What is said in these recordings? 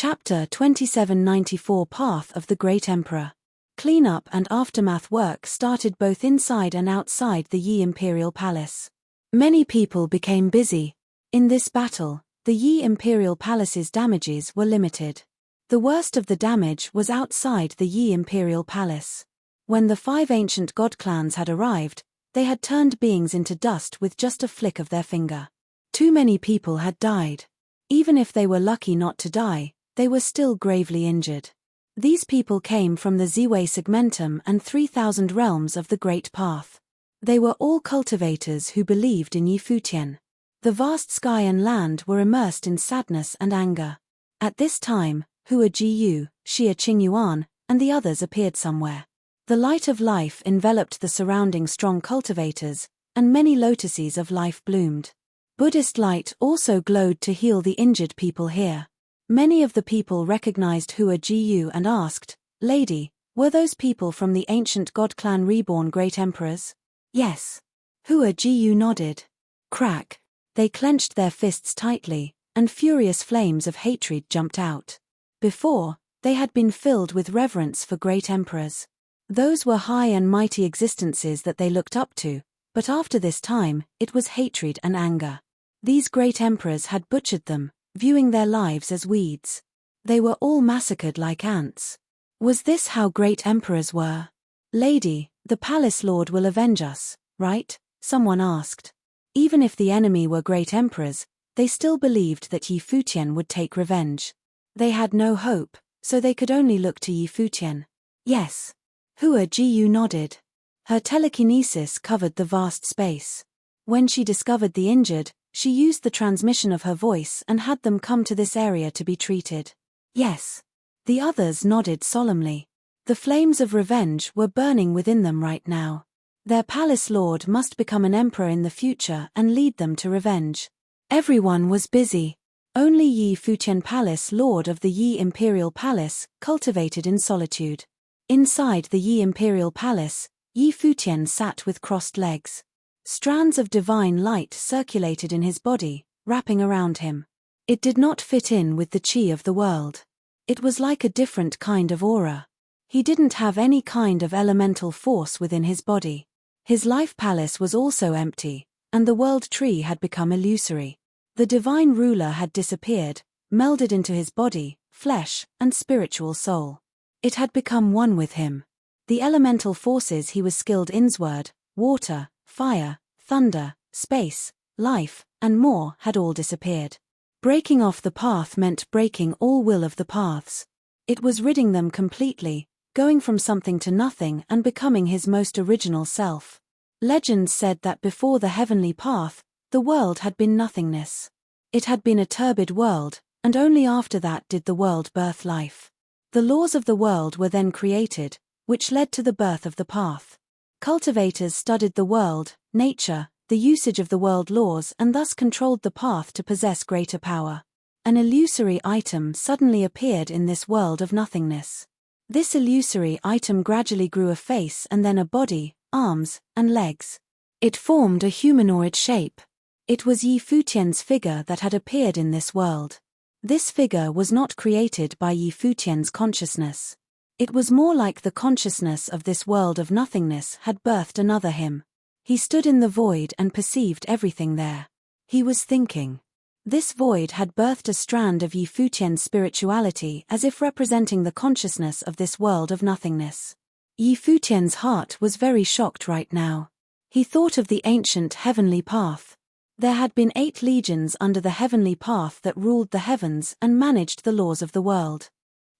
Chapter 2794 Path of the Great Emperor. Cleanup and aftermath work started both inside and outside the Yi Imperial Palace. Many people became busy. In this battle, the Yi Imperial Palace's damages were limited. The worst of the damage was outside the Yi Imperial Palace. When the 5 ancient god clans had arrived, they had turned beings into dust with just a flick of their finger. Too many people had died. Even if they were lucky not to die, they were still gravely injured. These people came from the Ziwei Segmentum and 3,000 realms of the Great Path. They were all cultivators who believed in Yi Futian. The vast sky and land were immersed in sadness and anger. At this time, Hua Jiyu, Xia Qingyuan, and the others appeared somewhere. The light of life enveloped the surrounding strong cultivators, and many lotuses of life bloomed. Buddhist light also glowed to heal the injured people here. Many of the people recognized Hua Jiyu and asked, "Lady, were those people from the ancient god clan reborn great emperors?" "Yes." Hua Jiyu nodded. Crack. They clenched their fists tightly, and furious flames of hatred jumped out. Before, they had been filled with reverence for great emperors. Those were high and mighty existences that they looked up to, but after this time, it was hatred and anger. These great emperors had butchered them, viewing their lives as weeds. They were all massacred like ants. Was this how great emperors were? "Lady, the palace lord will avenge us, right?" someone asked. Even if the enemy were great emperors, they still believed that Yi Futian would take revenge. They had no hope, so they could only look to Yi Futian. "Yes." Hua Jiyu nodded. Her telekinesis covered the vast space. When she discovered the injured, she used the transmission of her voice and had them come to this area to be treated. "Yes." The others nodded solemnly. The flames of revenge were burning within them right now. Their palace lord must become an emperor in the future and lead them to revenge. Everyone was busy. Only Yi Futian Palace, lord of the Yi Imperial Palace, cultivated in solitude. Inside the Yi Imperial Palace, Yi Futian sat with crossed legs. Strands of divine light circulated in his body, wrapping around him. It did not fit in with the chi of the world. It was like a different kind of aura. He didn't have any kind of elemental force within his body. His life palace was also empty, and the world tree had become illusory. The divine ruler had disappeared, melded into his body, flesh, and spiritual soul. It had become one with him. The elemental forces he was skilled inward, water, fire, thunder, space, life, and more had all disappeared. Breaking off the path meant breaking all will of the paths. It was ridding them completely, going from something to nothing and becoming his most original self. Legends said that before the heavenly path, the world had been nothingness. It had been a turbid world, and only after that did the world birth life. The laws of the world were then created, which led to the birth of the path. Cultivators studied the world, nature, the usage of the world laws, and thus controlled the path to possess greater power. An illusory item suddenly appeared in this world of nothingness. This illusory item gradually grew a face and then a body, arms, and legs. It formed a humanoid shape. It was Yi Futian's figure that had appeared in this world. This figure was not created by Yi Futian's consciousness. It was more like the consciousness of this world of nothingness had birthed another him. He stood in the void and perceived everything there. He was thinking. This void had birthed a strand of Yi Futian's spirituality as if representing the consciousness of this world of nothingness. Yi Futian's heart was very shocked right now. He thought of the ancient heavenly path. There had been 8 legions under the heavenly path that ruled the heavens and managed the laws of the world.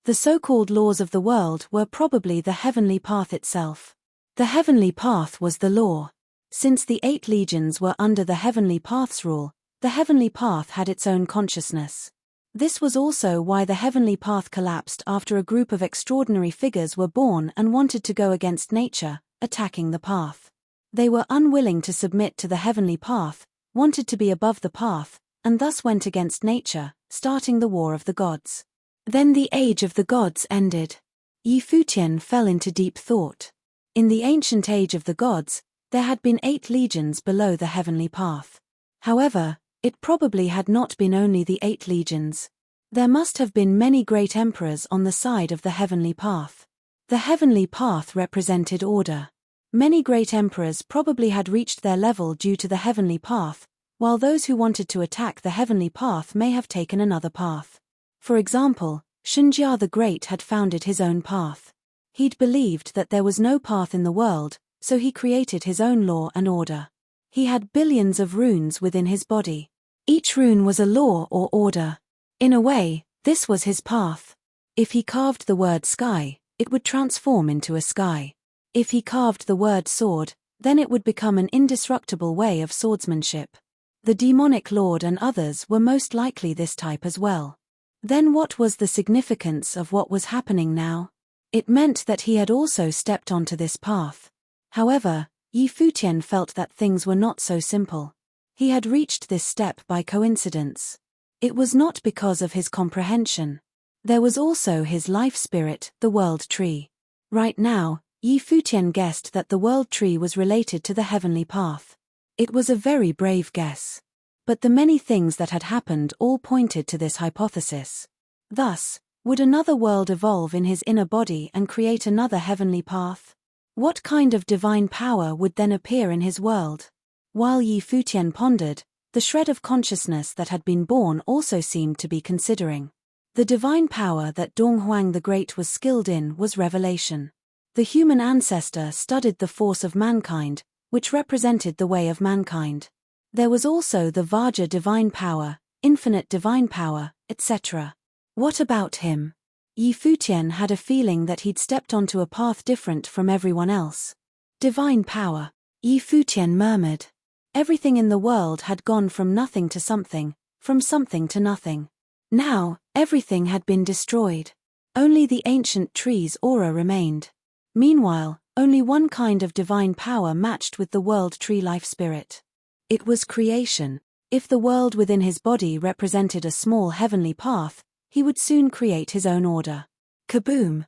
The so-called laws of the world were probably the heavenly path itself. The heavenly path was the law. Since the 8 legions were under the heavenly path's rule, the heavenly path had its own consciousness. This was also why the heavenly path collapsed after a group of extraordinary figures were born and wanted to go against nature, attacking the path. They were unwilling to submit to the heavenly path, wanted to be above the path, and thus went against nature, starting the war of the gods. Then the age of the gods ended. Yi Futian fell into deep thought. In the ancient age of the gods, there had been 8 legions below the heavenly path. However, it probably had not been only the 8 legions. There must have been many great emperors on the side of the heavenly path. The heavenly path represented order. Many great emperors probably had reached their level due to the heavenly path, while those who wanted to attack the heavenly path may have taken another path. For example, Shunjia the Great had founded his own path. He'd believed that there was no path in the world, so he created his own law and order. He had billions of runes within his body. Each rune was a law or order. In a way, this was his path. If he carved the word sky, it would transform into a sky. If he carved the word sword, then it would become an indestructible way of swordsmanship. The demonic lord and others were most likely this type as well. Then what was the significance of what was happening now? It meant that he had also stepped onto this path. However, Futian felt that things were not so simple. He had reached this step by coincidence. It was not because of his comprehension. There was also his life spirit, the world tree. Right now, Futian guessed that the world tree was related to the heavenly path. It was a very brave guess. But the many things that had happened all pointed to this hypothesis. Thus, would another world evolve in his inner body and create another heavenly path? What kind of divine power would then appear in his world? While Futian pondered, the shred of consciousness that had been born also seemed to be considering. The divine power that Donghuang the Great was skilled in was revelation. The human ancestor studied the force of mankind, which represented the way of mankind. There was also the Vajra divine power, infinite divine power, etc. What about him? Futian had a feeling that he'd stepped onto a path different from everyone else. Divine power. Futian murmured. Everything in the world had gone from nothing to something, from something to nothing. Now, everything had been destroyed. Only the ancient tree's aura remained. Meanwhile, only one kind of divine power matched with the world tree life spirit. It was creation. If the world within his body represented a small heavenly path, he would soon create his own order. Kaboom!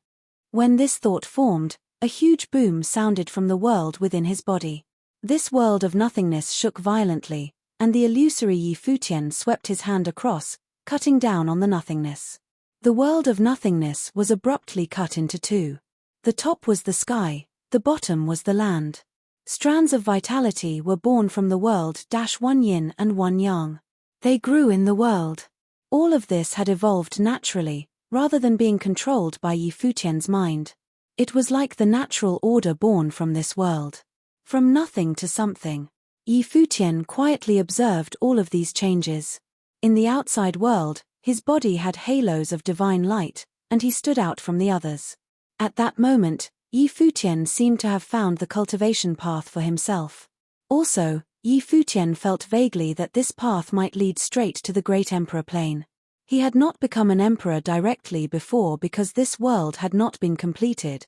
When this thought formed, a huge boom sounded from the world within his body. This world of nothingness shook violently, and the illusory Futian swept his hand across, cutting down on the nothingness. The world of nothingness was abruptly cut into two. The top was the sky, the bottom was the land. Strands of vitality were born from the world, one yin and one yang. They grew in the world. All of this had evolved naturally, rather than being controlled by Futian's mind. It was like the natural order born from this world. From nothing to something. Futian quietly observed all of these changes. In the outside world, his body had halos of divine light, and he stood out from the others. At that moment, Futian seemed to have found the cultivation path for himself. Also, Futian felt vaguely that this path might lead straight to the great emperor plane. He had not become an emperor directly before because this world had not been completed.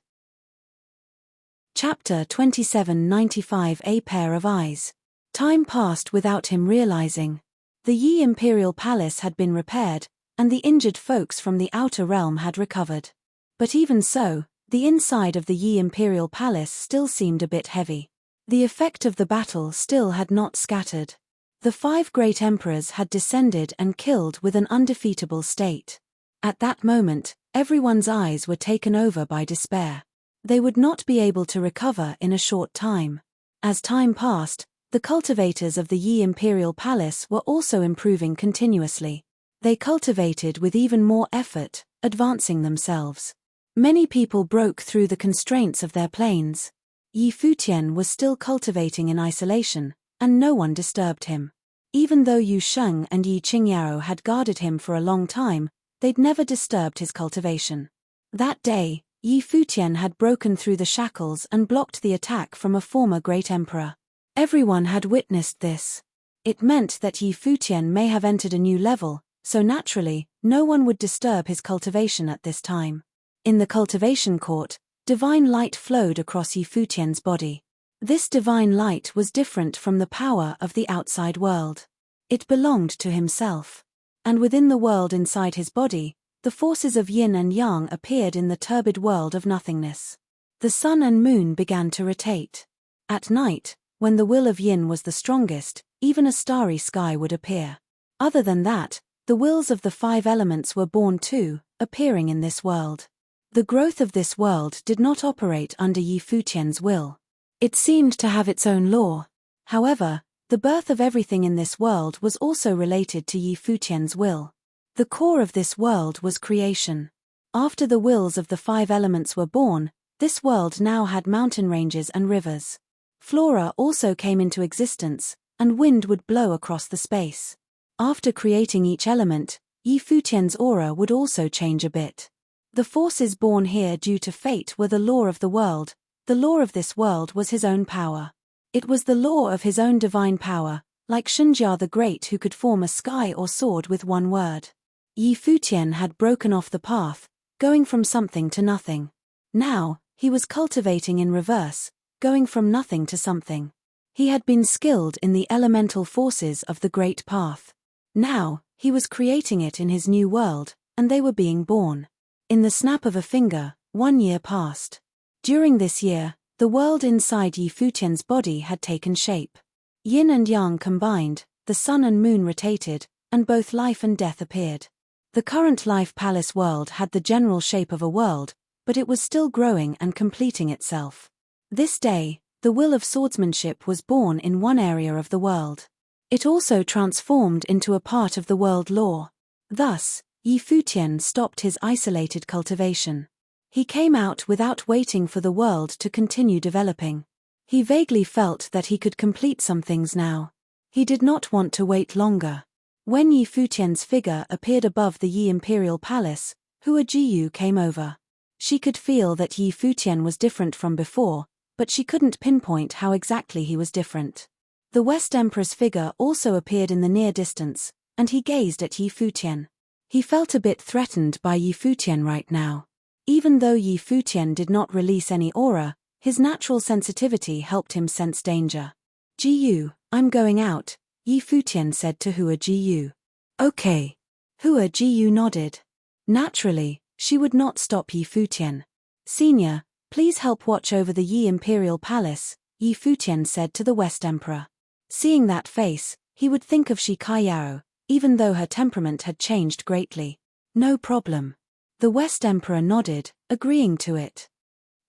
Chapter 2795 A Pair of Eyes. Time passed without him realizing. The Yi Imperial Palace had been repaired, and the injured folks from the outer realm had recovered. But even so, the inside of the Yi Imperial Palace still seemed a bit heavy. The effect of the battle still had not scattered. The 5 great emperors had descended and killed with an undefeatable state. At that moment, everyone's eyes were taken over by despair. They would not be able to recover in a short time. As time passed, the cultivators of the Yi Imperial Palace were also improving continuously. They cultivated with even more effort, advancing themselves. Many people broke through the constraints of their planes. Futian was still cultivating in isolation, and no one disturbed him. Even though Yu Sheng and Yi Qingyao had guarded him for a long time, they'd never disturbed his cultivation. That day, Futian had broken through the shackles and blocked the attack from a former great emperor. Everyone had witnessed this. It meant that Futian may have entered a new level, so naturally, no one would disturb his cultivation at this time. In the cultivation court, divine light flowed across Futian's body. This divine light was different from the power of the outside world. It belonged to himself. And within the world inside his body, the forces of yin and yang appeared in the turbid world of nothingness. The sun and moon began to rotate. At night, when the will of yin was the strongest, even a starry sky would appear. Other than that, The wills of the 5 elements were born too, appearing in this world. The growth of this world did not operate under Yi Futian's will. It seemed to have its own law. However, the birth of everything in this world was also related to Yi Futian's will. The core of this world was creation. After the wills of the 5 elements were born, this world now had mountain ranges and rivers. Flora also came into existence, and wind would blow across the space. After creating each element, Yi Futian's aura would also change a bit. The forces born here due to fate were the law of the world. The law of this world was his own power. It was the law of his own divine power, like Shunjia the Great who could form a sky or sword with one word. Yi Futian had broken off the path, going from something to nothing. Now, he was cultivating in reverse, going from nothing to something. He had been skilled in the elemental forces of the great path. Now, he was creating it in his new world, and they were being born. In the snap of a finger, 1 year passed. During this year, the world inside Yi Futian's body had taken shape. Yin and yang combined, the sun and moon rotated, and both life and death appeared. The current life palace world had the general shape of a world, but it was still growing and completing itself. This day, the will of swordsmanship was born in one area of the world. It also transformed into a part of the world law. Thus, Yi Futian stopped his isolated cultivation. He came out without waiting for the world to continue developing. He vaguely felt that he could complete some things now. He did not want to wait longer. When Yi Futian's figure appeared above the Yi Imperial Palace, Hua Jiyu came over. She could feel that Yi Futian was different from before, but she couldn't pinpoint how exactly he was different. The West Emperor's figure also appeared in the near distance, and he gazed at Yi Futian. He felt a bit threatened by Yi Futian right now. Even though Yi Futian did not release any aura, his natural sensitivity helped him sense danger. Jiyu, I'm going out, Yi Futian said to Hua Jiyu. Okay. Hua Jiyu nodded. Naturally, she would not stop Yi Futian. Senior, please help watch over the Yi Imperial Palace, Yi Futian said to the West Emperor. Seeing that face, he would think of Shi Kaiyao, even though her temperament had changed greatly. No problem. The West Emperor nodded, agreeing to it.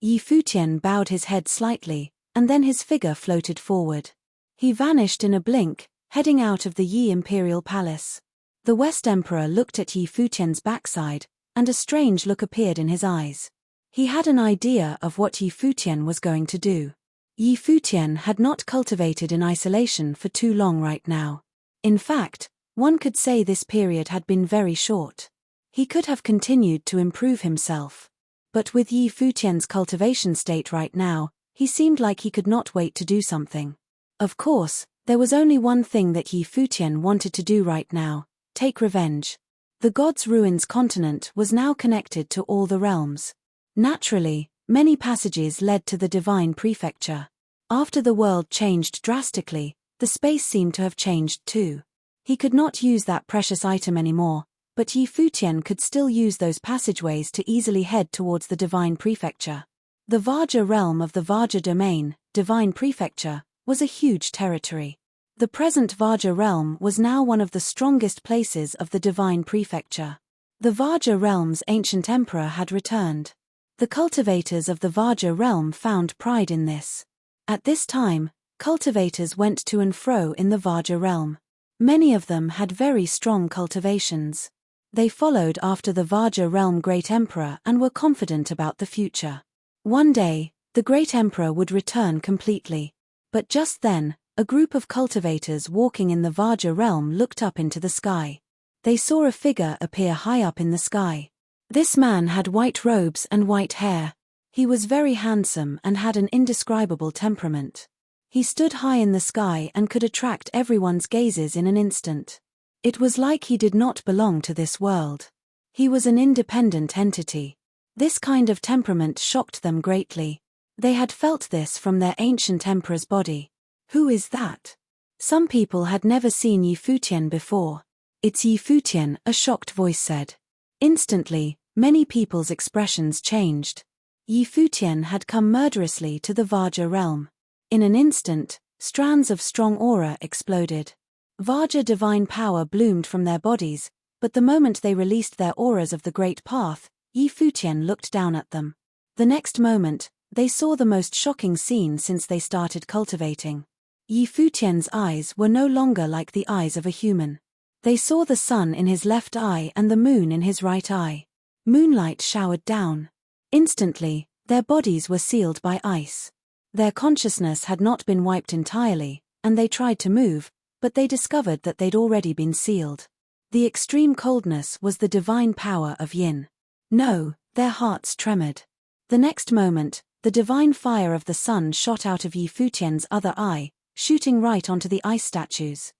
Yi Futian bowed his head slightly, and then his figure floated forward. He vanished in a blink, heading out of the Yi Imperial Palace. The West Emperor looked at Yi Futian's backside, and a strange look appeared in his eyes. He had an idea of what Yi Futian was going to do. Yi Futian had not cultivated in isolation for too long right now. In fact, one could say this period had been very short. He could have continued to improve himself. But with Yi Futian's cultivation state right now, he seemed like he could not wait to do something. Of course, there was only one thing that Yi Futian wanted to do right now: take revenge. The God's Ruins continent was now connected to all the realms. Naturally, many passages led to the Divine Prefecture. After the world changed drastically, the space seemed to have changed too. He could not use that precious item anymore, but Yi Futian could still use those passageways to easily head towards the Divine Prefecture. The Vaja realm of the Vaja domain, Divine Prefecture, was a huge territory. The present Vaja realm was now one of the strongest places of the Divine Prefecture. The Vaja realm's ancient emperor had returned. The cultivators of the Vaja realm found pride in this. At this time, cultivators went to and fro in the Vaja realm. Many of them had very strong cultivations. They followed after the Vaja realm great emperor and were confident about the future. One day, the great emperor would return completely. But just then, a group of cultivators walking in the Vaja realm looked up into the sky. They saw a figure appear high up in the sky. This man had white robes and white hair. He was very handsome and had an indescribable temperament. He stood high in the sky and could attract everyone's gazes in an instant. It was like he did not belong to this world. He was an independent entity. This kind of temperament shocked them greatly. They had felt this from their ancient emperor's body. Who is that? Some people had never seen Yi Futian before. It's Yi Futian, a shocked voice said. Instantly, many people's expressions changed. Yi Futian had come murderously to the Vaja realm. In an instant, strands of strong aura exploded. Vaja divine power bloomed from their bodies, but the moment they released their auras of the great path, Futian looked down at them. The next moment, they saw the most shocking scene since they started cultivating. Futian's eyes were no longer like the eyes of a human. They saw the sun in his left eye and the moon in his right eye. Moonlight showered down. Instantly, their bodies were sealed by ice. Their consciousness had not been wiped entirely, and they tried to move, but they discovered that they'd already been sealed. The extreme coldness was the divine power of yin. No, their hearts tremored. The next moment, the divine fire of the sun shot out of Futian's other eye, shooting right onto the ice statues.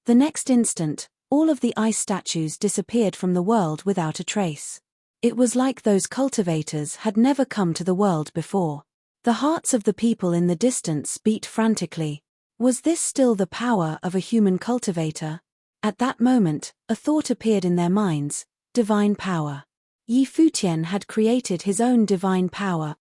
The next instant, all of the ice statues disappeared from the world without a trace. It was like those cultivators had never come to the world before. The hearts of the people in the distance beat frantically. Was this still the power of a human cultivator? At that moment, a thought appeared in their minds: divine power. Futian had created his own divine power.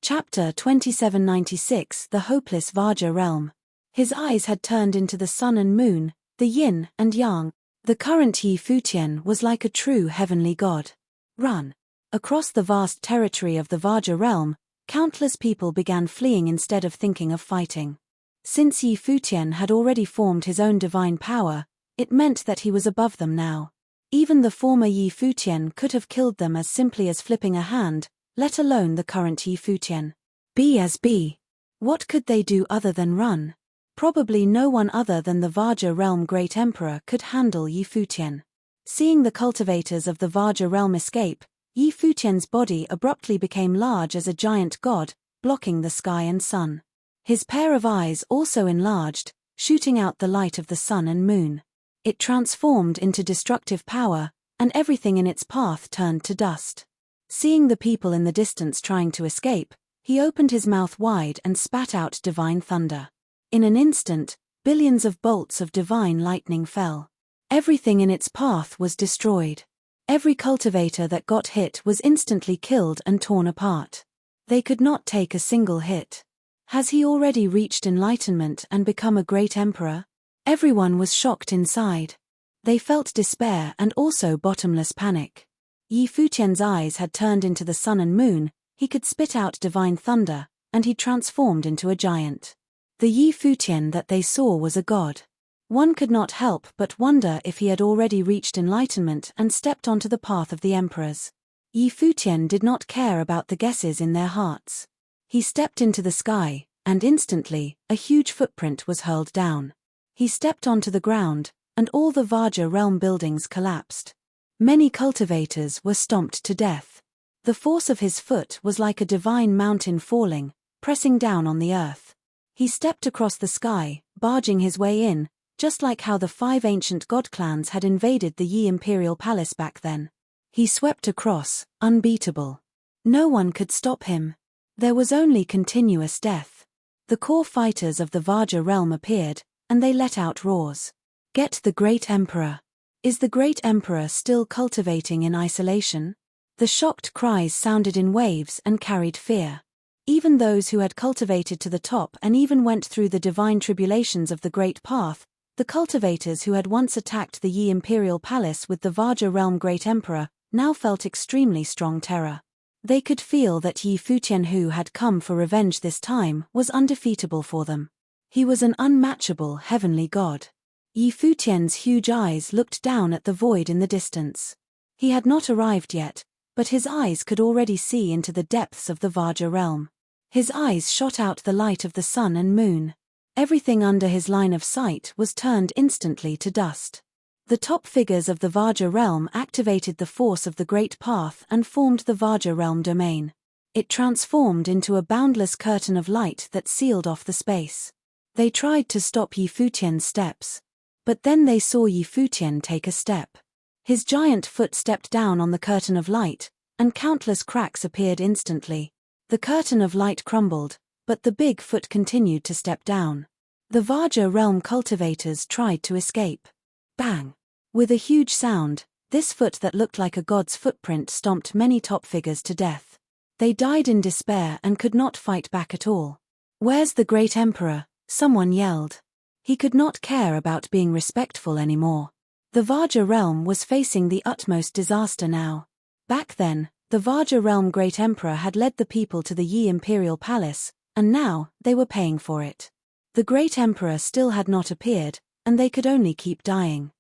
Chapter 2796 The Hopeless Vajra Realm. His eyes had turned into the sun and moon, the yin and yang. The current Futian was like a true heavenly god. Run! Across the vast territory of the Vajra realm, countless people began fleeing instead of thinking of fighting. Since Futian had already formed his own divine power, it meant that he was above them now. Even the former Futian could have killed them as simply as flipping a hand, let alone the current Futian. Be as be. What could they do other than run? Probably no one other than the Vajra realm Great Emperor could handle Futian. Seeing the cultivators of the Vajra realm escape, Futian's body abruptly became large as a giant god, blocking the sky and sun. His pair of eyes also enlarged, shooting out the light of the sun and moon. It transformed into destructive power, and everything in its path turned to dust. Seeing the people in the distance trying to escape, he opened his mouth wide and spat out divine thunder. In an instant, billions of bolts of divine lightning fell. Everything in its path was destroyed. Every cultivator that got hit was instantly killed and torn apart. They could not take a single hit. Has he already reached enlightenment and become a great emperor? Everyone was shocked inside. They felt despair and also bottomless panic. Futian's eyes had turned into the sun and moon, he could spit out divine thunder, and he transformed into a giant. The Futian that they saw was a god. One could not help but wonder if he had already reached enlightenment and stepped onto the path of the emperors. Futian did not care about the guesses in their hearts. He stepped into the sky, and instantly, a huge footprint was hurled down. He stepped onto the ground, and all the Vajra realm buildings collapsed. Many cultivators were stomped to death. The force of his foot was like a divine mountain falling, pressing down on the earth. He stepped across the sky, barging his way in, just like how the 5 ancient god clans had invaded the Yi imperial palace back then. He swept across, unbeatable. No one could stop him. There was only continuous death. The core fighters of the Vajra realm appeared, and they let out roars. Get the Great Emperor. Is the Great Emperor still cultivating in isolation? The shocked cries sounded in waves and carried fear. Even those who had cultivated to the top and even went through the divine tribulations of the Great Path, the cultivators who had once attacked the Yi imperial palace with the Vajra realm Great Emperor, now felt extremely strong terror. They could feel that Futian, who had come for revenge this time, was undefeatable for them. He was an unmatchable heavenly god. Futian's huge eyes looked down at the void in the distance. He had not arrived yet, but his eyes could already see into the depths of the Vajra realm. His eyes shot out the light of the sun and moon. Everything under his line of sight was turned instantly to dust. The top figures of the Vajra realm activated the force of the Great Path and formed the Vajra realm domain. It transformed into a boundless curtain of light that sealed off the space. They tried to stop Futian's steps. But then they saw Futian take a step. His giant foot stepped down on the curtain of light, and countless cracks appeared instantly. The curtain of light crumbled, but the big foot continued to step down. The Vajra realm cultivators tried to escape. Bang! With a huge sound, this foot that looked like a god's footprint stomped many top figures to death. They died in despair and could not fight back at all. Where's the Great Emperor? Someone yelled. He could not care about being respectful anymore. The Vajra realm was facing the utmost disaster now. Back then, the Vajra realm Great Emperor had led the people to the Yi Imperial Palace, and now, they were paying for it. The Great Emperor still had not appeared, and they could only keep dying.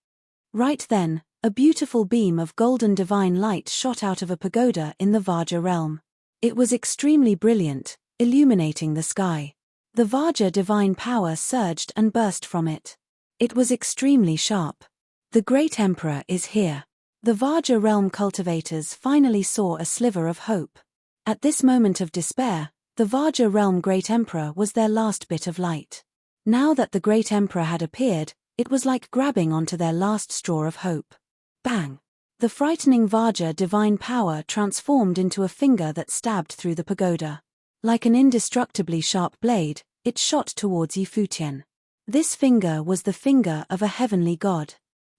Right then, a beautiful beam of golden divine light shot out of a pagoda in the Vajra realm. It was extremely brilliant, illuminating the sky. The Vajra divine power surged and burst from it. It was extremely sharp. The Great Emperor is here. The Vajra realm cultivators finally saw a sliver of hope. At this moment of despair, the Vajra realm Great Emperor was their last bit of light. Now that the Great Emperor had appeared, it was like grabbing onto their last straw of hope. Bang! The frightening Vajra divine power transformed into a finger that stabbed through the pagoda. Like an indestructibly sharp blade, it shot towards Yi Futian. This finger was the finger of a heavenly god.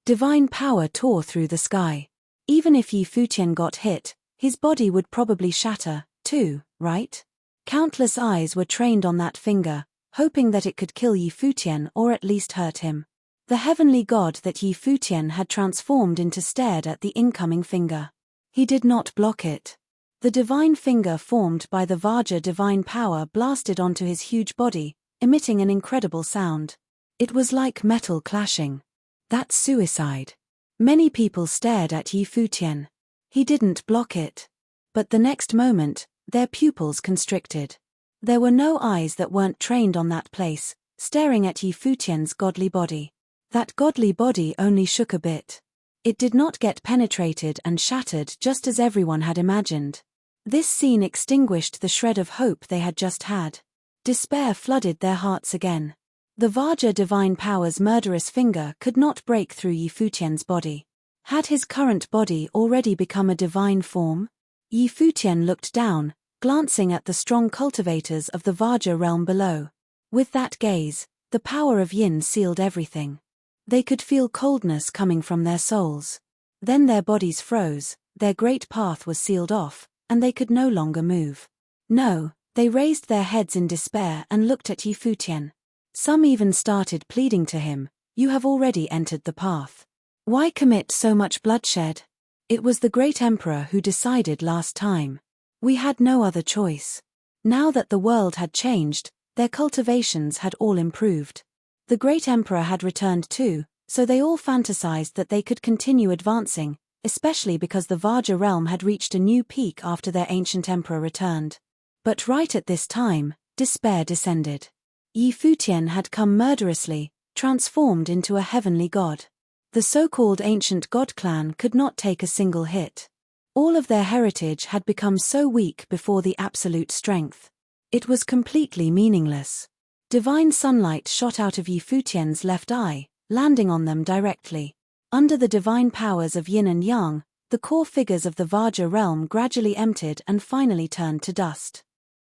Divine power tore through the sky. Even if Yi Futian got hit, his body would probably shatter, too, right? Countless eyes were trained on that finger, hoping that it could kill Yi Futian or at least hurt him. The heavenly god that Yi Futian had transformed into stared at the incoming finger. He did not block it. The divine finger formed by the Vajra divine power blasted onto his huge body, emitting an incredible sound. It was like metal clashing. That's suicide. Many people stared at Yi Futian. He didn't block it. But the next moment, their pupils constricted. There were no eyes that weren't trained on that place, staring at Yi Futian's godly body. That godly body only shook a bit. It did not get penetrated and shattered just as everyone had imagined. This scene extinguished the shred of hope they had just had. Despair flooded their hearts again. The Vajra divine power's murderous finger could not break through Yi Futian's body. Had his current body already become a divine form? Yi Futian looked down, glancing at the strong cultivators of the Vajra realm below. With that gaze, the power of yin sealed everything. They could feel coldness coming from their souls. Then their bodies froze, their great path was sealed off, and they could no longer move. No, they raised their heads in despair and looked at Yi Futian. Some even started pleading to him, "You have already entered the path. Why commit so much bloodshed? It was the Great Emperor who decided last time. We had no other choice." Now that the world had changed, their cultivations had all improved. The Great Emperor had returned too, so they all fantasized that they could continue advancing, especially because the Vajra realm had reached a new peak after their ancient emperor returned. But right at this time, despair descended. Yi Futian had come murderously, transformed into a heavenly god. The so-called ancient god clan could not take a single hit. All of their heritage had become so weak before the absolute strength. It was completely meaningless. Divine sunlight shot out of Yi Futian's left eye, landing on them directly. Under the divine powers of yin and yang, the core figures of the Vajra realm gradually emptied and finally turned to dust.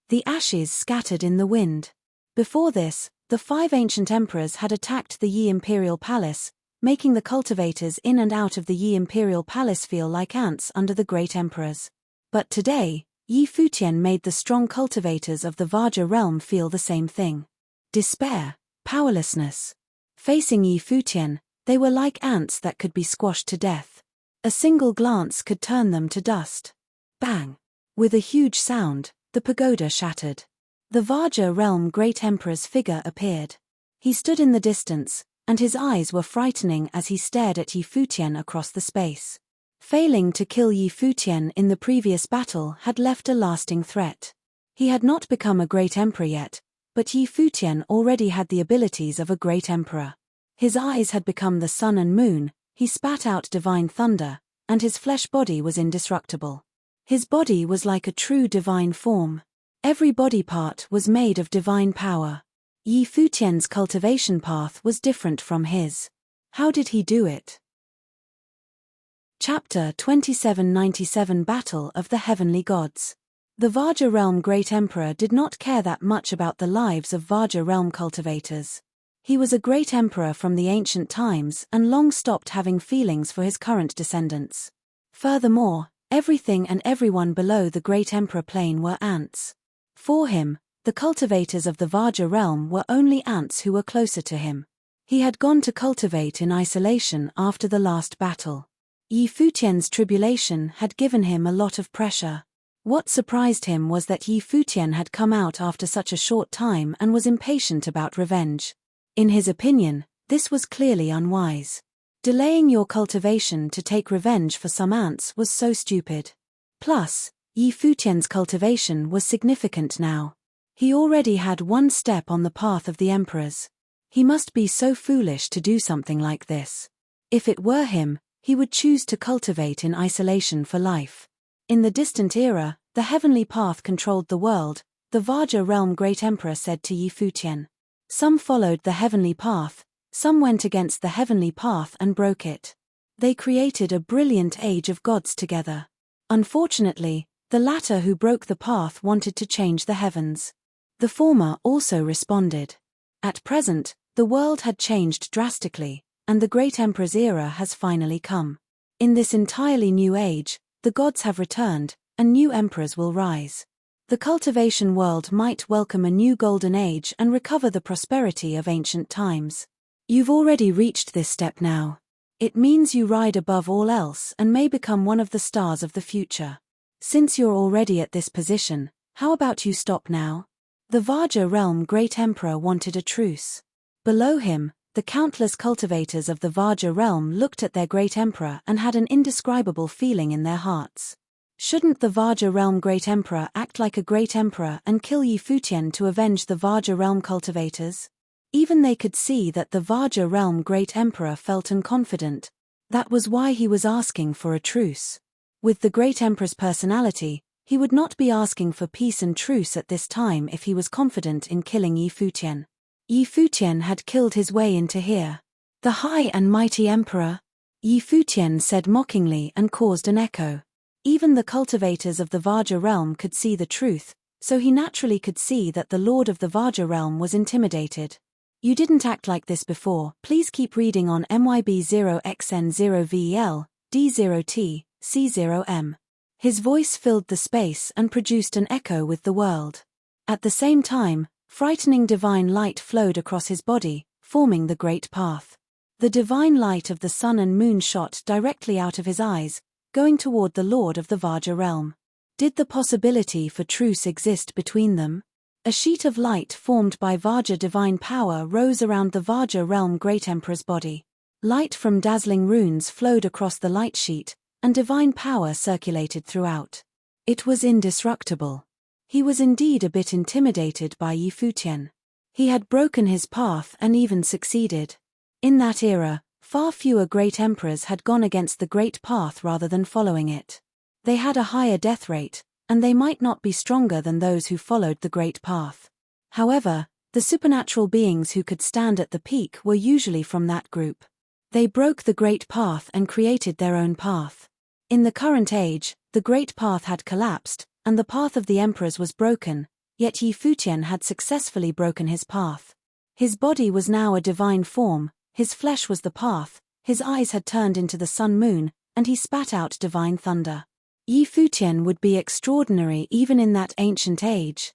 The ashes scattered in the wind. Before this, the 5 ancient emperors had attacked the Yi Imperial Palace, making the cultivators in and out of the Yi Imperial Palace feel like ants under the great emperors. But today, Yi Futian made the strong cultivators of the Vajra realm feel the same thing. Despair, powerlessness. Facing Yi Futian, they were like ants that could be squashed to death. A single glance could turn them to dust. Bang! With a huge sound, the pagoda shattered. The Vajra realm Great Emperor's figure appeared. He stood in the distance, and his eyes were frightening as he stared at Yi Futian across the space. Failing to kill Yi Futian in the previous battle had left a lasting threat. He had not become a great emperor yet, but Yi Futian already had the abilities of a great emperor. His eyes had become the sun and moon, he spat out divine thunder, and his flesh body was indestructible. His body was like a true divine form. Every body part was made of divine power. Yi Futian's cultivation path was different from his. How did he do it? Chapter 2797 Battle of the Heavenly Gods. The Vajra realm Great Emperor did not care that much about the lives of Vajra realm cultivators. He was a great emperor from the ancient times and long stopped having feelings for his current descendants. Furthermore, everything and everyone below the great emperor plane were ants. For him, the cultivators of the Vajra realm were only ants who were closer to him. He had gone to cultivate in isolation after the last battle. Yi Futian's tribulation had given him a lot of pressure. What surprised him was that Yi Futian had come out after such a short time and was impatient about revenge. In his opinion, this was clearly unwise. Delaying your cultivation to take revenge for some ants was so stupid. Plus, Yi Futian's cultivation was significant now. He already had one step on the path of the emperors. He must be so foolish to do something like this. If it were him, he would choose to cultivate in isolation for life. In the distant era, the heavenly path controlled the world, the Vajra realm great emperor said to Yi Futian. Some followed the heavenly path, some went against the heavenly path and broke it. They created a brilliant age of gods together. Unfortunately, the latter who broke the path wanted to change the heavens. The former also responded. At present, the world had changed drastically, and the great emperor's era has finally come. In this entirely new age, the gods have returned, and new emperors will rise. The cultivation world might welcome a new golden age and recover the prosperity of ancient times. You've already reached this step now. It means you ride above all else and may become one of the stars of the future. Since you're already at this position, how about you stop now? The Vajra realm great emperor wanted a truce. Below him, the countless cultivators of the Vajra realm looked at their great emperor and had an indescribable feeling in their hearts. Shouldn't the Vajra realm great emperor act like a great emperor and kill Yi Futian to avenge the Vajra realm cultivators? Even they could see that the Vajra realm great emperor felt unconfident. That was why he was asking for a truce. With the great emperor's personality, he would not be asking for peace and truce at this time if he was confident in killing Yi Futian. Yi Futian had killed his way into here. The high and mighty emperor? Yi Futian said mockingly and caused an echo. Even the cultivators of the Vajra realm could see the truth, so he naturally could see that the lord of the Vajra realm was intimidated. You didn't act like this before. Please keep reading on MYB0XN0VEL, D0T, C0M. His voice filled the space and produced an echo with the world. At the same time, frightening divine light flowed across his body, forming the great path. The divine light of the sun and moon shot directly out of his eyes, going toward the lord of the Vajra realm. Did the possibility for truce exist between them? A sheet of light formed by Vajra divine power rose around the Vajra realm great emperor's body. Light from dazzling runes flowed across the light sheet, and divine power circulated throughout. It was indestructible. He was indeed a bit intimidated by Yi Futian. He had broken his path and even succeeded. In that era, far fewer great emperors had gone against the great path rather than following it. They had a higher death rate, and they might not be stronger than those who followed the great path. However, the supernatural beings who could stand at the peak were usually from that group. They broke the great path and created their own path. In the current age, the great path had collapsed, and the path of the emperors was broken, yet Yi Futian had successfully broken his path. His body was now a divine form, his flesh was the path, his eyes had turned into the sun-moon, and he spat out divine thunder. Yi Futian would be extraordinary even in that ancient age.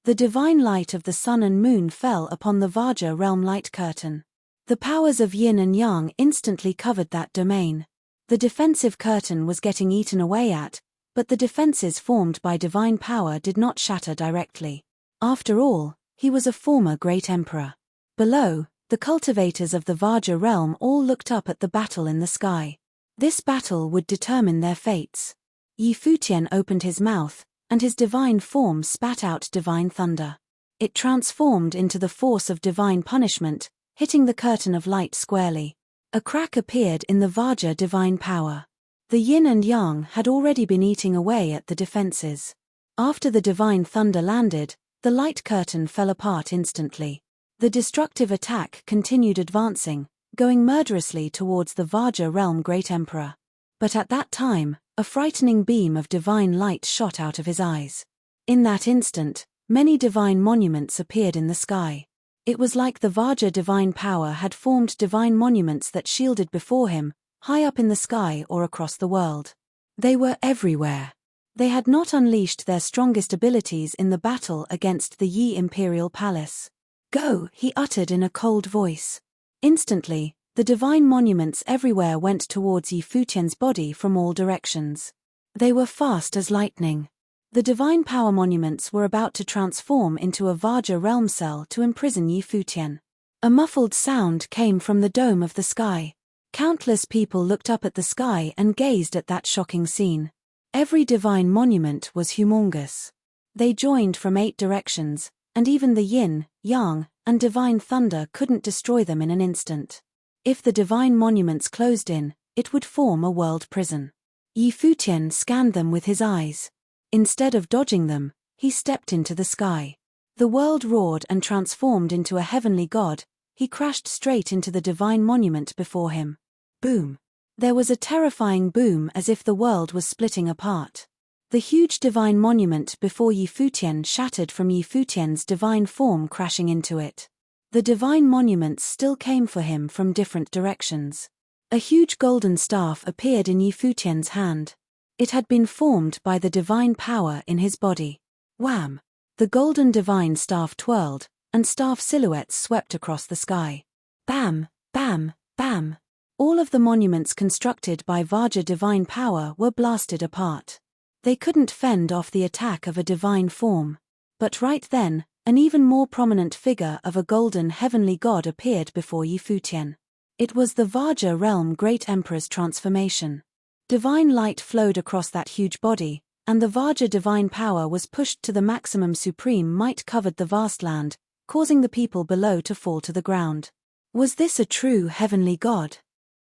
The divine light of the sun and moon fell upon the Vajra realm light curtain. The powers of yin and yang instantly covered that domain. The defensive curtain was getting eaten away at, but the defenses formed by divine power did not shatter directly. After all, he was a former great emperor. Below, the cultivators of the Vajra realm all looked up at the battle in the sky. This battle would determine their fates. Yi Futian opened his mouth, and his divine form spat out divine thunder. It transformed into the force of divine punishment, hitting the curtain of light squarely. A crack appeared in the Vajra divine power. The yin and yang had already been eating away at the defenses. After the divine thunder landed, the light curtain fell apart instantly. The destructive attack continued advancing, going murderously towards the Vajra realm great emperor. But at that time, a frightening beam of divine light shot out of his eyes. In that instant, many divine monuments appeared in the sky. It was like the Vajra divine power had formed divine monuments that shielded before him, high up in the sky or across the world. They were everywhere. They had not unleashed their strongest abilities in the battle against the Yi Imperial Palace. "Go," he uttered in a cold voice. Instantly, the divine monuments everywhere went towards Yi Futian's body from all directions. They were fast as lightning. The divine power monuments were about to transform into a Vajra realm cell to imprison Yi Futian. A muffled sound came from the dome of the sky. Countless people looked up at the sky and gazed at that shocking scene. Every divine monument was humongous. They joined from 8 directions, and even the yin, yang, and divine thunder couldn't destroy them in an instant. If the divine monuments closed in, it would form a world prison. Yi Futian scanned them with his eyes. Instead of dodging them, he stepped into the sky. The world roared and transformed into a heavenly god. He crashed straight into the divine monument before him. Boom! There was a terrifying boom as if the world was splitting apart. The huge divine monument before Yi Futian shattered from Yi Futian's divine form crashing into it. The divine monuments still came for him from different directions. A huge golden staff appeared in Yi Futian's hand. It had been formed by the divine power in his body. Wham! The golden divine staff twirled, and staff silhouettes swept across the sky. Bam! Bam! Bam! All of the monuments constructed by Vajra divine power were blasted apart. They couldn't fend off the attack of a divine form. But right then, an even more prominent figure of a golden heavenly god appeared before Yi Futian. It was the Vajra realm Great Emperor's transformation. Divine light flowed across that huge body, and the Vajra divine power was pushed to the maximum. Supreme might covered the vast land, causing the people below to fall to the ground. Was this a true heavenly god?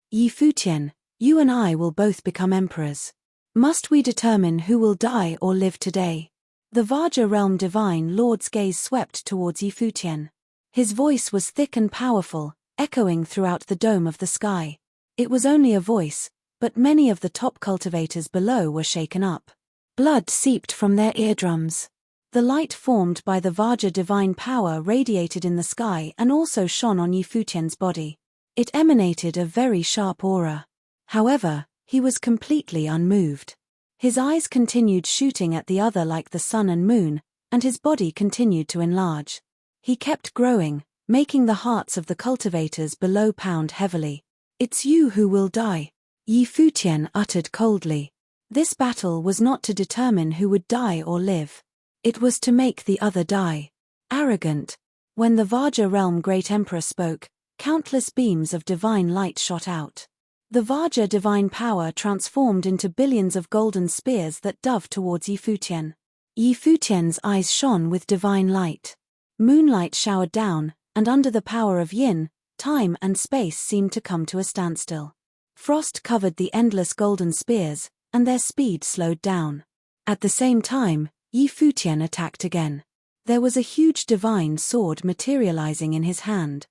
Yi Futian, you and I will both become emperors. Must we determine who will die or live today? The Vajra realm divine lord's gaze swept towards Yi Futian. His voice was thick and powerful, echoing throughout the dome of the sky. It was only a voice, but many of the top cultivators below were shaken up. Blood seeped from their eardrums. The light formed by the Vajra divine power radiated in the sky and also shone on Yi Futian's body. It emanated a very sharp aura. However, he was completely unmoved. His eyes continued shooting at the other like the sun and moon, and his body continued to enlarge. He kept growing, making the hearts of the cultivators below pound heavily. It's you who will die, Yi Futian uttered coldly. This battle was not to determine who would die or live. It was to make the other die. Arrogant. When the Vajra realm Great Emperor spoke, countless beams of divine light shot out. The Vajra divine power transformed into billions of golden spears that dove towards Yi Futian. Yi Futian's eyes shone with divine light. Moonlight showered down, and under the power of yin, time and space seemed to come to a standstill. Frost covered the endless golden spears, and their speed slowed down. At the same time, Yi Futian attacked again. There was a huge divine sword materializing in his hand.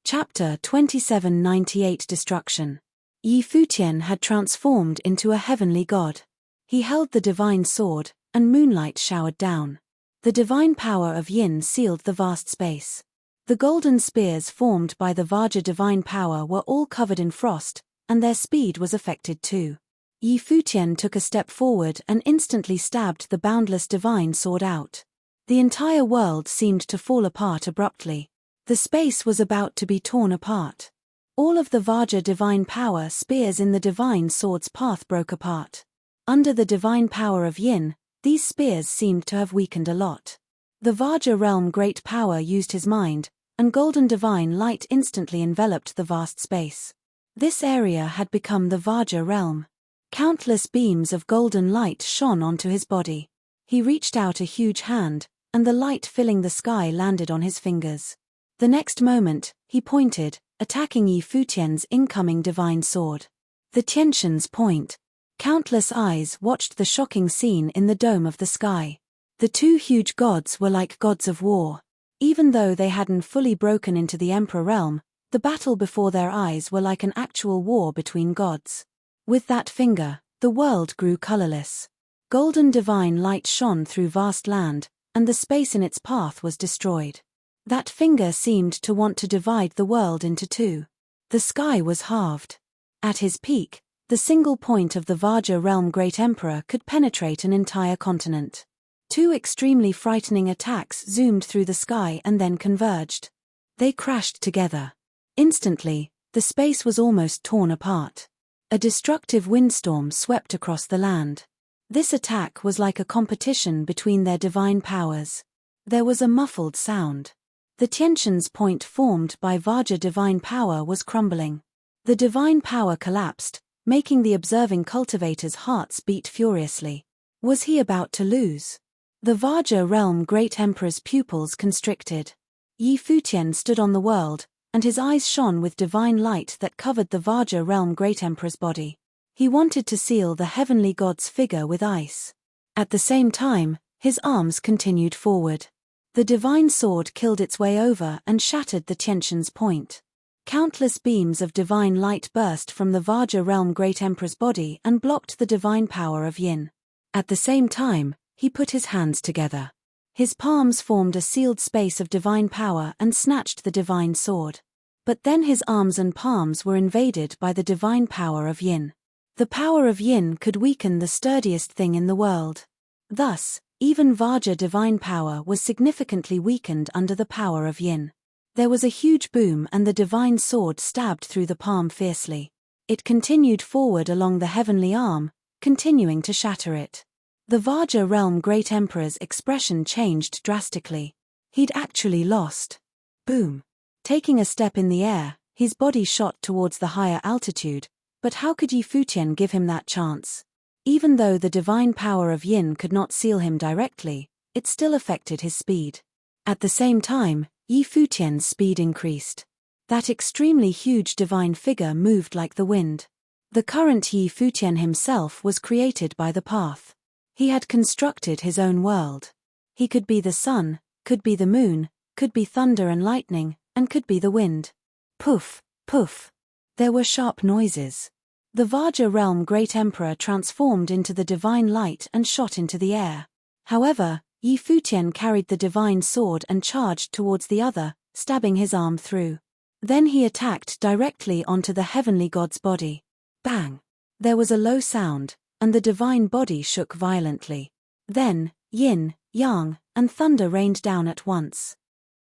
Chapter 2798 Destruction. Yi Futian had transformed into a heavenly god. He held the divine sword, and moonlight showered down. The divine power of yin sealed the vast space. The golden spears formed by the Vajra divine power were all covered in frost, and their speed was affected too. Yi Futian took a step forward and instantly stabbed the boundless divine sword out. The entire world seemed to fall apart abruptly. The space was about to be torn apart. All of the Vajra divine power spears in the divine sword's path broke apart. Under the divine power of yin, these spears seemed to have weakened a lot. The Vajra realm great power used his mind, and golden divine light instantly enveloped the vast space. This area had become the Vajra realm. Countless beams of golden light shone onto his body. He reached out a huge hand, and the light filling the sky landed on his fingers. The next moment, he pointed, attacking Yi Futian's incoming divine sword. The Tiantian's point. Countless eyes watched the shocking scene in the dome of the sky. The two huge gods were like gods of war. Even though they hadn't fully broken into the Emperor realm, the battle before their eyes were like an actual war between gods. With that finger, the world grew colorless. Golden divine light shone through vast land, and the space in its path was destroyed. That finger seemed to want to divide the world into two. The sky was halved. At his peak, the single point of the Vajra realm Great Emperor could penetrate an entire continent. Two extremely frightening attacks zoomed through the sky and then converged. They crashed together. Instantly, the space was almost torn apart. A destructive windstorm swept across the land. This attack was like a competition between their divine powers. There was a muffled sound. The Tiantian's point formed by Vajra divine power was crumbling. The divine power collapsed, making the observing cultivators' hearts beat furiously. Was he about to lose? The Vajra realm great emperor's pupils constricted. Futian stood on the world, and his eyes shone with divine light that covered the Vajra realm great emperor's body. He wanted to seal the heavenly god's figure with ice. At the same time, his arms continued forward. The divine sword killed its way over and shattered the Tiantian's point. Countless beams of divine light burst from the Vajra realm great emperor's body and blocked the divine power of yin. At the same time, he put his hands together. His palms formed a sealed space of divine power and snatched the divine sword. But then his arms and palms were invaded by the divine power of yin. The power of yin could weaken the sturdiest thing in the world. Thus, even Vajra divine power was significantly weakened under the power of yin. There was a huge boom and the divine sword stabbed through the palm fiercely. It continued forward along the heavenly arm, continuing to shatter it. The Vajra realm great emperor's expression changed drastically. He'd actually lost. Boom. Taking a step in the air, his body shot towards the higher altitude, but how could Futian give him that chance? Even though the divine power of yin could not seal him directly, it still affected his speed. At the same time, Futian's speed increased. That extremely huge divine figure moved like the wind. The current Futian himself was created by the path. He had constructed his own world. He could be the sun, could be the moon, could be thunder and lightning, and could be the wind. Poof, poof. There were sharp noises. The Vajra realm great emperor transformed into the divine light and shot into the air. However, Futian carried the divine sword and charged towards the other, stabbing his arm through. Then he attacked directly onto the heavenly god's body. Bang! There was a low sound, and the divine body shook violently. Then, yin, yang, and thunder rained down at once.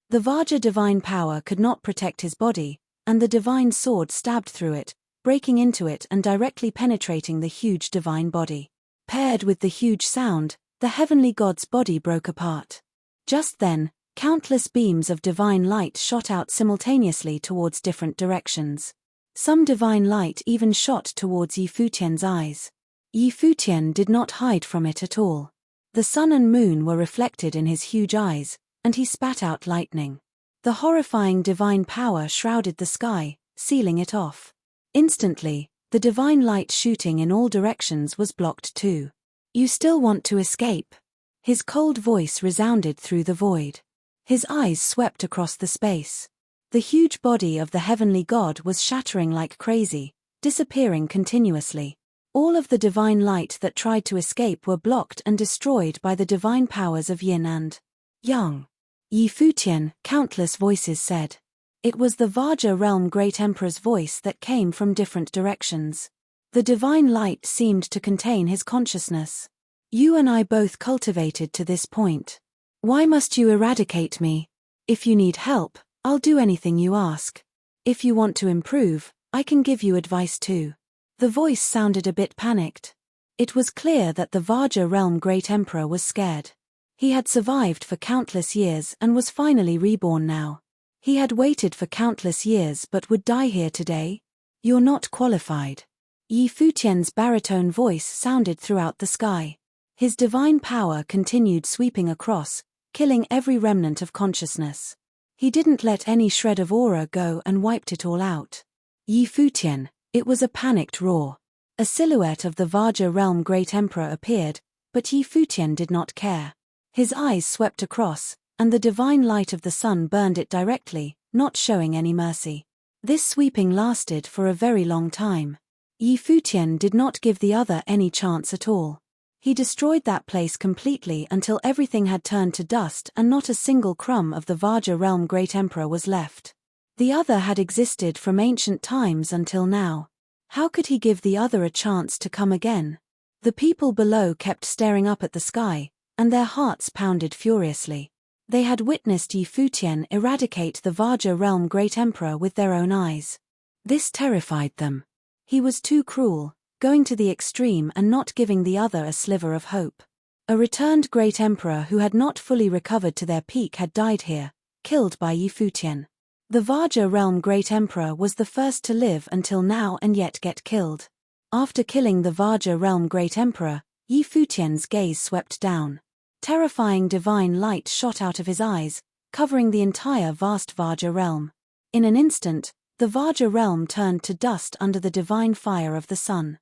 The Vajra divine power could not protect his body, and the divine sword stabbed through it, breaking into it and directly penetrating the huge divine body. Paired with the huge sound, the heavenly god's body broke apart. Just then, countless beams of divine light shot out simultaneously towards different directions. Some divine light even shot towards Futian's eyes. Futian did not hide from it at all. The sun and moon were reflected in his huge eyes, and he spat out lightning. The horrifying divine power shrouded the sky, sealing it off. Instantly, the divine light shooting in all directions was blocked too. You still want to escape? His cold voice resounded through the void. His eyes swept across the space. The huge body of the heavenly god was shattering like crazy, disappearing continuously. All of the divine light that tried to escape were blocked and destroyed by the divine powers of yin and yang. Futian, countless voices said. It was the Vajra realm great emperor's voice that came from different directions. The divine light seemed to contain his consciousness. You and I both cultivated to this point. Why must you eradicate me? If you need help, I'll do anything you ask. If you want to improve, I can give you advice too. The voice sounded a bit panicked. It was clear that the Vajra realm great emperor was scared. He had survived for countless years and was finally reborn now. He had waited for countless years but would die here today. You're not qualified. Futian's baritone voice sounded throughout the sky. His divine power continued sweeping across, killing every remnant of consciousness. He didn't let any shred of aura go and wiped it all out. Futian, it was a panicked roar. A silhouette of the Vajra realm great emperor appeared, but Futian did not care. His eyes swept across, and the divine light of the sun burned it directly, not showing any mercy. This sweeping lasted for a very long time. Futian did not give the other any chance at all. He destroyed that place completely until everything had turned to dust and not a single crumb of the Vajra realm great emperor was left. The other had existed from ancient times until now. How could he give the other a chance to come again? The people below kept staring up at the sky, and their hearts pounded furiously. They had witnessed Yi Futian eradicate the Vaja realm Great Emperor with their own eyes. This terrified them. He was too cruel, going to the extreme and not giving the other a sliver of hope. A returned Great Emperor who had not fully recovered to their peak had died here, killed by Yi Futian. The Vaja realm Great Emperor was the first to live until now and yet get killed. After killing the Vaja realm Great Emperor, Yi Futian's gaze swept down. Terrifying divine light shot out of his eyes, covering the entire vast Vaja realm. In an instant, the Vaja realm turned to dust under the divine fire of the sun.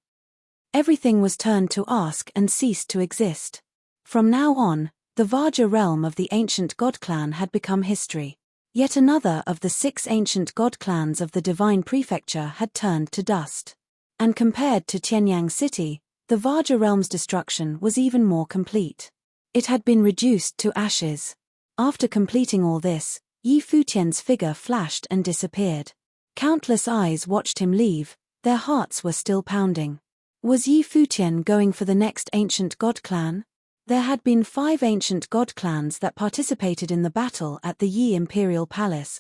Everything was turned to ask and ceased to exist. From now on, the Vaja realm of the ancient god clan had become history. Yet another of the 6 ancient god clans of the divine prefecture had turned to dust. And compared to Tianyang City, the Vaja realm's destruction was even more complete. It had been reduced to ashes. After completing all this, Yi Futian's figure flashed and disappeared. Countless eyes watched him leave, their hearts were still pounding. Was Yi Futian going for the next ancient god clan? There had been 5 ancient god clans that participated in the battle at the Yi Imperial Palace.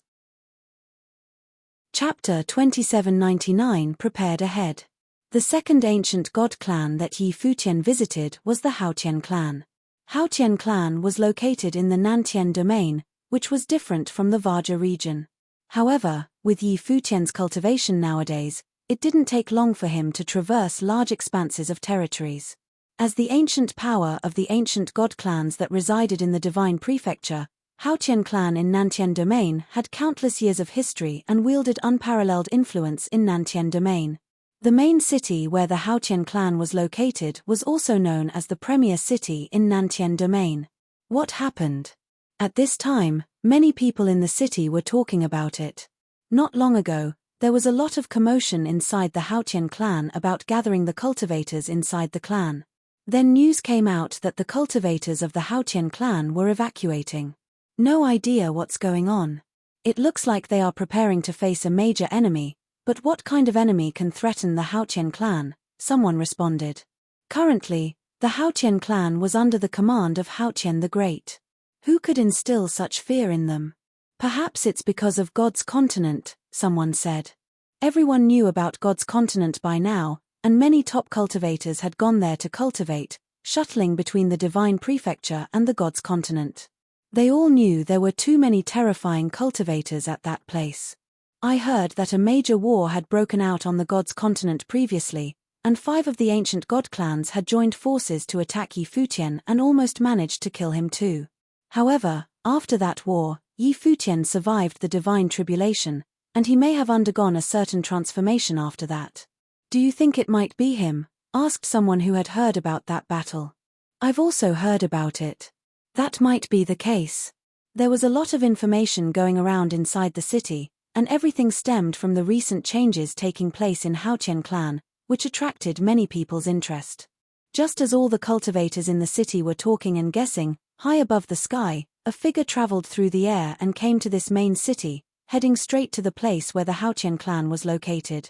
Chapter 2799 prepared ahead. The second ancient god clan that Yi Futian visited was the Haotian clan. Haotian clan was located in the Nantian domain, which was different from the Vaja region. However, with Yi Futian's cultivation nowadays, it didn't take long for him to traverse large expanses of territories. As the ancient power of the ancient god clans that resided in the divine prefecture, Haotian clan in Nantian domain had countless years of history and wielded unparalleled influence in Nantian domain. The main city where the Haotian clan was located was also known as the premier city in Nantian domain. What happened? At this time, many people in the city were talking about it. Not long ago, there was a lot of commotion inside the Haotian clan about gathering the cultivators inside the clan. Then news came out that the cultivators of the Haotian clan were evacuating. No idea what's going on. It looks like they are preparing to face a major enemy, but what kind of enemy can threaten the Haotian clan? Someone responded. Currently, the Haotian clan was under the command of Haotian the Great. Who could instill such fear in them? Perhaps it's because of God's continent, someone said. Everyone knew about God's continent by now, and many top cultivators had gone there to cultivate, shuttling between the divine prefecture and the God's continent. They all knew there were too many terrifying cultivators at that place. I heard that a major war had broken out on the God's continent previously, and 5 of the ancient god clans had joined forces to attack Yi Futian and almost managed to kill him too. However, after that war, Yi Futian survived the divine tribulation, and he may have undergone a certain transformation after that. Do you think it might be him? Asked someone who had heard about that battle. I've also heard about it. That might be the case. There was a lot of information going around inside the city, and everything stemmed from the recent changes taking place in Haotian clan, which attracted many people's interest. Just as all the cultivators in the city were talking and guessing, high above the sky, a figure traveled through the air and came to this main city, heading straight to the place where the Haotian clan was located.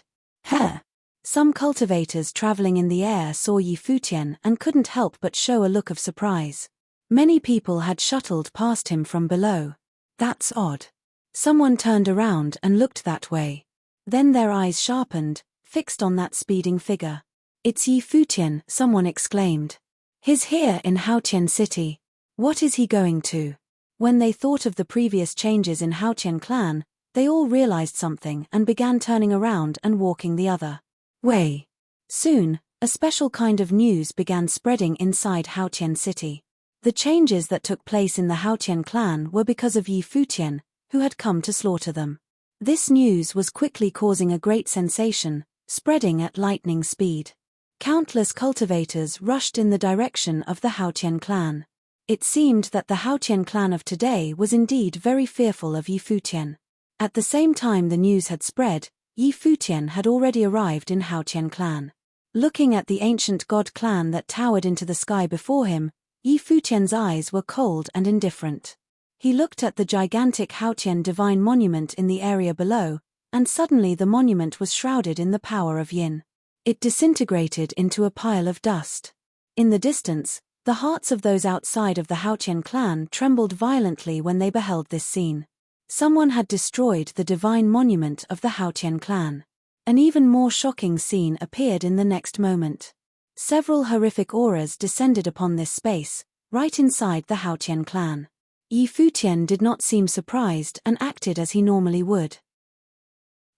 Some cultivators traveling in the air saw Yi Futian and couldn't help but show a look of surprise. Many people had shuttled past him from below. That's odd. Someone turned around and looked that way. Then their eyes sharpened, fixed on that speeding figure. It's Yi Futian, someone exclaimed. He's here in Haotian City. What is he going to? When they thought of the previous changes in Haotian clan, they all realized something and began turning around and walking the other way. Soon, a special kind of news began spreading inside Haotian City. The changes that took place in the Haotian clan were because of Yi Futian, who had come to slaughter them. This news was quickly causing a great sensation, spreading at lightning speed. Countless cultivators rushed in the direction of the Haotian clan. It seemed that the Haotian clan of today was indeed very fearful of Yi Futian. At the same time the news had spread, Yi Futian had already arrived in Haotian clan. Looking at the ancient god clan that towered into the sky before him, Yi Futian's eyes were cold and indifferent. He looked at the gigantic Haotian divine monument in the area below, and suddenly the monument was shrouded in the power of yin. It disintegrated into a pile of dust. In the distance, The hearts of those outside of the Futian clan trembled violently when they beheld this scene. Someone had destroyed the divine monument of the Futian clan. An even more shocking scene appeared in the next moment. Several horrific auras descended upon this space, right inside the Futian clan. Futian did not seem surprised and acted as he normally would.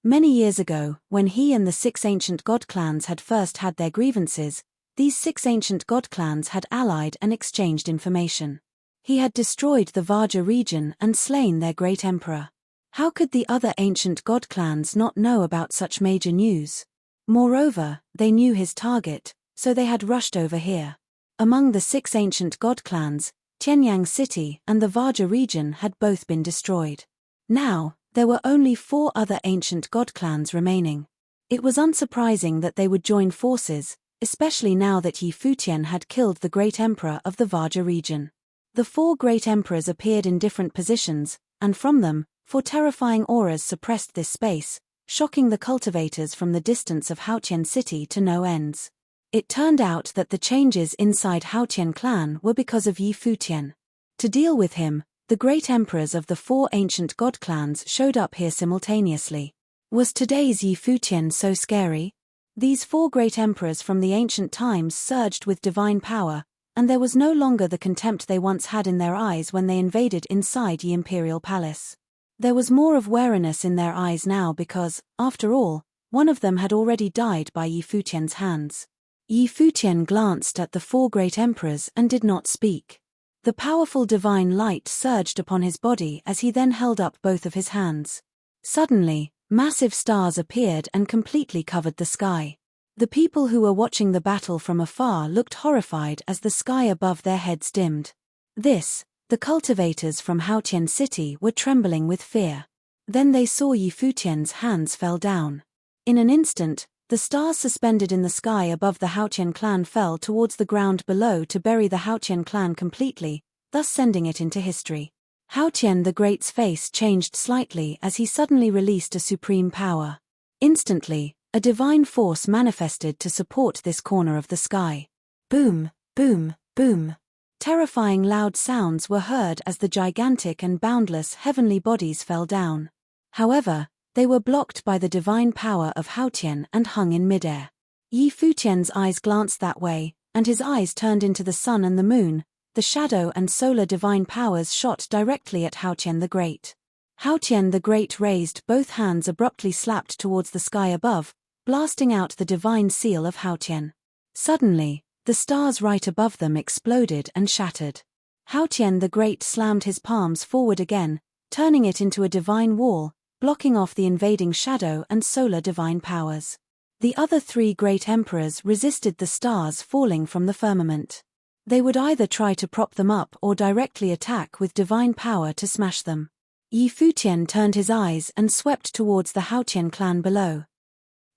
Many years ago, when he and the 6 ancient god clans had first had their grievances, these 6 ancient god clans had allied and exchanged information. He had destroyed the Vaja region and slain their great emperor. How could the other ancient god clans not know about such major news? Moreover, they knew his target, so they had rushed over here. Among the 6 ancient god clans, Tianyang City and the Vaja region had both been destroyed. Now, there were only 4 other ancient god clans remaining. It was unsurprising that they would join forces, especially now that Futian had killed the great emperor of the Vaja region. The 4 great emperors appeared in different positions, and from them, 4 terrifying auras suppressed this space, shocking the cultivators from the distance of Futian City to no ends. It turned out that the changes inside Futian clan were because of Futian. To deal with him, the great emperors of the 4 ancient god clans showed up here simultaneously. Was today's Futian so scary? These 4 great emperors from the ancient times surged with divine power, and there was no longer the contempt they once had in their eyes when they invaded inside the imperial palace. There was more of wariness in their eyes now because, after all, one of them had already died by Futian's hands. Futian glanced at the 4 great emperors and did not speak. The powerful divine light surged upon his body as he then held up both of his hands. Suddenly, massive stars appeared and completely covered the sky. The people who were watching the battle from afar looked horrified as the sky above their heads dimmed. The cultivators from Futian City were trembling with fear. Then they saw Futian's hands fell down. In an instant, the stars suspended in the sky above the Futian clan fell towards the ground below to bury the Futian clan completely, thus sending it into history. Futian the Great's face changed slightly as he suddenly released a supreme power. Instantly, a divine force manifested to support this corner of the sky. Boom, boom, boom. Terrifying loud sounds were heard as the gigantic and boundless heavenly bodies fell down. However, they were blocked by the divine power of Futian and hung in midair. Futian's eyes glanced that way, and his eyes turned into the sun and the moon. The shadow and solar divine powers shot directly at Futian the Great. Futian the Great raised both hands abruptly slapped towards the sky above, blasting out the divine seal of Futian. Suddenly, the stars right above them exploded and shattered. Futian the Great slammed his palms forward again, turning it into a divine wall, blocking off the invading shadow and solar divine powers. The other 3 great emperors resisted the stars falling from the firmament. They would either try to prop them up or directly attack with divine power to smash them. Futian turned his eyes and swept towards the Futian clan below.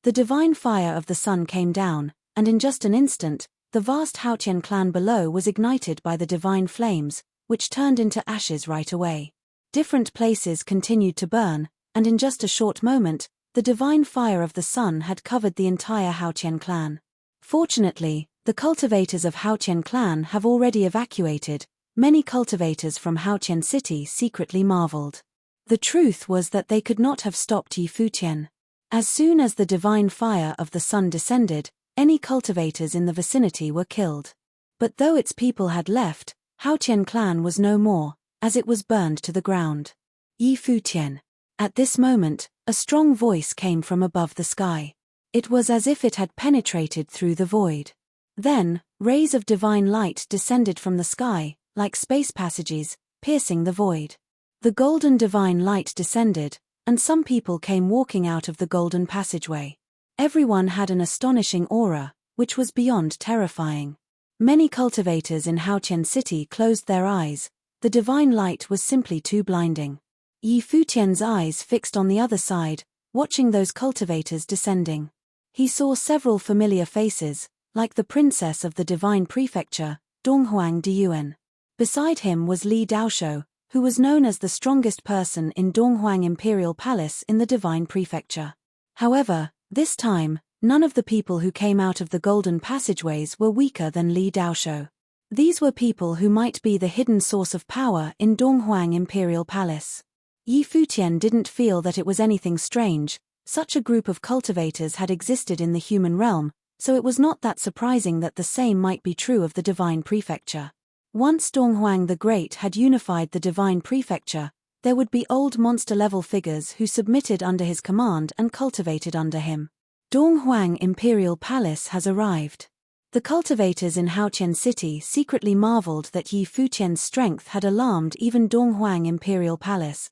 The divine fire of the sun came down, and in just an instant, the vast Futian clan below was ignited by the divine flames, which turned into ashes right away. Different places continued to burn, and in just a short moment, the divine fire of the sun had covered the entire Futian clan. Fortunately, the cultivators of Futian clan have already evacuated. Many cultivators from Futian City secretly marveled. The truth was that they could not have stopped Futian. As soon as the divine fire of the sun descended, any cultivators in the vicinity were killed. But though its people had left, Futian clan was no more, as it was burned to the ground. Futian. At this moment, a strong voice came from above the sky. It was as if it had penetrated through the void. Then, rays of divine light descended from the sky, like space passages, piercing the void. The golden divine light descended, and some people came walking out of the golden passageway. Everyone had an astonishing aura, which was beyond terrifying. Many cultivators in Futian City closed their eyes. The divine light was simply too blinding. Futian's eyes fixed on the other side, watching those cultivators descending. He saw several familiar faces, like the princess of the divine prefecture, Donghuang Diyuan. Beside him was Li Daoshou, who was known as the strongest person in Donghuang Imperial Palace in the divine prefecture. However, this time, none of the people who came out of the golden passageways were weaker than Li Daoshou. These were people who might be the hidden source of power in Donghuang Imperial Palace. Yi Futian didn't feel that it was anything strange. Such a group of cultivators had existed in the human realm, so it was not that surprising that the same might be true of the divine prefecture. Once Donghuang the Great had unified the divine prefecture, there would be old monster-level figures who submitted under his command and cultivated under him. Donghuang Imperial Palace has arrived. The cultivators in Haotian City secretly marveled that Yi Futian's strength had alarmed even Donghuang Imperial Palace.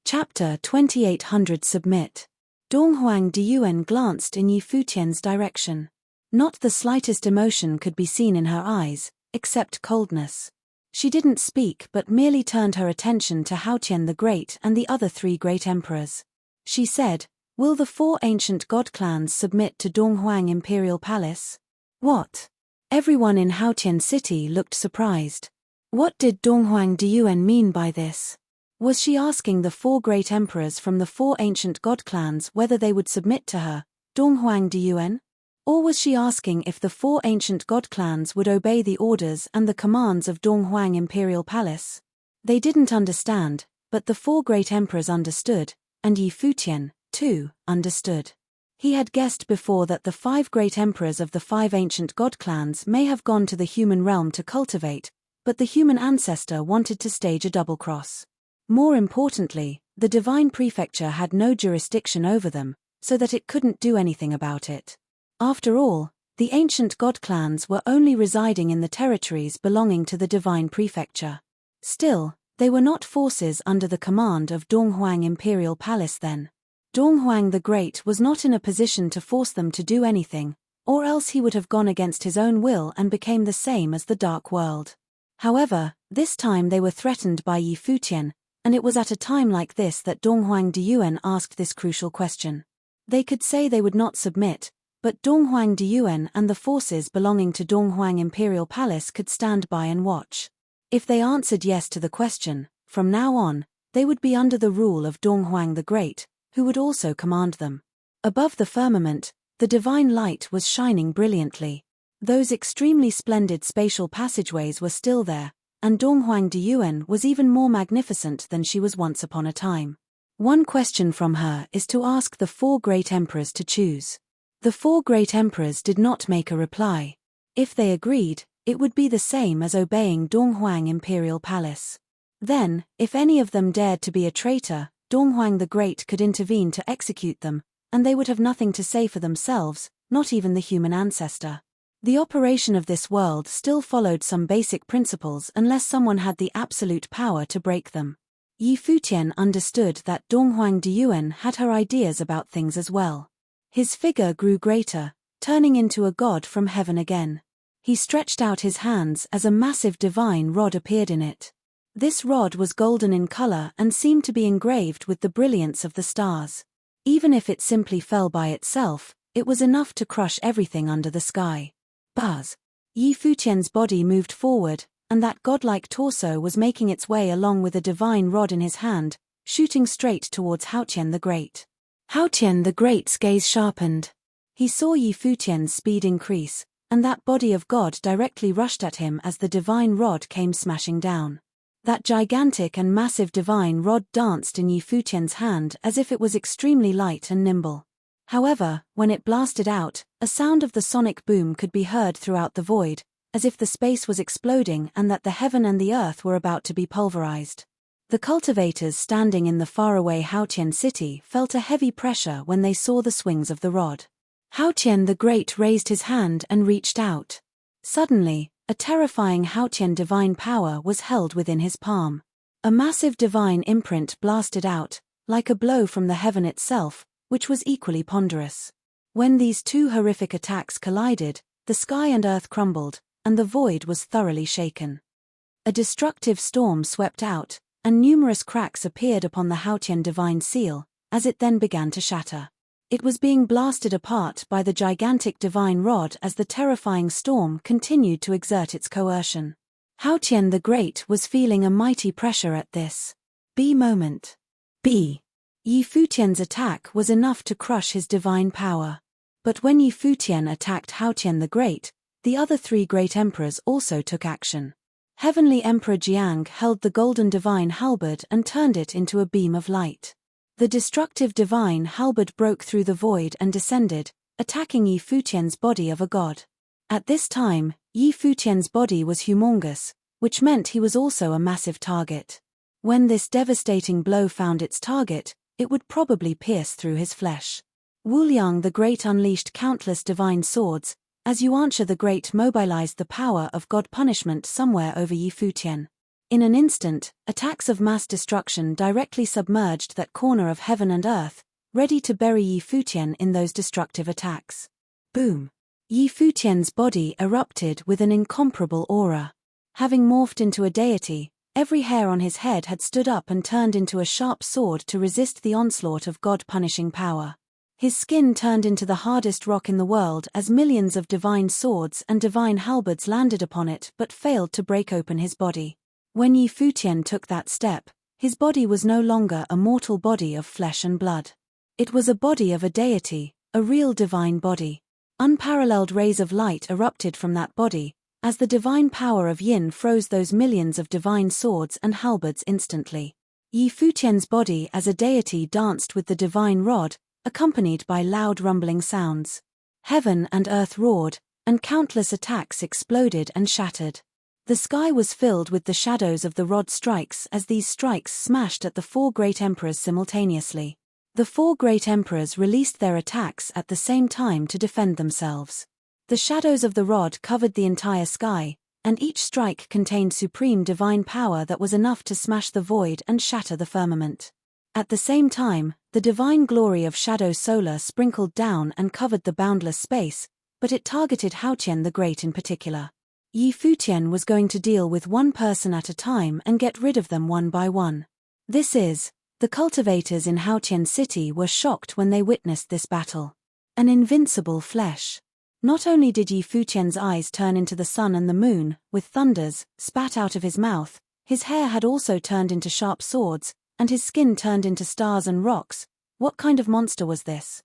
Chapter 2800 Submit. Donghuang Diyuan glanced in Yi Futian's direction. Not the slightest emotion could be seen in her eyes, except coldness. She didn't speak but merely turned her attention to Haotian the Great and the other 3 great emperors. She said, "Will the 4 ancient god clans submit to Donghuang Imperial Palace?" What? Everyone in Haotian City looked surprised. What did Donghuang Diyuan mean by this? Was she asking the 4 great emperors from the 4 ancient god clans whether they would submit to her, Donghuang Diyuan? Or was she asking if the 4 ancient god clans would obey the orders and the commands of Donghuang Imperial Palace? They didn't understand, but the 4 great emperors understood, and Yi Futian, too, understood. He had guessed before that the 5 great emperors of the 5 ancient god clans may have gone to the human realm to cultivate, but the human ancestor wanted to stage a double cross. More importantly, the divine prefecture had no jurisdiction over them, so that it couldn't do anything about it. After all, the ancient god clans were only residing in the territories belonging to the divine prefecture. Still, they were not forces under the command of Donghuang Imperial Palace then. Donghuang the Great was not in a position to force them to do anything, or else he would have gone against his own will and became the same as the Dark World. However, this time they were threatened by Yi Futian, and it was at a time like this that Donghuang Diyuan asked this crucial question. They could say they would not submit, but Donghuang Diyuan and the forces belonging to Donghuang Imperial Palace could stand by and watch. If they answered yes to the question, from now on, they would be under the rule of Donghuang the Great, who would also command them. Above the firmament, the divine light was shining brilliantly. Those extremely splendid spatial passageways were still there, and Donghuang Diyuan was even more magnificent than she was once upon a time. One question from her is to ask the 4 great emperors to choose. The 4 great emperors did not make a reply. If they agreed, it would be the same as obeying Donghuang Imperial Palace. Then, if any of them dared to be a traitor, Donghuang the Great could intervene to execute them, and they would have nothing to say for themselves, not even the human ancestor. The operation of this world still followed some basic principles unless someone had the absolute power to break them. Yi Futian understood that Donghuang Diyuan had her ideas about things as well. His figure grew greater, turning into a god from heaven again. He stretched out his hands as a massive divine rod appeared in it. This rod was golden in color and seemed to be engraved with the brilliance of the stars. Even if it simply fell by itself, it was enough to crush everything under the sky. Buzz! Yi Futian's body moved forward, and that godlike torso was making its way along with a divine rod in his hand, shooting straight towards Haotian the Great. Haotian the Great's gaze sharpened. He saw Yi Futian's speed increase, and that body of God directly rushed at him as the divine rod came smashing down. That gigantic and massive divine rod danced in Yi Futian's hand as if it was extremely light and nimble. However, when it blasted out, a sound of the sonic boom could be heard throughout the void, as if the space was exploding and that the heaven and the earth were about to be pulverized. The cultivators standing in the faraway Haotian city felt a heavy pressure when they saw the swings of the rod. Haotian the Great raised his hand and reached out. Suddenly, a terrifying Haotian divine power was held within his palm. A massive divine imprint blasted out, like a blow from the heaven itself, which was equally ponderous. When these 2 horrific attacks collided, the sky and earth crumbled, and the void was thoroughly shaken. A destructive storm swept out, and numerous cracks appeared upon the Haotian divine seal, as it then began to shatter. It was being blasted apart by the gigantic divine rod as the terrifying storm continued to exert its coercion. Haotian the Great was feeling a mighty pressure at this moment. Yi Futian's attack was enough to crush his divine power. But when Yi Futian attacked Haotian the Great, The other three great emperors also took action. Heavenly Emperor Jiang held the golden divine halberd and turned it into a beam of light. The destructive divine halberd broke through the void and descended, attacking Yi Futian's body of a god. At this time, Yi Futian's body was humongous, which meant he was also a massive target. When this devastating blow found its target, it would probably pierce through his flesh. Wu Liang the Great unleashed countless divine swords, as Yuanxia the Great mobilized the power of god punishment somewhere over Yi Futian. In an instant, attacks of mass destruction directly submerged that corner of heaven and earth, ready to bury Yi Futian in those destructive attacks. Boom! Yi Futian's body erupted with an incomparable aura. Having morphed into a deity, every hair on his head had stood up and turned into a sharp sword to resist the onslaught of god-punishing power. His skin turned into the hardest rock in the world as millions of divine swords and divine halberds landed upon it but failed to break open his body. When Yi Futian took that step, his body was no longer a mortal body of flesh and blood. It was a body of a deity, a real divine body. Unparalleled rays of light erupted from that body, as the divine power of Yin froze those millions of divine swords and halberds instantly. Yi Futian's body as a deity danced with the divine rod, accompanied by loud rumbling sounds. Heaven and earth roared, and countless attacks exploded and shattered. The sky was filled with the shadows of the rod strikes as these strikes smashed at the four great emperors simultaneously. The four great emperors released their attacks at the same time to defend themselves. The shadows of the rod covered the entire sky, and each strike contained supreme divine power that was enough to smash the void and shatter the firmament. At the same time, the divine glory of Shadow Solar sprinkled down and covered the boundless space, but it targeted Haoqian the Great in particular. Yi Futian was going to deal with one person at a time and get rid of them one by one. The cultivators in Haoqian City were shocked when they witnessed this battle. An invincible flesh. Not only did Yi Futian's eyes turn into the sun and the moon, with thunders spat out of his mouth, his hair had also turned into sharp swords, and his skin turned into stars and rocks. What kind of monster was this?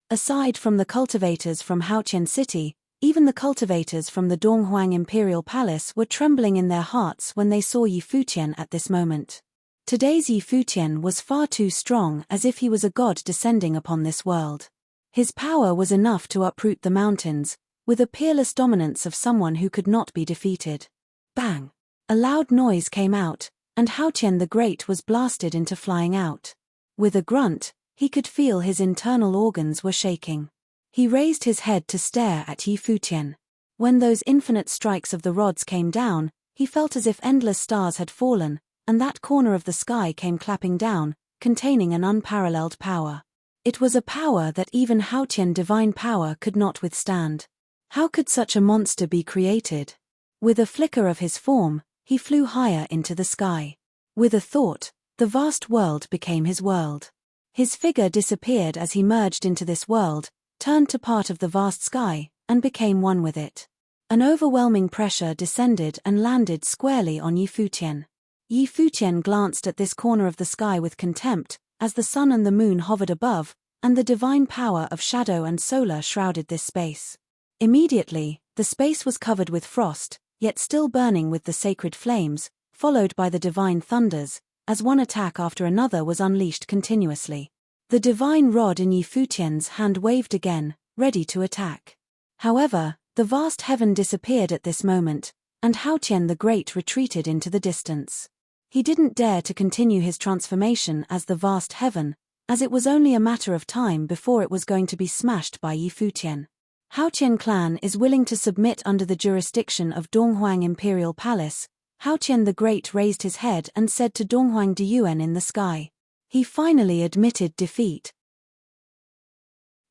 Aside from the cultivators from Haoqian City, even the cultivators from the Donghuang Imperial Palace were trembling in their hearts when they saw Yi Futian at this moment. Today's Yi Futian was far too strong, as if he was a god descending upon this world. His power was enough to uproot the mountains, with a peerless dominance of someone who could not be defeated. Bang! A loud noise came out, and Haoqian the Great was blasted into flying out. With a grunt, he could feel his internal organs were shaking. He raised his head to stare at Yi Futian. When those infinite strikes of the rods came down, he felt as if endless stars had fallen, and that corner of the sky came clapping down, containing an unparalleled power. It was a power that even Haoqian divine power could not withstand. How could such a monster be created? With a flicker of his form, he flew higher into the sky. With a thought, the vast world became his world. His figure disappeared as he merged into this world, turned to part of the vast sky, and became one with it. An overwhelming pressure descended and landed squarely on Yi Futian. Yi Futian glanced at this corner of the sky with contempt, as the sun and the moon hovered above, and the divine power of Shadow and Solar shrouded this space. Immediately, the space was covered with frost, yet still burning with the sacred flames, followed by the divine thunders, as one attack after another was unleashed continuously. The divine rod in Yi Futian's hand waved again, ready to attack. However, the vast heaven disappeared at this moment, and Haoqian the Great retreated into the distance. He didn't dare to continue his transformation as the vast heaven, as it was only a matter of time before it was going to be smashed by Yi Futian. Haoqian clan is willing to submit under the jurisdiction of Donghuang Imperial Palace. Haoqian the Great raised his head and said to Donghuang Diyuan in the sky. He finally admitted defeat.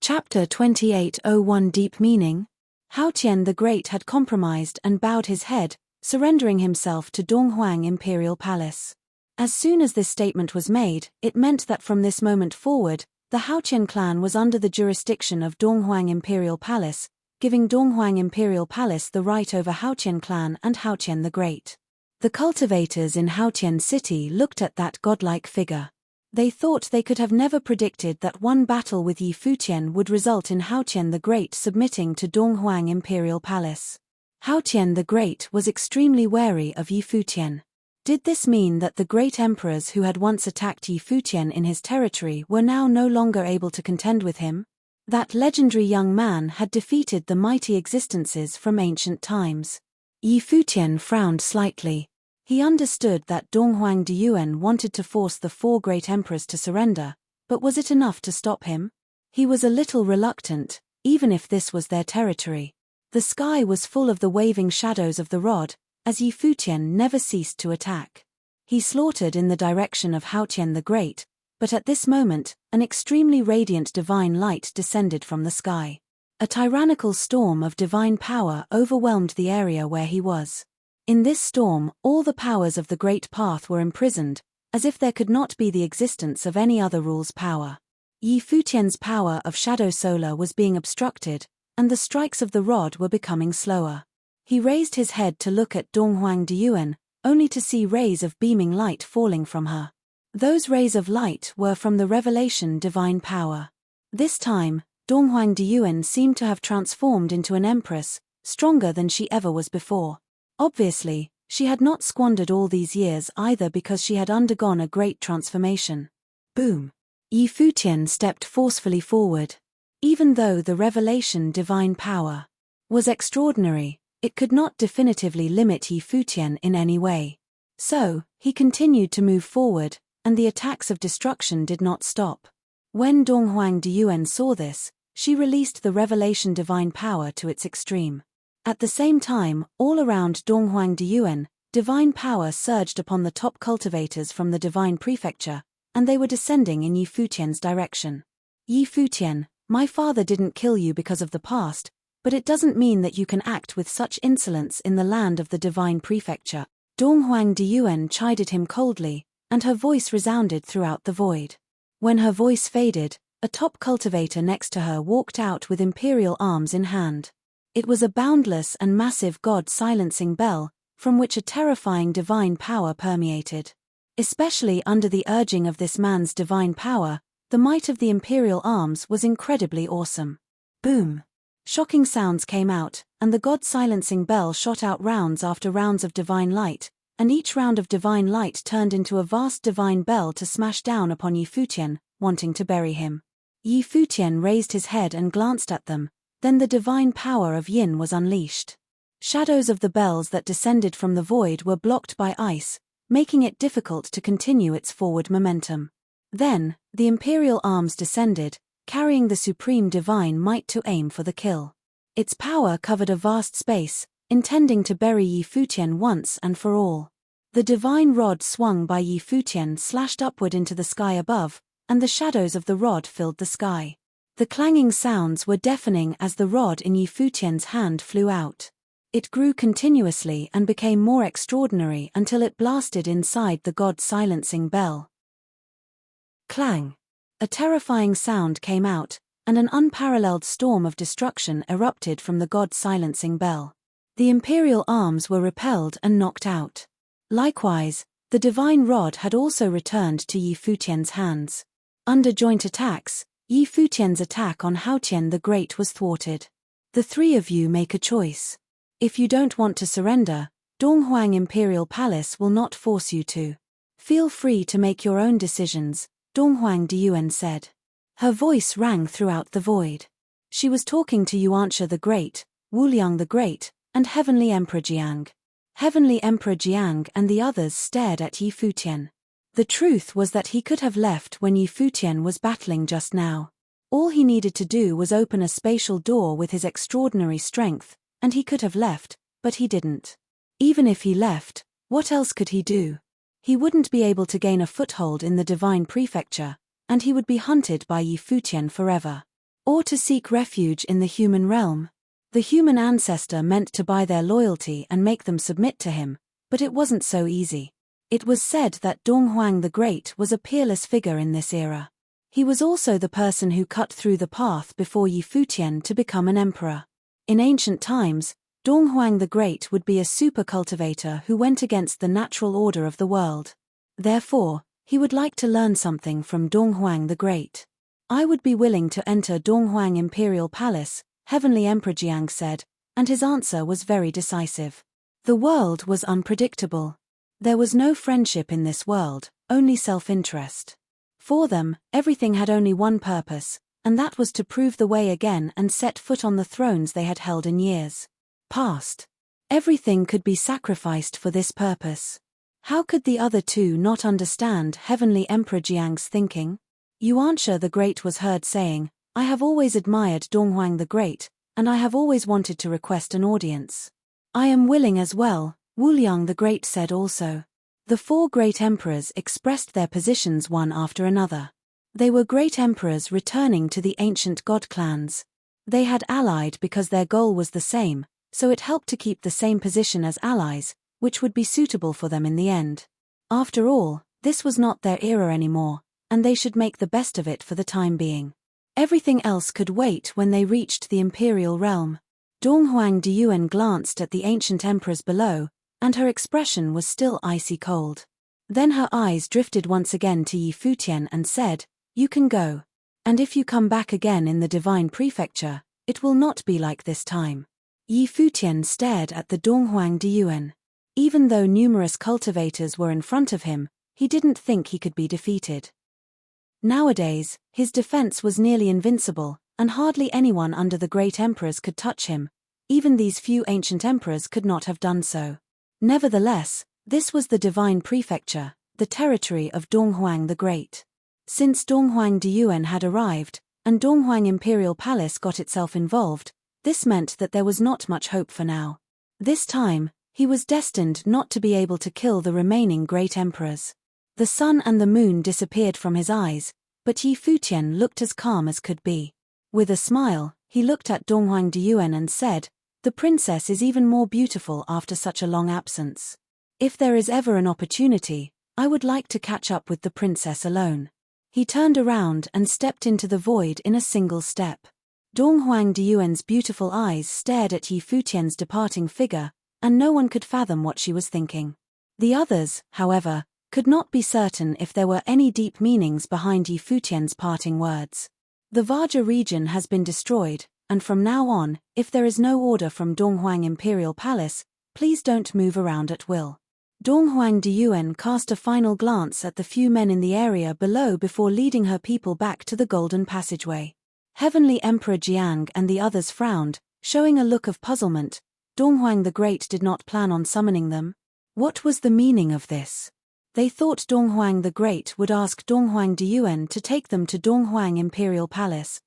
Chapter 28:01 Deep Meaning. Haoqian the Great had compromised and bowed his head, surrendering himself to Donghuang Imperial Palace. As soon as this statement was made, it meant that from this moment forward, the Haoqian clan was under the jurisdiction of Donghuang Imperial Palace, giving Donghuang Imperial Palace the right over Haoqian clan and Haoqian the Great. The cultivators in Haoqian City looked at that godlike figure. They thought they could have never predicted that one battle with Yi Futian would result in Haotian the Great submitting to Donghuang Imperial Palace. Haotian the Great was extremely wary of Yi Futian. Did this mean that the great emperors who had once attacked Yi Futian in his territory were now no longer able to contend with him? That legendary young man had defeated the mighty existences from ancient times. Yi Futian frowned slightly. He understood that Donghuang Diyuan wanted to force the four great emperors to surrender, but was it enough to stop him? He was a little reluctant, even if this was their territory. The sky was full of the waving shadows of the rod, as Yi Futian never ceased to attack. He slaughtered in the direction of Haotian the Great, but at this moment, an extremely radiant divine light descended from the sky. A tyrannical storm of divine power overwhelmed the area where he was. In this storm, all the powers of the Great Path were imprisoned, as if there could not be the existence of any other rule's power. Yi Futian's power of Shadow Solar was being obstructed, and the strikes of the rod were becoming slower. He raised his head to look at Donghuang Diyuan, only to see rays of beaming light falling from her. Those rays of light were from the revelation divine power. This time, Donghuang Diyuan seemed to have transformed into an empress, stronger than she ever was before. Obviously, she had not squandered all these years either because she had undergone a great transformation. Boom! Yi Futian stepped forcefully forward. Even though the revelation divine power was extraordinary, it could not definitively limit Yi Futian in any way. So, he continued to move forward, and the attacks of destruction did not stop. When Donghuang Diyuan saw this, she released the revelation divine power to its extreme. At the same time, all around Donghuang Diyuan, divine power surged upon the top cultivators from the divine prefecture, and they were descending in Yi Futian's direction. Yi Futian, my father didn't kill you because of the past, but it doesn't mean that you can act with such insolence in the land of the divine prefecture. Donghuang Diyuan chided him coldly, and her voice resounded throughout the void. When her voice faded, a top cultivator next to her walked out with imperial arms in hand. It was a boundless and massive god-silencing bell, from which a terrifying divine power permeated. Especially under the urging of this man's divine power, the might of the imperial arms was incredibly awesome. Boom! Shocking sounds came out, and the god-silencing bell shot out rounds after rounds of divine light, and each round of divine light turned into a vast divine bell to smash down upon Yi Futian, wanting to bury him. Yi Futian raised his head and glanced at them, then the divine power of Yin was unleashed. Shadows of the bells that descended from the void were blocked by ice, making it difficult to continue its forward momentum. Then, the imperial arms descended, carrying the supreme divine might to aim for the kill. Its power covered a vast space, intending to bury Yi Futian once and for all. The divine rod swung by Yi Futian slashed upward into the sky above, and the shadows of the rod filled the sky. The clanging sounds were deafening as the rod in Yi Futian's hand flew out. It grew continuously and became more extraordinary until it blasted inside the god-silencing bell. Clang! A terrifying sound came out, and an unparalleled storm of destruction erupted from the god-silencing bell. The imperial arms were repelled and knocked out. Likewise, the divine rod had also returned to Yi Futian's hands. Under joint attacks, Yi Futian's attack on Haotian the Great was thwarted. The three of you make a choice. If you don't want to surrender, Donghuang Imperial Palace will not force you to. Feel free to make your own decisions, Donghuang Diyuan said. Her voice rang throughout the void. She was talking to Yuanxia the Great, Wuliang the Great, and Heavenly Emperor Jiang. Heavenly Emperor Jiang and the others stared at Yi Futian. The truth was that he could have left when Yi Futian was battling just now. All he needed to do was open a spatial door with his extraordinary strength, and he could have left, but he didn't. Even if he left, what else could he do? He wouldn't be able to gain a foothold in the divine prefecture, and he would be hunted by Yi Futian forever. Or to seek refuge in the human realm. The human ancestor meant to buy their loyalty and make them submit to him, but it wasn't so easy. It was said that Donghuang the Great was a peerless figure in this era. He was also the person who cut through the path before Yi Futian to become an emperor. In ancient times, Donghuang the Great would be a super cultivator who went against the natural order of the world. Therefore, He would like to learn something from Donghuang the Great. I would be willing to enter Donghuang Imperial Palace, Heavenly Emperor Jiang said, and his answer was very decisive. The world was unpredictable. There was no friendship in this world, only self-interest. For them, everything had only one purpose, and that was to prove the way again and set foot on the thrones they had held in years past. Everything could be sacrificed for this purpose. How could the other two not understand Heavenly Emperor Jiang's thinking? Yuanxia the Great was heard saying, I have always admired Donghuang the Great, and I have always wanted to request an audience. I am willing as well, Wuliang the Great said also. The four great emperors expressed their positions one after another. They were great emperors returning to the ancient god clans. They had allied because their goal was the same, so it helped to keep the same position as allies, which would be suitable for them in the end. After all, this was not their era anymore, and they should make the best of it for the time being. Everything else could wait when they reached the imperial realm. Donghuang Diyuan glanced at the ancient emperors below, and her expression was still icy cold. Then her eyes drifted once again to Yi Futian and said, You can go. And if you come back again in the divine prefecture, it will not be like this time. Yi Futian stared at the Donghuang Diyuan. Even though numerous cultivators were in front of him, he didn't think he could be defeated. Nowadays, his defense was nearly invincible, and hardly anyone under the great emperors could touch him. Even these few ancient emperors could not have done so. Nevertheless, this was the divine prefecture, the territory of Donghuang the Great. Since Donghuang Diyuan had arrived, and Donghuang Imperial Palace got itself involved, this meant that there was not much hope for now. This time, he was destined not to be able to kill the remaining great emperors. The sun and the moon disappeared from his eyes, but Yi Futian looked as calm as could be. With a smile, he looked at Donghuang Diyuan and said, The princess is even more beautiful after such a long absence. If there is ever an opportunity, I would like to catch up with the princess alone. He turned around and stepped into the void in a single step. Donghuang Diyuan's beautiful eyes stared at Yi Futian's departing figure, and no one could fathom what she was thinking. The others, however, could not be certain if there were any deep meanings behind Yi Futian's parting words. The Vaja region has been destroyed, and from now on, if there is no order from Donghuang Imperial Palace, please don't move around at will. Donghuang Diyuan cast a final glance at the few men in the area below before leading her people back to the golden passageway. Heavenly Emperor Jiang and the others frowned, showing a look of puzzlement. Donghuang the Great did not plan on summoning them. What was the meaning of this? They thought Donghuang the Great would ask Donghuang Diyuan to take them to Donghuang Imperial Palace.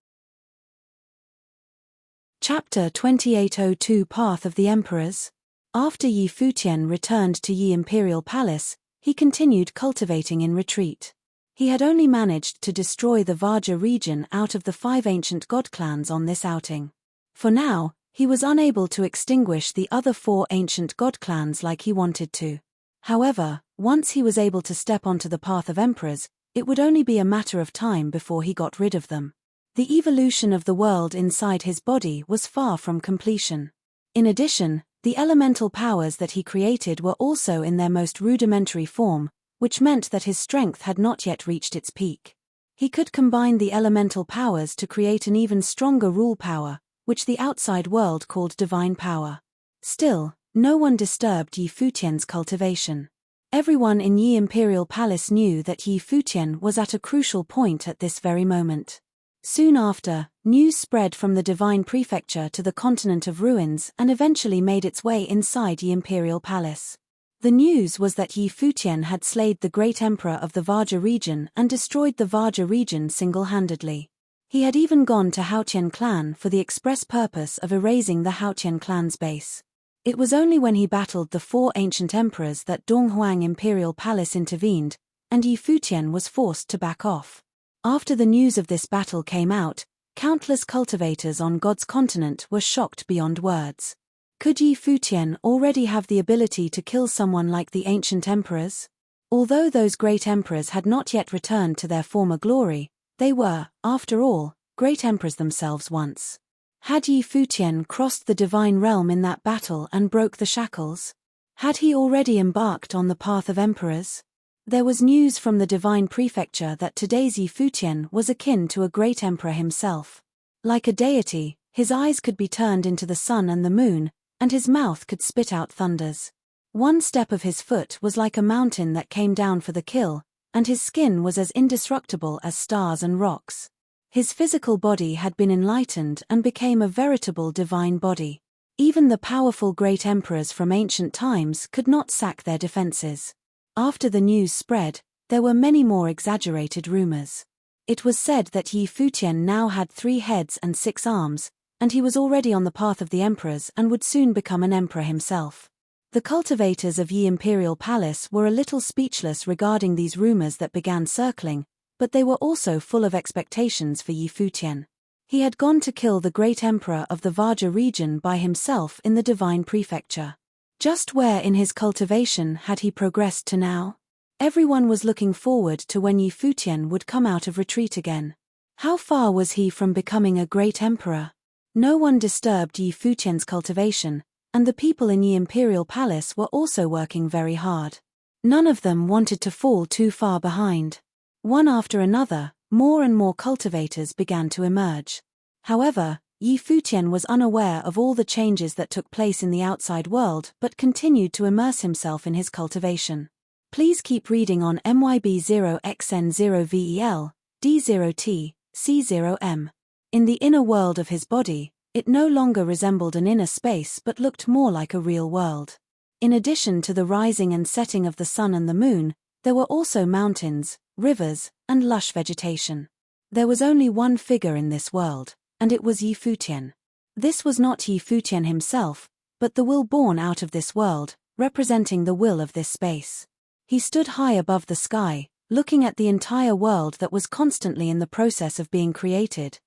Chapter 2802 Path of the Emperors. After Yi Futian returned to Yi Imperial Palace, he continued cultivating in retreat. He had only managed to destroy the Vaja region out of the 5 ancient god clans on this outing. For now, he was unable to extinguish the other 4 ancient god clans like he wanted to. However, once he was able to step onto the path of emperors, it would only be a matter of time before he got rid of them. The evolution of the world inside his body was far from completion. In addition, the elemental powers that he created were also in their most rudimentary form, which meant that his strength had not yet reached its peak. He could combine the elemental powers to create an even stronger rule power, which the outside world called divine power. Still, no one disturbed Yi Futian's cultivation. Everyone in Yi Imperial Palace knew that Yi Futian was at a crucial point at this very moment. Soon after, news spread from the divine prefecture to the continent of ruins and eventually made its way inside Yi Imperial Palace. The news was that Yi Futian had slayed the great emperor of the Vaja region and destroyed the Vaja region single-handedly. He had even gone to Haotian clan for the express purpose of erasing the Haotian clan's base. It was only when he battled the 4 ancient emperors that Donghuang Imperial Palace intervened, and Yi Futian was forced to back off. After the news of this battle came out, countless cultivators on God's continent were shocked beyond words. Could Yi Futian already have the ability to kill someone like the ancient emperors? Although those great emperors had not yet returned to their former glory, they were, after all, great emperors themselves once. Had Yi Futian crossed the divine realm in that battle and broke the shackles? Had he already embarked on the path of emperors? There was news from the divine prefecture that today's Futian was akin to a great emperor himself. Like a deity, his eyes could be turned into the sun and the moon, and his mouth could spit out thunders. One step of his foot was like a mountain that came down for the kill, and his skin was as indestructible as stars and rocks. His physical body had been enlightened and became a veritable divine body. Even the powerful great emperors from ancient times could not sack their defenses. After the news spread, there were many more exaggerated rumors. It was said that Futian now had 3 heads and 6 arms, and he was already on the path of the emperors and would soon become an emperor himself. The cultivators of Imperial Palace were a little speechless regarding these rumors that began circling, but they were also full of expectations for Futian. He had gone to kill the great emperor of the Vaja region by himself in the divine prefecture. Just where in his cultivation had he progressed to now? Everyone was looking forward to when Futian would come out of retreat again. How far was he from becoming a great emperor? No one disturbed Futian's cultivation, and the people in Imperial Palace were also working very hard. None of them wanted to fall too far behind. One after another, more and more cultivators began to emerge. However, Futian was unaware of all the changes that took place in the outside world but continued to immerse himself in his cultivation. Please keep reading on MYB0XN0VEL, D0T, C0M. In the inner world of his body, it no longer resembled an inner space but looked more like a real world. In addition to the rising and setting of the sun and the moon, there were also mountains, rivers, and lush vegetation. There was only one figure in this world, and it was Futian. This was not Futian himself, but the will born out of this world, representing the will of this space. He stood high above the sky, looking at the entire world that was constantly in the process of being created.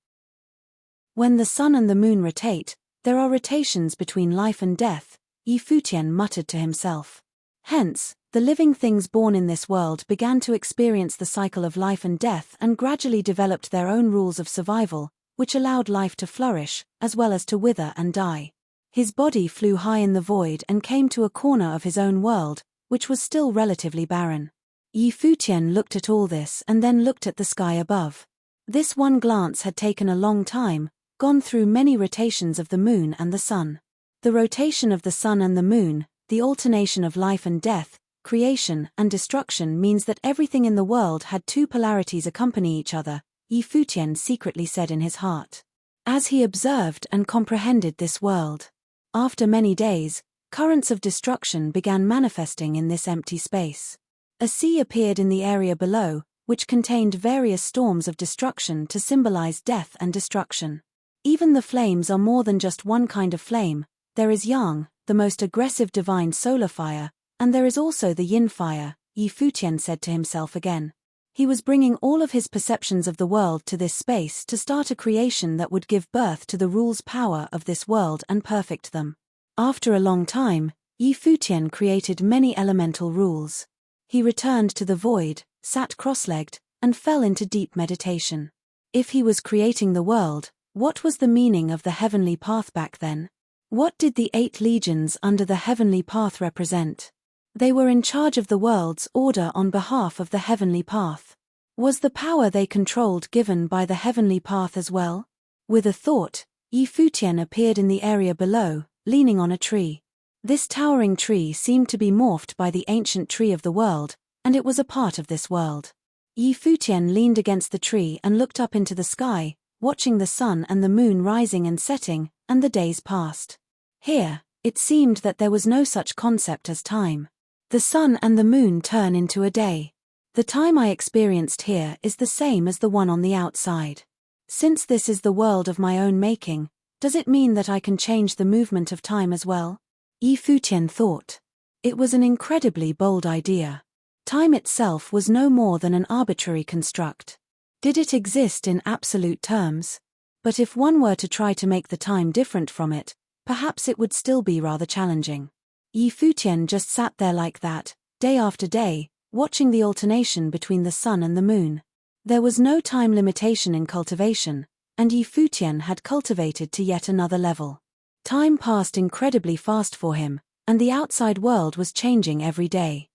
When the sun and the moon rotate, there are rotations between life and death, Futian muttered to himself. Hence, the living things born in this world began to experience the cycle of life and death and gradually developed their own rules of survival, which allowed life to flourish, as well as to wither and die. His body flew high in the void and came to a corner of his own world, which was still relatively barren. Futian looked at all this and then looked at the sky above. This one glance had taken a long time, gone through many rotations of the moon and the sun. The rotation of the sun and the moon, the alternation of life and death, creation and destruction means that everything in the world had 2 polarities accompany each other, Futian secretly said in his heart. As he observed and comprehended this world, after many days, currents of destruction began manifesting in this empty space. A sea appeared in the area below, which contained various storms of destruction to symbolize death and destruction. Even the flames are more than just one kind of flame. There is Yang, the most aggressive divine solar fire, and there is also the Yin fire, Futian said to himself again. He was bringing all of his perceptions of the world to this space to start a creation that would give birth to the rules power of this world and perfect them. After a long time, Futian created many elemental rules. He returned to the void, sat cross-legged, and fell into deep meditation. If he was creating the world, what was the meaning of the heavenly path back then? What did the 8 legions under the heavenly path represent? They were in charge of the world's order on behalf of the heavenly path. Was the power they controlled given by the heavenly path as well? With a thought, Futian appeared in the area below, leaning on a tree. This towering tree seemed to be morphed by the ancient tree of the world, and it was a part of this world. Futian leaned against the tree and looked up into the sky, watching the sun and the moon rising and setting, and the days passed. Here, it seemed that there was no such concept as time. The sun and the moon turn into a day. The time I experienced here is the same as the one on the outside. Since this is the world of my own making, does it mean that I can change the movement of time as well? Futian thought. It was an incredibly bold idea. Time itself was no more than an arbitrary construct. Did it exist in absolute terms? But if one were to try to make the time different from it, perhaps it would still be rather challenging. Futian just sat there like that, day after day, watching the alternation between the sun and the moon. There was no time limitation in cultivation, and Futian had cultivated to yet another level. Time passed incredibly fast for him, and the outside world was changing every day.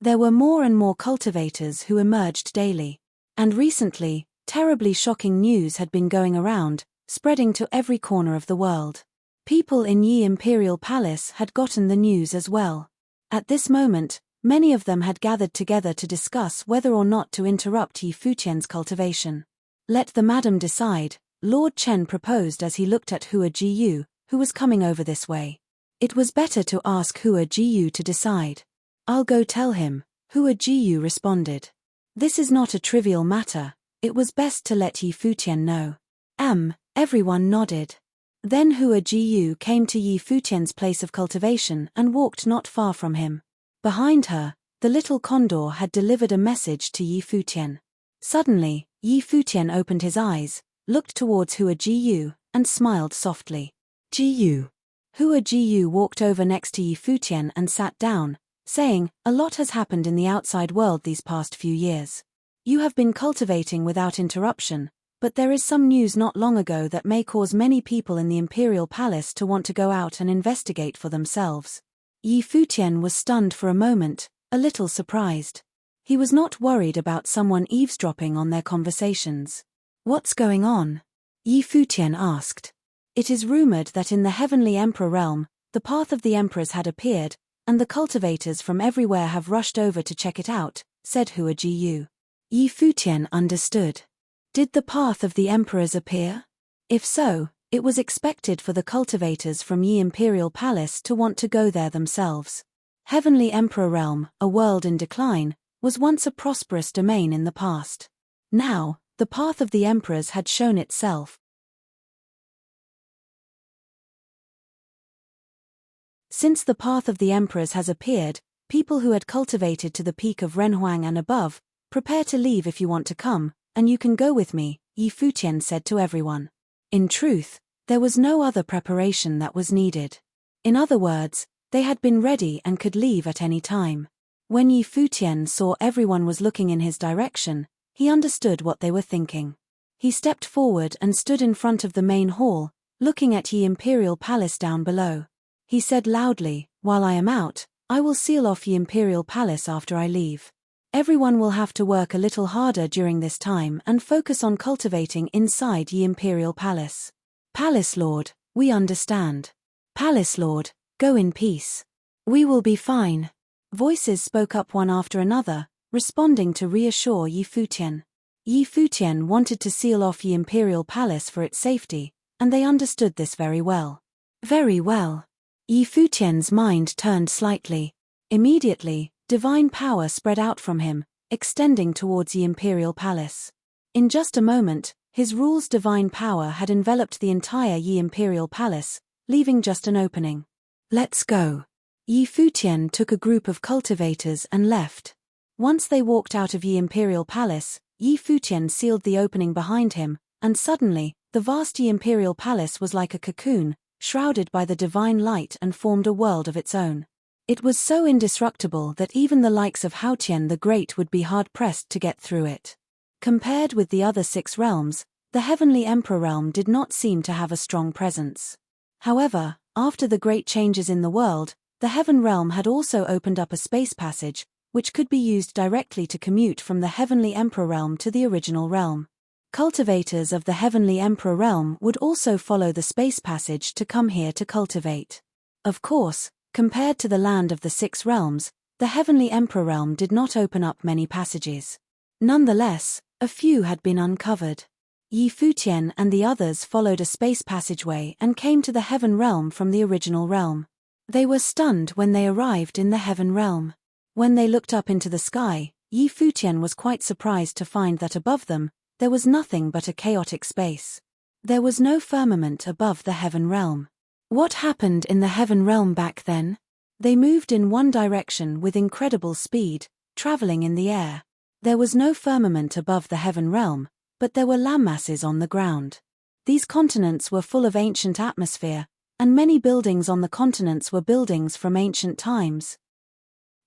There were more and more cultivators who emerged daily. And recently, terribly shocking news had been going around, spreading to every corner of the world. People in Yi Imperial Palace had gotten the news as well. At this moment, many of them had gathered together to discuss whether or not to interrupt Yi Futian's cultivation. Let the madam decide, Lord Chen proposed as he looked at Hua Jiyu, who was coming over this way. It was better to ask Hua Jiyu to decide. I'll go tell him, Hua Jiyu responded. This is not a trivial matter, it was best to let Yi Futian know. Everyone nodded. Then Hua Jiyu came to Yi Futian's place of cultivation and walked not far from him. Behind her, the little condor had delivered a message to Yi Futian. Suddenly, Yi Futian opened his eyes, looked towards Hua Jiyu, and smiled softly. Jiyu. Hua Jiyu walked over next to Yi Futian and sat down, saying, a lot has happened in the outside world these past few years. You have been cultivating without interruption, but there is some news not long ago that may cause many people in the Imperial Palace to want to go out and investigate for themselves. Yi Futian was stunned for a moment, a little surprised. He was not worried about someone eavesdropping on their conversations. What's going on? Yi Futian asked. It is rumored that in the Heavenly Emperor realm, the path of the emperors had appeared, and the cultivators from everywhere have rushed over to check it out, said Hua Jiyu. Yi Futian understood. Did the path of the emperors appear? If so, it was expected for the cultivators from Yi Imperial Palace to want to go there themselves. Heavenly Emperor Realm, a world in decline, was once a prosperous domain in the past. Now, the path of the emperors had shown itself. Since the path of the emperors has appeared, people who had cultivated to the peak of Renhuang and above, prepare to leave if you want to come, and you can go with me, Yi Futian said to everyone. In truth, there was no other preparation that was needed. In other words, they had been ready and could leave at any time. When Yi Futian saw everyone was looking in his direction, he understood what they were thinking. He stepped forward and stood in front of the main hall, looking at Yi Imperial Palace down below. He said loudly, while I am out, I will seal off Yi Imperial Palace after I leave. Everyone will have to work a little harder during this time and focus on cultivating inside Yi Imperial Palace. Palace Lord, we understand. Palace Lord, go in peace. We will be fine. Voices spoke up one after another, responding to reassure Yi Futian. Yi Futian wanted to seal off Yi Imperial Palace for its safety, and they understood this very well. Very well. Yi Futian's mind turned slightly. Immediately, divine power spread out from him, extending towards the Imperial Palace. In just a moment, his rule's divine power had enveloped the entire Yi Imperial Palace, leaving just an opening. Let's go. Yi Futian took a group of cultivators and left. Once they walked out of Yi Imperial Palace, Yi Futian sealed the opening behind him, and suddenly, the vast Yi Imperial Palace was like a cocoon, shrouded by the divine light and formed a world of its own. It was so indestructible that even the likes of Futian the Great would be hard-pressed to get through it. Compared with the other 6 realms, the Heavenly Emperor realm did not seem to have a strong presence. However, after the great changes in the world, the Heaven realm had also opened up a space passage, which could be used directly to commute from the Heavenly Emperor realm to the original realm. Cultivators of the Heavenly Emperor realm would also follow the space passage to come here to cultivate. Of course, compared to the land of the 6 realms, the Heavenly Emperor realm did not open up many passages. Nonetheless, a few had been uncovered. Yi Futian and the others followed a space passageway and came to the Heaven realm from the original realm. They were stunned when they arrived in the Heaven realm. When they looked up into the sky, Yi Futian was quite surprised to find that above them, there was nothing but a chaotic space. There was no firmament above the Heaven realm. What happened in the Heaven realm back then? They moved in one direction with incredible speed, traveling in the air. There was no firmament above the Heaven realm, but there were landmasses on the ground. These continents were full of ancient atmosphere, and many buildings on the continents were buildings from ancient times.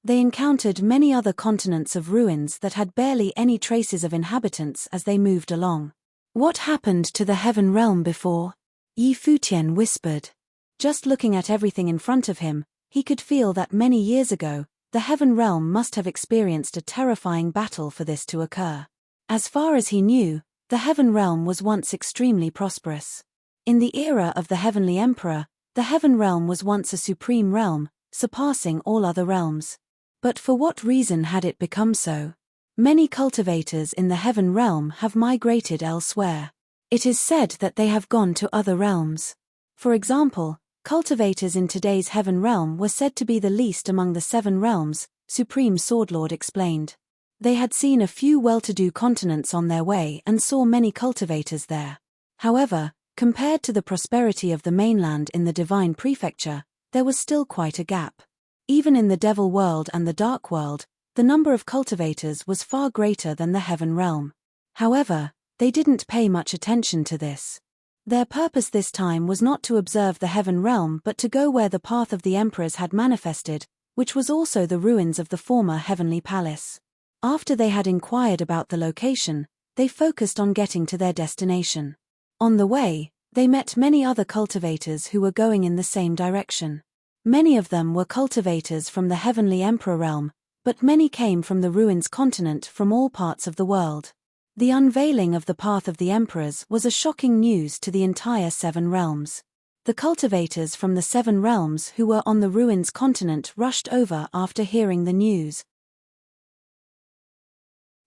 They encountered many other continents of ruins that had barely any traces of inhabitants as they moved along. What happened to the Heaven realm before? Yi Futian whispered. Just looking at everything in front of him, he could feel that many years ago, the heaven realm must have experienced a terrifying battle for this to occur. As far as he knew, the heaven realm was once extremely prosperous. In the era of the heavenly emperor, the heaven realm was once a supreme realm, surpassing all other realms. But for what reason had it become so? Many cultivators in the heaven realm have migrated elsewhere. It is said that they have gone to other realms. For example, cultivators in today's heaven realm were said to be the least among the 7 realms, Supreme Swordlord explained. They had seen a few well-to-do continents on their way and saw many cultivators there. However, compared to the prosperity of the mainland in the Divine Prefecture, there was still quite a gap. Even in the Devil World and the Dark World, the number of cultivators was far greater than the heaven realm. However, they didn't pay much attention to this. Their purpose this time was not to observe the heaven realm but to go where the path of the emperors had manifested, which was also the ruins of the former heavenly palace. After they had inquired about the location, they focused on getting to their destination. On the way, they met many other cultivators who were going in the same direction. Many of them were cultivators from the heavenly emperor realm, but many came from the ruins continent from all parts of the world. The unveiling of the path of the emperors was a shocking news to the entire 7 realms. The cultivators from the 7 realms who were on the ruins continent rushed over after hearing the news.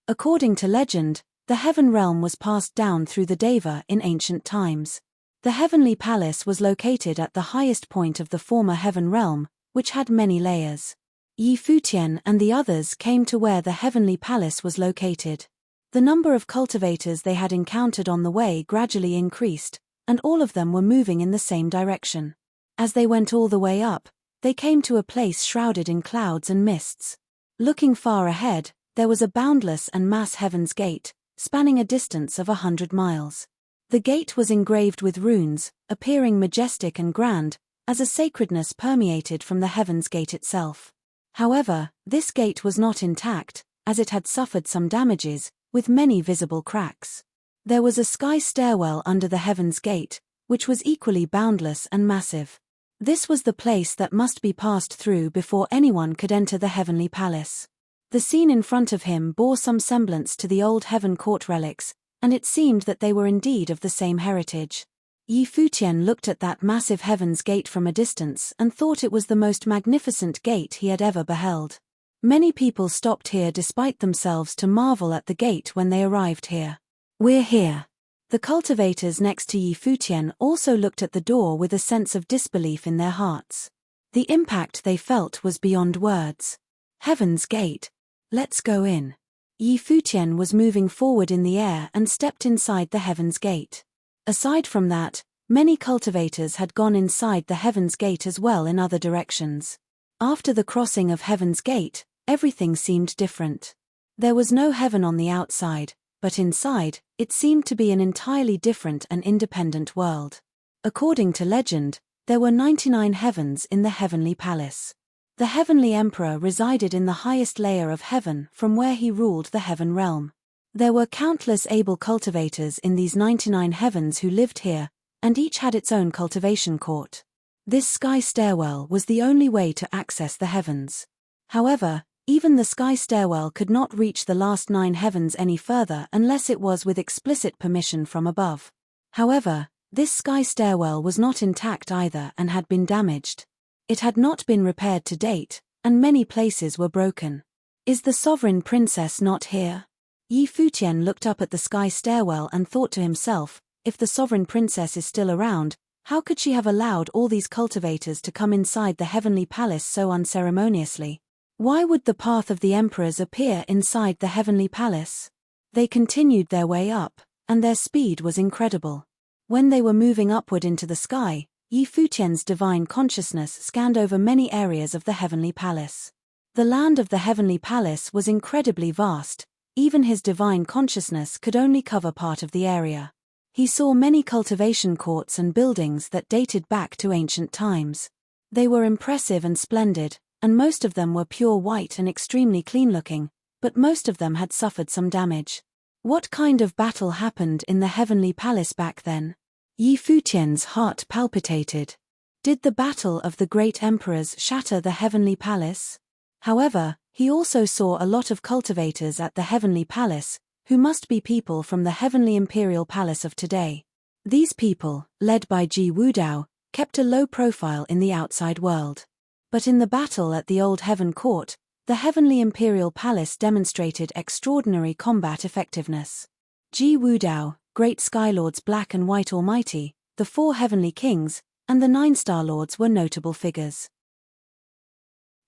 According to legend, the heaven realm was passed down through the Deva in ancient times. The heavenly palace was located at the highest point of the former heaven realm, which had many layers. Futian and the others came to where the heavenly palace was located. The number of cultivators they had encountered on the way gradually increased, and all of them were moving in the same direction. As they went all the way up, they came to a place shrouded in clouds and mists. Looking far ahead, there was a boundless and mass heaven's gate, spanning a distance of 100 miles. The gate was engraved with runes, appearing majestic and grand, as a sacredness permeated from the heaven's gate itself. However, this gate was not intact, as it had suffered some damages, with many visible cracks. There was a sky stairwell under the heaven's gate, which was equally boundless and massive. This was the place that must be passed through before anyone could enter the heavenly palace. The scene in front of him bore some semblance to the old heaven court relics, and it seemed that they were indeed of the same heritage. Futian looked at that massive heaven's gate from a distance and thought it was the most magnificent gate he had ever beheld. Many people stopped here despite themselves to marvel at the gate when they arrived here. "We're here." The cultivators next to Futian also looked at the door with a sense of disbelief in their hearts. The impact they felt was beyond words. Heaven's gate. Let's go in. Futian was moving forward in the air and stepped inside the heaven's gate. Aside from that, many cultivators had gone inside the heaven's gate as well in other directions. After the crossing of heaven's gate, everything seemed different. There was no heaven on the outside, but inside, it seemed to be an entirely different and independent world. According to legend, there were 99 heavens in the heavenly palace. The heavenly emperor resided in the highest layer of heaven from where he ruled the heaven realm. There were countless able cultivators in these 99 heavens who lived here, and each had its own cultivation court. This sky stairwell was the only way to access the heavens. However, even the sky stairwell could not reach the last 9 heavens any further unless it was with explicit permission from above. However, this sky stairwell was not intact either and had been damaged. It had not been repaired to date, and many places were broken. "Is the sovereign princess not here?" Futian looked up at the sky stairwell and thought to himself, if the sovereign princess is still around, how could she have allowed all these cultivators to come inside the heavenly palace so unceremoniously? Why would the path of the emperors appear inside the heavenly palace? They continued their way up, and their speed was incredible. When they were moving upward into the sky, Futian's divine consciousness scanned over many areas of the heavenly palace. The land of the heavenly palace was incredibly vast, even his divine consciousness could only cover part of the area. He saw many cultivation courts and buildings that dated back to ancient times. They were impressive and splendid, and most of them were pure white and extremely clean-looking, but most of them had suffered some damage. What kind of battle happened in the heavenly palace back then? Futian's heart palpitated. Did the battle of the great emperors shatter the heavenly palace? However, he also saw a lot of cultivators at the heavenly palace, who must be people from the heavenly imperial palace of today. These people, led by Ji Wudao, kept a low profile in the outside world. But in the battle at the Old Heaven Court, the heavenly imperial palace demonstrated extraordinary combat effectiveness. Ji Wudao, great Skylords Black and White Almighty, the 4 heavenly kings, and the 9 Star Lords were notable figures.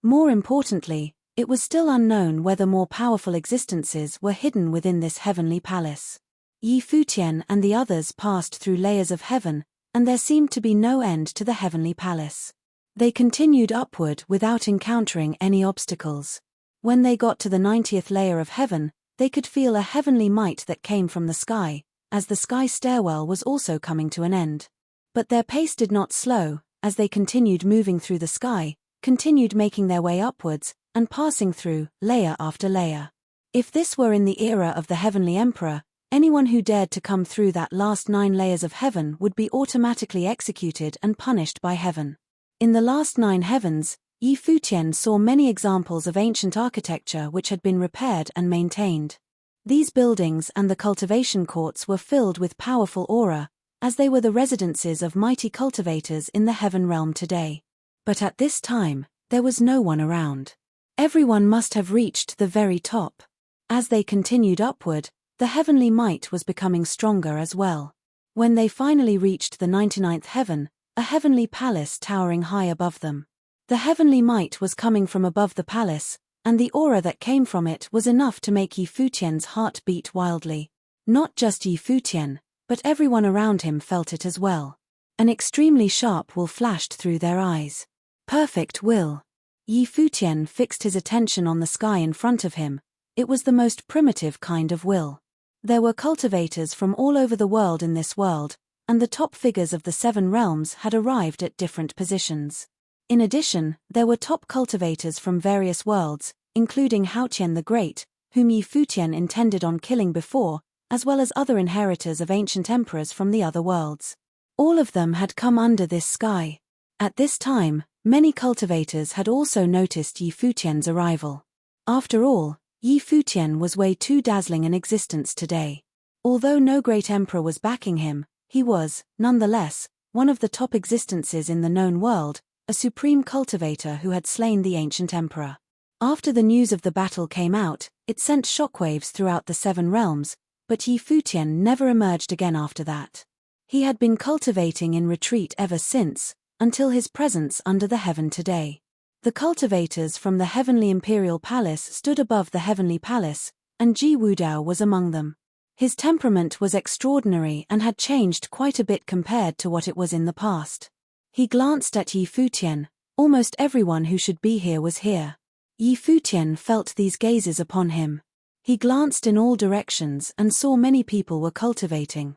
More importantly, it was still unknown whether more powerful existences were hidden within this heavenly palace. Yi Futian and the others passed through layers of heaven, and there seemed to be no end to the heavenly palace. They continued upward without encountering any obstacles. When they got to the 90th layer of heaven, they could feel a heavenly might that came from the sky, as the sky stairwell was also coming to an end. But their pace did not slow, as they continued moving through the sky, continued making their way upwards, and passing through, layer after layer. If this were in the era of the Heavenly Emperor, anyone who dared to come through that last 9 layers of heaven would be automatically executed and punished by heaven. In the last 9 heavens, Yi Futian saw many examples of ancient architecture which had been repaired and maintained. These buildings and the cultivation courts were filled with powerful aura, as they were the residences of mighty cultivators in the heaven realm today. But at this time, there was no one around. Everyone must have reached the very top. As they continued upward, the heavenly might was becoming stronger as well. When they finally reached the 99th heaven, a heavenly palace towering high above them. The heavenly might was coming from above the palace, and the aura that came from it was enough to make Yi Futian's heart beat wildly. Not just Yi Futian, but everyone around him felt it as well. An extremely sharp will flashed through their eyes. Perfect will. Yi Futian fixed his attention on the sky in front of him. It was the most primitive kind of will. There were cultivators from all over the world in this world, and the top figures of the 7 realms had arrived at different positions. In addition, there were top cultivators from various worlds, including Haotian the Great, whom Yi Futian intended on killing before, as well as other inheritors of ancient emperors from the other worlds. All of them had come under this sky. At this time, many cultivators had also noticed Yi Futian's arrival. After all, Yi Futian was way too dazzling an existence today. Although no great emperor was backing him, he was, nonetheless, one of the top existences in the known world, a supreme cultivator who had slain the ancient emperor. After the news of the battle came out, it sent shockwaves throughout the 7 realms, but Yi Futian never emerged again after that. He had been cultivating in retreat ever since, until his presence under the heaven today. The cultivators from the heavenly imperial palace stood above the heavenly palace, and Ji Wudao was among them. His temperament was extraordinary and had changed quite a bit compared to what it was in the past. He glanced at Yi Futian. Almost everyone who should be here was here. Yi Futian felt these gazes upon him. He glanced in all directions and saw many people were cultivating.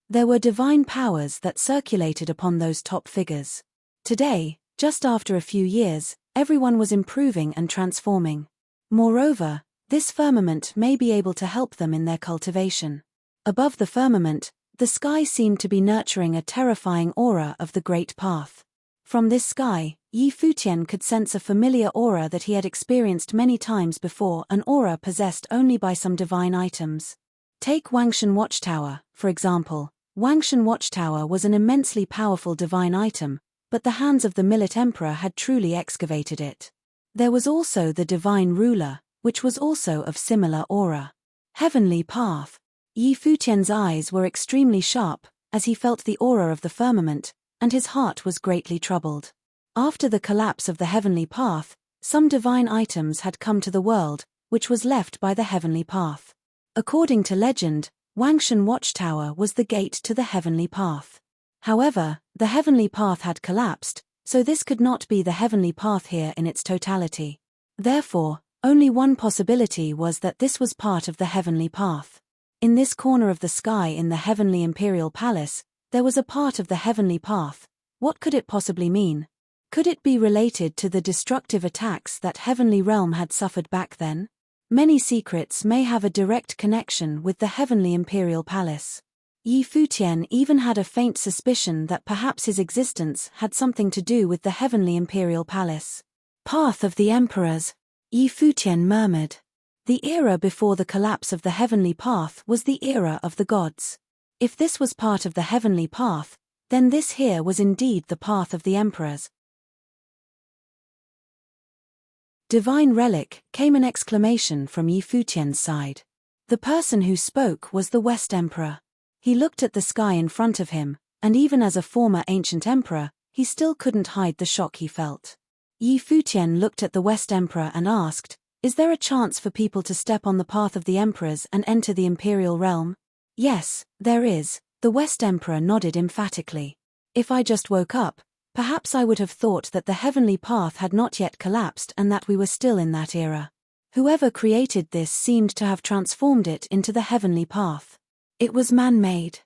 There were divine powers that circulated upon those top figures. Today, just after a few years, everyone was improving and transforming. Moreover, this firmament may be able to help them in their cultivation. Above the firmament, the sky seemed to be nurturing a terrifying aura of the great path. From this sky, Yi Futian could sense a familiar aura that he had experienced many times before, an aura possessed only by some divine items. Take Wangshan Watchtower, for example. Wangshan Watchtower was an immensely powerful divine item, but the hands of the Millet Emperor had truly excavated it. There was also the Divine Ruler, which was also of similar aura. Heavenly Path. Yi Futian's eyes were extremely sharp, as he felt the aura of the firmament, and his heart was greatly troubled. After the collapse of the heavenly path, some divine items had come to the world, which was left by the heavenly path. According to legend, Wangshan Watchtower was the gate to the heavenly path. However, the heavenly path had collapsed, so this could not be the heavenly path here in its totality. Therefore, only one possibility was that this was part of the heavenly path. In this corner of the sky in the heavenly imperial palace, there was a part of the heavenly path. What could it possibly mean? Could it be related to the destructive attacks that heavenly realm had suffered back then? Many secrets may have a direct connection with the heavenly imperial palace. Yi Futian even had a faint suspicion that perhaps his existence had something to do with the heavenly imperial palace. Path of the Emperors, Yi Futian murmured. The era before the collapse of the heavenly path was the era of the gods. If this was part of the heavenly path, then this here was indeed the path of the emperors. Divine relic, came an exclamation from Yi Futian's side. The person who spoke was the West Emperor. He looked at the sky in front of him, and even as a former ancient emperor, he still couldn't hide the shock he felt. Yi Futian looked at the West Emperor and asked, "Is there a chance for people to step on the path of the emperors and enter the imperial realm?" "Yes, there is," the West Emperor nodded emphatically. "If I just woke up, perhaps I would have thought that the heavenly path had not yet collapsed and that we were still in that era. Whoever created this seemed to have transformed it into the heavenly path. It was man-made?"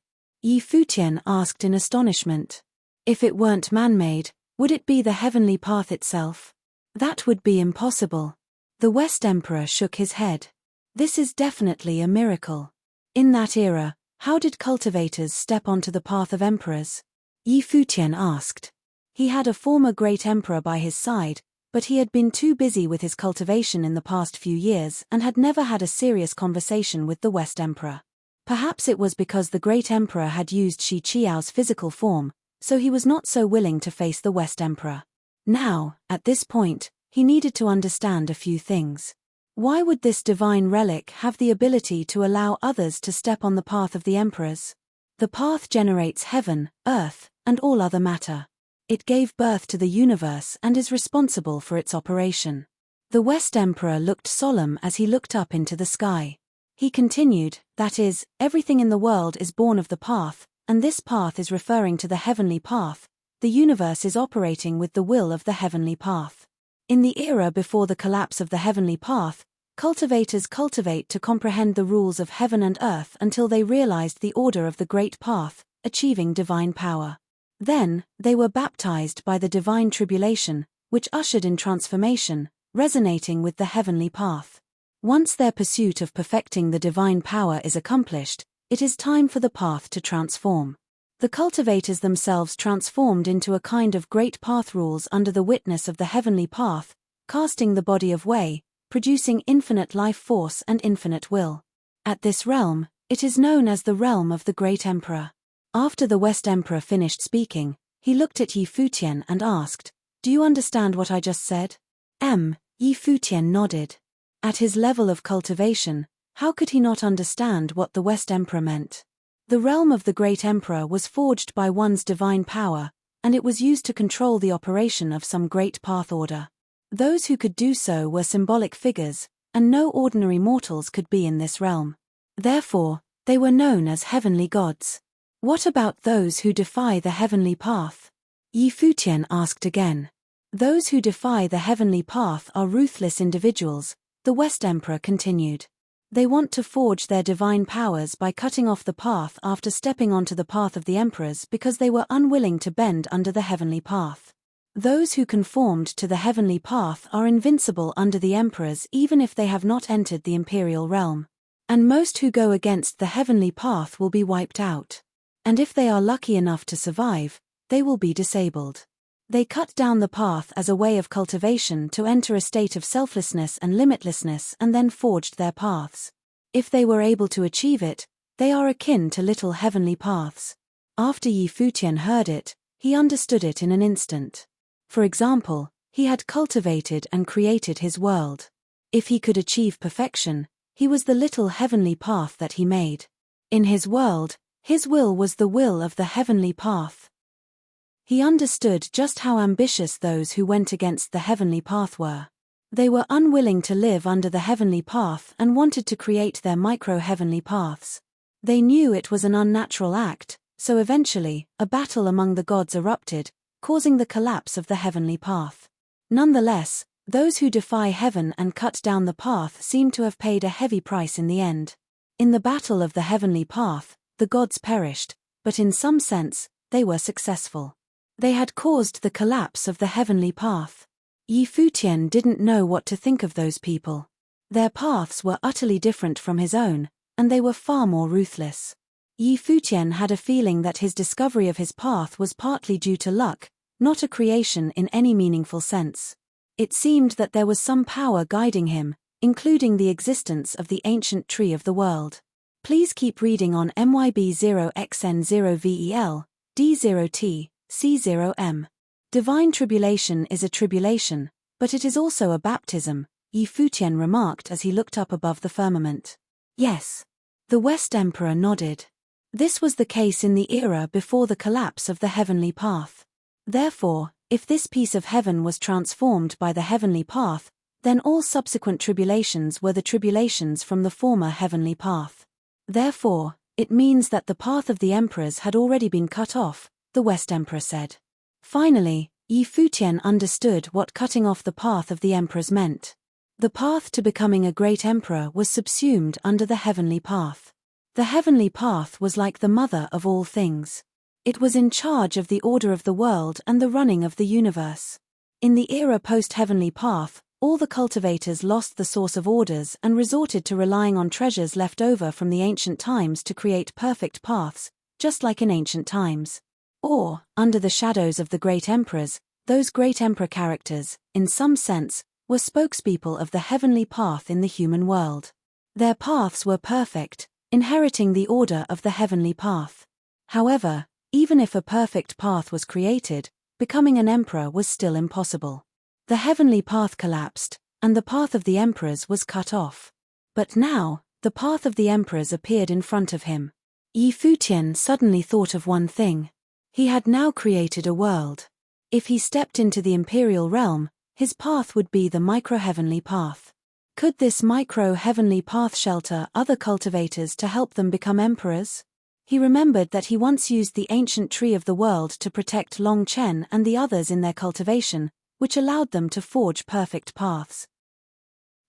Yi Futian asked in astonishment. "If it weren't man-made, would it be the heavenly path itself? That would be impossible." The West Emperor shook his head. "This is definitely a miracle. In that era, how did cultivators step onto the path of emperors?" Yi Futian asked. He had a former great emperor by his side, but he had been too busy with his cultivation in the past few years and had never had a serious conversation with the West Emperor. Perhaps it was because the great emperor had used Shi Qiao's physical form, so he was not so willing to face the West Emperor. Now, at this point, he needed to understand a few things. Why would this divine relic have the ability to allow others to step on the path of the emperors? The path generates heaven, earth, and all other matter. It gave birth to the universe and is responsible for its operation. The West Emperor looked solemn as he looked up into the sky. He continued, "That is, everything in the world is born of the path, and this path is referring to the heavenly path. The universe is operating with the will of the heavenly path. In the era before the collapse of the heavenly path, cultivators cultivate to comprehend the rules of heaven and earth until they realized the order of the great path, achieving divine power. Then, they were baptized by the divine tribulation, which ushered in transformation, resonating with the heavenly path. Once their pursuit of perfecting the divine power is accomplished, it is time for the path to transform. The cultivators themselves transformed into a kind of great path rules under the witness of the heavenly path, casting the body of Wei, producing infinite life force and infinite will. At this realm, it is known as the realm of the great emperor." After the West Emperor finished speaking, he looked at Yi Futian and asked, "Do you understand what I just said?" Yi Futian nodded. At his level of cultivation, how could he not understand what the West Emperor meant? The realm of the great emperor was forged by one's divine power, and it was used to control the operation of some great path order. Those who could do so were symbolic figures, and no ordinary mortals could be in this realm. Therefore, they were known as heavenly gods. "What about those who defy the heavenly path?" Yi Futian asked again. "Those who defy the heavenly path are ruthless individuals," the West Emperor continued. "They want to forge their divine powers by cutting off the path after stepping onto the path of the emperors because they were unwilling to bend under the heavenly path. Those who conformed to the heavenly path are invincible under the emperors even if they have not entered the imperial realm. And most who go against the heavenly path will be wiped out. And if they are lucky enough to survive, they will be disabled. They cut down the path as a way of cultivation to enter a state of selflessness and limitlessness and then forged their paths. If they were able to achieve it, they are akin to little heavenly paths." After Yi Futian heard it, he understood it in an instant. For example, he had cultivated and created his world. If he could achieve perfection, he was the little heavenly path that he made. In his world, his will was the will of the heavenly path. He understood just how ambitious those who went against the heavenly path were. They were unwilling to live under the heavenly path and wanted to create their micro-heavenly paths. They knew it was an unnatural act, so eventually, a battle among the gods erupted, causing the collapse of the heavenly path. Nonetheless, those who defy heaven and cut down the path seem to have paid a heavy price in the end. In the battle of the heavenly path, the gods perished, but in some sense, they were successful. They had caused the collapse of the heavenly path. Yi Futian didn't know what to think of those people. Their paths were utterly different from his own, and they were far more ruthless. Yi Futian had a feeling that his discovery of his path was partly due to luck, not a creation in any meaningful sense. It seemed that there was some power guiding him, including the existence of the ancient tree of the world. Please keep reading on MYB0XN0VEL, D0T, C0M. Divine tribulation is a tribulation, but it is also a baptism, Futian remarked as he looked up above the firmament. Yes. The West Emperor nodded. This was the case in the era before the collapse of the heavenly path. Therefore, if this piece of heaven was transformed by the heavenly path, then all subsequent tribulations were the tribulations from the former heavenly path. Therefore, it means that the path of the emperors had already been cut off, the West Emperor said. Finally, Futian understood what cutting off the path of the emperors meant. The path to becoming a great emperor was subsumed under the heavenly path. The heavenly path was like the mother of all things. It was in charge of the order of the world and the running of the universe. In the era post-heavenly path, all the cultivators lost the source of orders and resorted to relying on treasures left over from the ancient times to create perfect paths, just like in ancient times. Or, under the shadows of the great emperors, those great emperor characters, in some sense, were spokespeople of the heavenly path in the human world. Their paths were perfect, inheriting the order of the heavenly path. However, even if a perfect path was created, becoming an emperor was still impossible. The heavenly path collapsed, and the path of the emperors was cut off. But now, the path of the emperors appeared in front of him. Futian suddenly thought of one thing. He had now created a world. If he stepped into the imperial realm, his path would be the micro-heavenly path. Could this micro-heavenly path shelter other cultivators to help them become emperors? He remembered that he once used the ancient tree of the world to protect Long Chen and the others in their cultivation, which allowed them to forge perfect paths.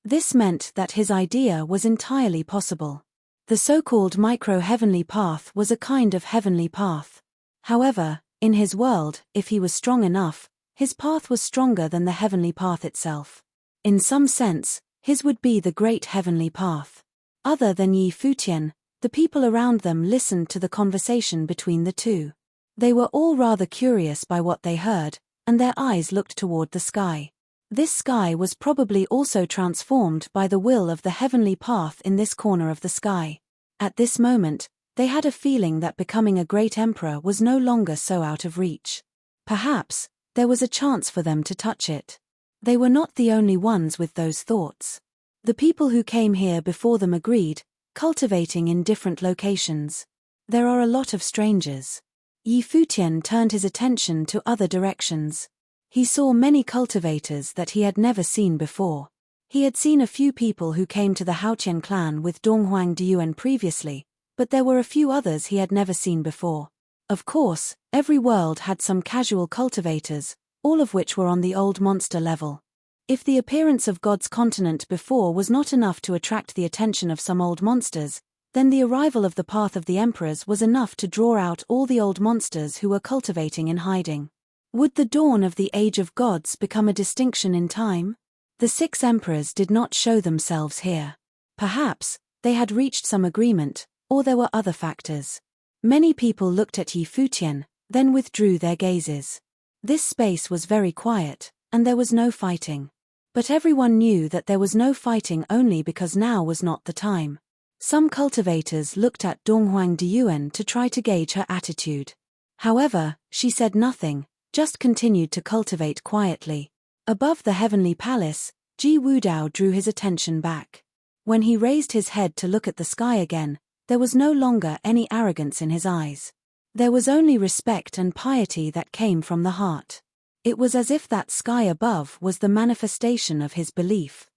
This meant that his idea was entirely possible. The so-called micro-heavenly path was a kind of heavenly path. However, in his world, if he was strong enough, his path was stronger than the heavenly path itself. In some sense, his would be the great heavenly path. Other than Futian, the people around them listened to the conversation between the two. They were all rather curious by what they heard, and their eyes looked toward the sky. This sky was probably also transformed by the will of the heavenly path in this corner of the sky. At this moment, they had a feeling that becoming a great emperor was no longer so out of reach. Perhaps, there was a chance for them to touch it. They were not the only ones with those thoughts. The people who came here before them agreed, cultivating in different locations. There are a lot of strangers. Futian turned his attention to other directions. He saw many cultivators that he had never seen before. He had seen a few people who came to the Haotian clan with Donghuang Diyuan previously, but there were a few others he had never seen before. Of course, every world had some casual cultivators, all of which were on the old monster level. If the appearance of God's continent before was not enough to attract the attention of some old monsters, then the arrival of the path of the emperors was enough to draw out all the old monsters who were cultivating in hiding. Would the dawn of the age of gods become a distinction in time? The 6 emperors did not show themselves here. Perhaps, they had reached some agreement, or there were other factors. Many people looked at Futian, then withdrew their gazes. This space was very quiet, and there was no fighting. But everyone knew that there was no fighting only because now was not the time. Some cultivators looked at Donghuang Diyuan to try to gauge her attitude. However, she said nothing, just continued to cultivate quietly. Above the heavenly palace, Ji Wudao drew his attention back. When he raised his head to look at the sky again, there was no longer any arrogance in his eyes. There was only respect and piety that came from the heart. It was as if that sky above was the manifestation of his belief.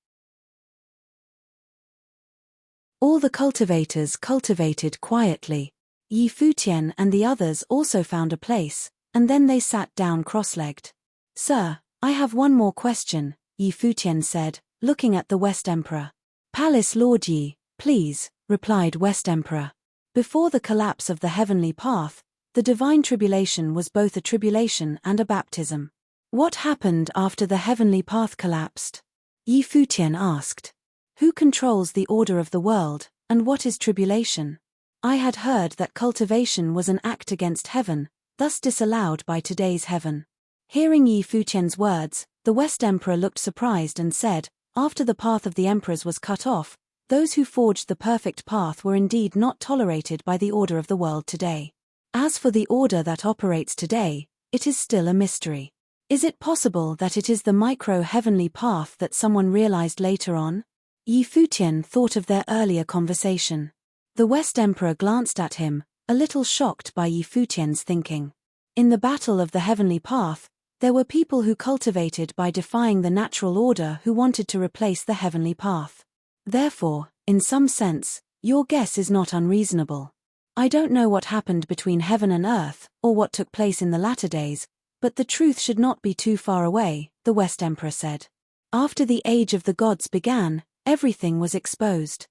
All the cultivators cultivated quietly. Futian and the others also found a place, and then they sat down cross-legged. "Sir, I have one more question," Futian said, looking at the West Emperor. "Palace Lord Yi, please," replied West Emperor. Before the collapse of the heavenly path, the divine tribulation was both a tribulation and a baptism. What happened after the heavenly path collapsed? Futian asked. Who controls the order of the world, and what is tribulation? I had heard that cultivation was an act against heaven, thus disallowed by today's heaven. Hearing Futian's words, The West Emperor looked surprised and said, "After the path of the emperors was cut off, those who forged the perfect path were indeed not tolerated by the order of the world today. As for the order that operates today, it is still a mystery. Is it possible that it is the micro-heavenly path that someone realized later on?" Futian thought of their earlier conversation. The West Emperor glanced at him, a little shocked by Futian's thinking. In the battle of the heavenly path, there were people who cultivated by defying the natural order who wanted to replace the heavenly path. Therefore, in some sense, your guess is not unreasonable. I don't know what happened between heaven and earth, or what took place in the latter days, but the truth should not be too far away, the West Emperor said. After the age of the gods began, everything was exposed.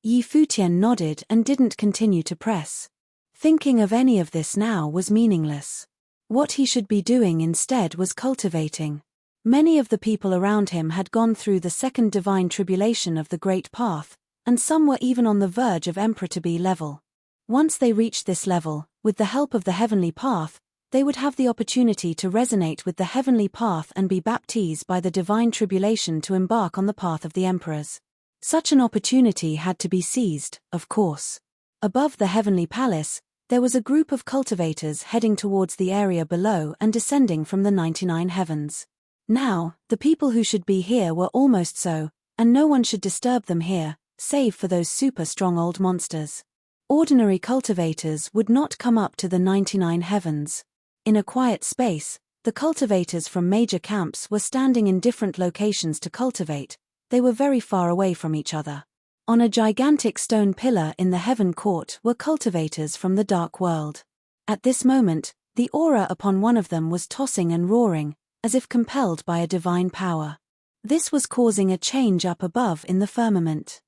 Futian nodded and didn't continue to press. Thinking of any of this now was meaningless. What he should be doing instead was cultivating. Many of the people around him had gone through the second divine tribulation of the Great Path, and some were even on the verge of Emperor-to-be level. Once they reached this level, with the help of the heavenly path, they would have the opportunity to resonate with the heavenly path and be baptized by the divine tribulation to embark on the path of the emperors. Such an opportunity had to be seized, of course. Above the heavenly palace, there was a group of cultivators heading towards the area below and descending from the 99 heavens. Now, the people who should be here were almost so, and no one should disturb them here, save for those super strong old monsters. Ordinary cultivators would not come up to the 99 heavens. In a quiet space, the cultivators from major camps were standing in different locations to cultivate. They were very far away from each other. On a gigantic stone pillar in the heaven court were cultivators from the dark world. At this moment, the aura upon one of them was tossing and roaring, as if compelled by a divine power. This was causing a change up above in the firmament.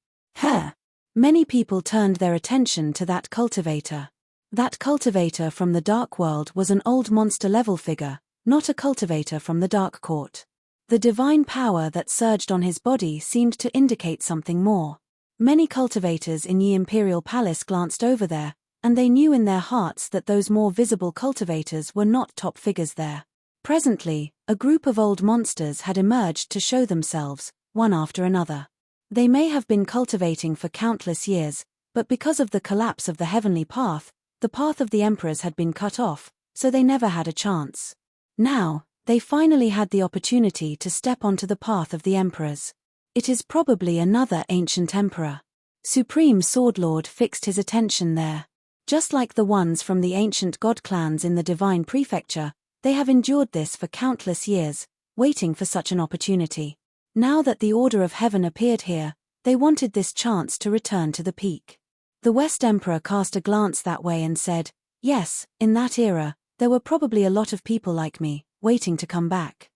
Many people turned their attention to that cultivator. That cultivator from the dark world was an old monster-level figure, not a cultivator from the dark court. The divine power that surged on his body seemed to indicate something more. Many cultivators in the imperial palace glanced over there, and they knew in their hearts that those more visible cultivators were not top figures there. Presently, a group of old monsters had emerged to show themselves, one after another. They may have been cultivating for countless years, but because of the collapse of the heavenly path, the path of the emperors had been cut off, so they never had a chance. Now, they finally had the opportunity to step onto the path of the emperors. It is probably another ancient emperor. Supreme Swordlord fixed his attention there. Just like the ones from the ancient god clans in the divine prefecture, they have endured this for countless years, waiting for such an opportunity. Now that the order of heaven appeared here, they wanted this chance to return to the peak. The West Emperor cast a glance that way and said, "Yes, in that era, there were probably a lot of people like me, waiting to come back."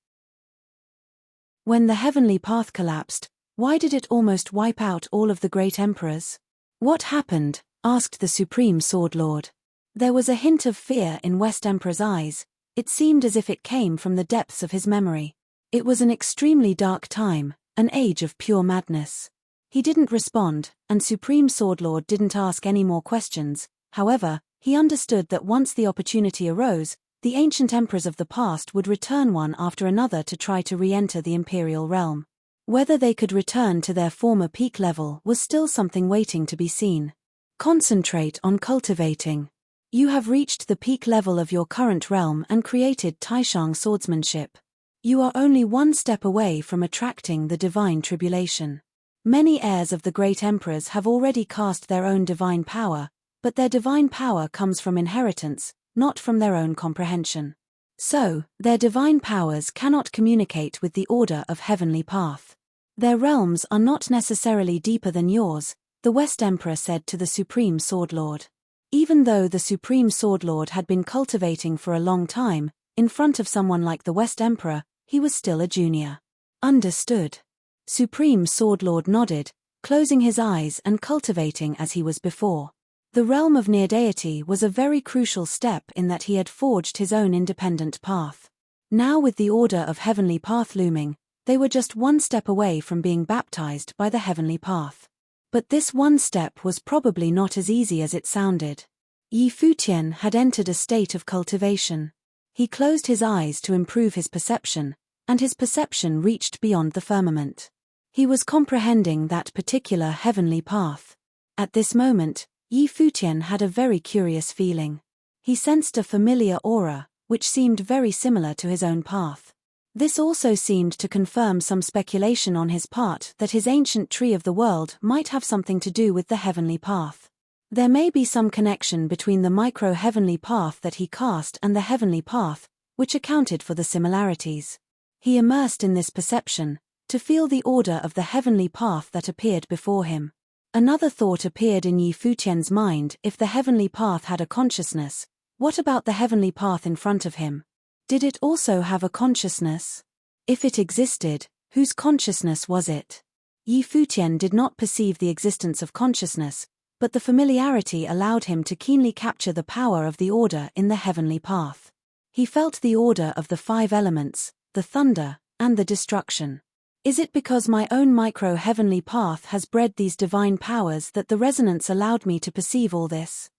When the heavenly path collapsed, why did it almost wipe out all of the great emperors? "What happened?" asked the Supreme Swordlord. There was a hint of fear in West Emperor's eyes. It seemed as if it came from the depths of his memory. It was an extremely dark time, an age of pure madness. He didn't respond, and Supreme Swordlord didn't ask any more questions. However, he understood that once the opportunity arose, the ancient emperors of the past would return one after another to try to re-enter the imperial realm. Whether they could return to their former peak level was still something waiting to be seen. Concentrate on cultivating. You have reached the peak level of your current realm and created Taishang swordsmanship. You are only one step away from attracting the divine tribulation. Many heirs of the great emperors have already cast their own divine power, but their divine power comes from inheritance, not from their own comprehension. So, their divine powers cannot communicate with the order of heavenly path. Their realms are not necessarily deeper than yours, the West Emperor said to the Supreme Swordlord. Even though the Supreme Swordlord had been cultivating for a long time, in front of someone like the West Emperor, he was still a junior. Understood. Supreme Swordlord nodded, closing his eyes and cultivating as he was before. The realm of near deity was a very crucial step in that he had forged his own independent path. Now with the order of heavenly path looming, they were just one step away from being baptized by the heavenly path. But this one step was probably not as easy as it sounded. Futian had entered a state of cultivation. He closed his eyes to improve his perception, and his perception reached beyond the firmament. He was comprehending that particular heavenly path. At this moment, Futian had a very curious feeling. He sensed a familiar aura, which seemed very similar to his own path. This also seemed to confirm some speculation on his part that his ancient tree of the world might have something to do with the heavenly path. There may be some connection between the micro-heavenly path that he cast and the heavenly path, which accounted for the similarities. He immersed in this perception, to feel the order of the heavenly path that appeared before him. Another thought appeared in Futian's mind: if the heavenly path had a consciousness, what about the heavenly path in front of him? Did it also have a consciousness? If it existed, whose consciousness was it? Futian did not perceive the existence of consciousness, but the familiarity allowed him to keenly capture the power of the order in the heavenly path. He felt the order of the 5 elements, the thunder, and the destruction. Is it because my own micro-heavenly path has bred these divine powers that the resonance allowed me to perceive all this?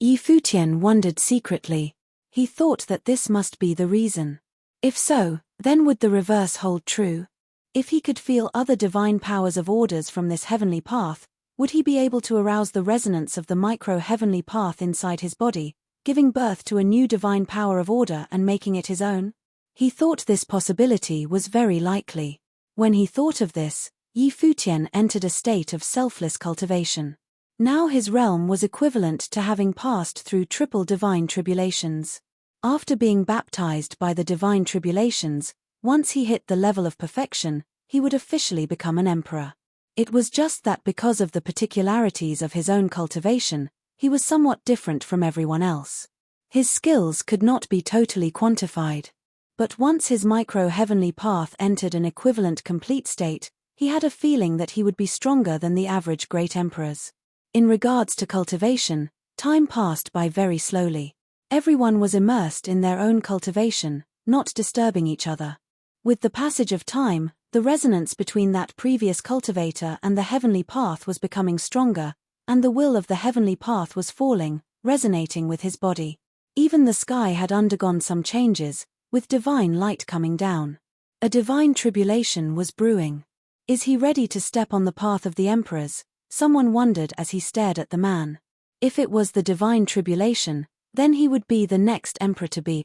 Futian wondered secretly. He thought that this must be the reason. If so, then would the reverse hold true? If he could feel other divine powers of orders from this heavenly path, would he be able to arouse the resonance of the micro-heavenly path inside his body, giving birth to a new divine power of order and making it his own? He thought this possibility was very likely. When he thought of this, Futian entered a state of selfless cultivation. Now his realm was equivalent to having passed through triple divine tribulations. After being baptized by the divine tribulations, once he hit the level of perfection, he would officially become an emperor. It was just that because of the particularities of his own cultivation, he was somewhat different from everyone else. His skills could not be totally quantified. But once his micro-heavenly path entered an equivalent complete state, he had a feeling that he would be stronger than the average great emperors. In regards to cultivation, time passed by very slowly. Everyone was immersed in their own cultivation, not disturbing each other. With the passage of time, the resonance between that previous cultivator and the heavenly path was becoming stronger, and the will of the heavenly path was falling, resonating with his body. Even the sky had undergone some changes, with divine light coming down. A divine tribulation was brewing. Is he ready to step on the path of the emperors? Someone wondered as he stared at the man. If it was the divine tribulation, then he would be the next emperor to be.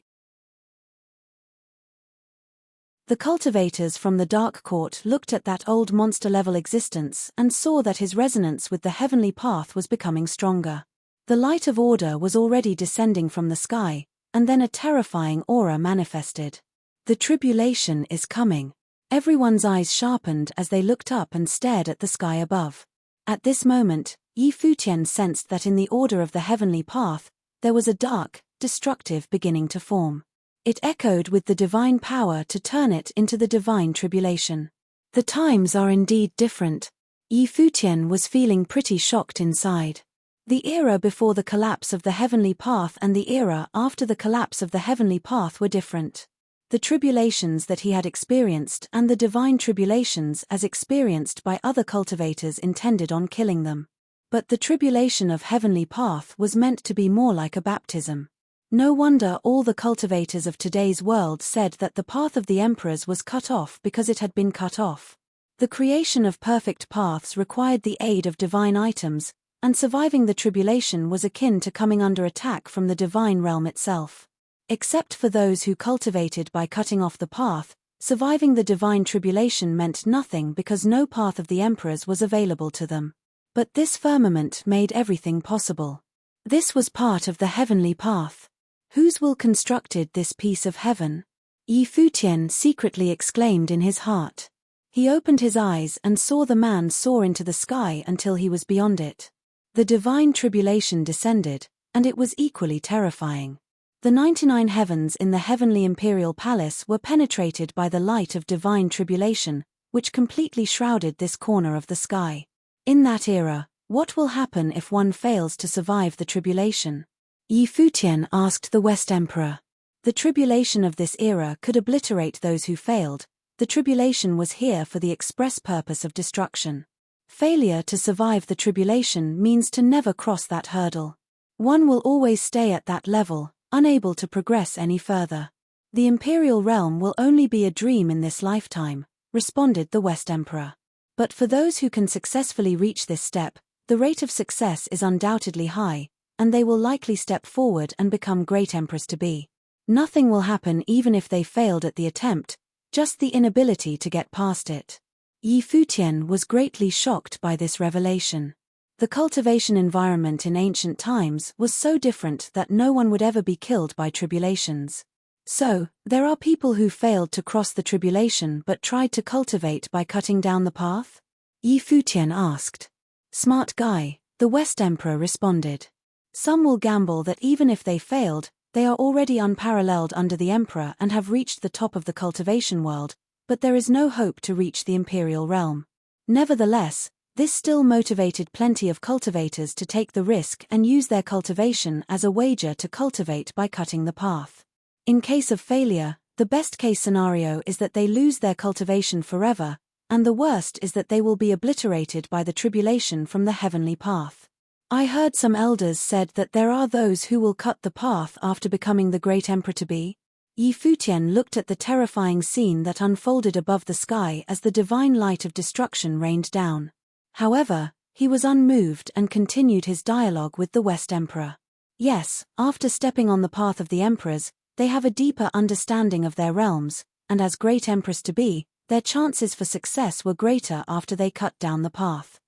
The cultivators from the Dark Court looked at that old monster-level existence and saw that his resonance with the heavenly path was becoming stronger. The light of order was already descending from the sky, and then a terrifying aura manifested. The tribulation is coming. Everyone's eyes sharpened as they looked up and stared at the sky above. At this moment, Futian sensed that in the order of the heavenly path, there was a dark, destructive beginning to form. It echoed with the divine power to turn it into the divine tribulation. The times are indeed different. Futian was feeling pretty shocked inside. The era before the collapse of the heavenly path and the era after the collapse of the heavenly path were different. The tribulations that he had experienced and the divine tribulations as experienced by other cultivators intended on killing them. But the tribulation of heavenly path was meant to be more like a baptism. No wonder all the cultivators of today's world said that the path of the emperors was cut off because it had been cut off. The creation of perfect paths required the aid of divine items, and surviving the tribulation was akin to coming under attack from the divine realm itself. Except for those who cultivated by cutting off the path, surviving the divine tribulation meant nothing because no path of the emperors was available to them. But this firmament made everything possible. This was part of the heavenly path. Whose will constructed this piece of heaven? Futian secretly exclaimed in his heart. He opened his eyes and saw the man soar into the sky until he was beyond it. The divine tribulation descended, and it was equally terrifying. The 99 heavens in the heavenly imperial palace were penetrated by the light of divine tribulation, which completely shrouded this corner of the sky. In that era, what will happen if one fails to survive the tribulation? Futian asked the West Emperor. The tribulation of this era could obliterate those who failed. The tribulation was here for the express purpose of destruction. Failure to survive the tribulation means to never cross that hurdle. One will always stay at that level, unable to progress any further. The imperial realm will only be a dream in this lifetime, responded the West Emperor. But for those who can successfully reach this step, the rate of success is undoubtedly high, and they will likely step forward and become great emperors-to-be. Nothing will happen even if they failed at the attempt, just the inability to get past it. Yi Futian was greatly shocked by this revelation. The cultivation environment in ancient times was so different that no one would ever be killed by tribulations. So, there are people who failed to cross the tribulation but tried to cultivate by cutting down the path? Yi Futian asked. Smart guy, the West Emperor responded. Some will gamble that even if they failed, they are already unparalleled under the Emperor and have reached the top of the cultivation world, but there is no hope to reach the imperial realm. Nevertheless, this still motivated plenty of cultivators to take the risk and use their cultivation as a wager to cultivate by cutting the path. In case of failure, the best-case scenario is that they lose their cultivation forever, and the worst is that they will be obliterated by the tribulation from the heavenly path. I heard some elders said that there are those who will cut the path after becoming the great emperor-to-be. Yi Futian looked at the terrifying scene that unfolded above the sky as the divine light of destruction rained down. However, he was unmoved and continued his dialogue with the West Emperor. Yes, after stepping on the path of the emperors, they have a deeper understanding of their realms, and as great emperors-to-be, their chances for success were greater after they cut down the path.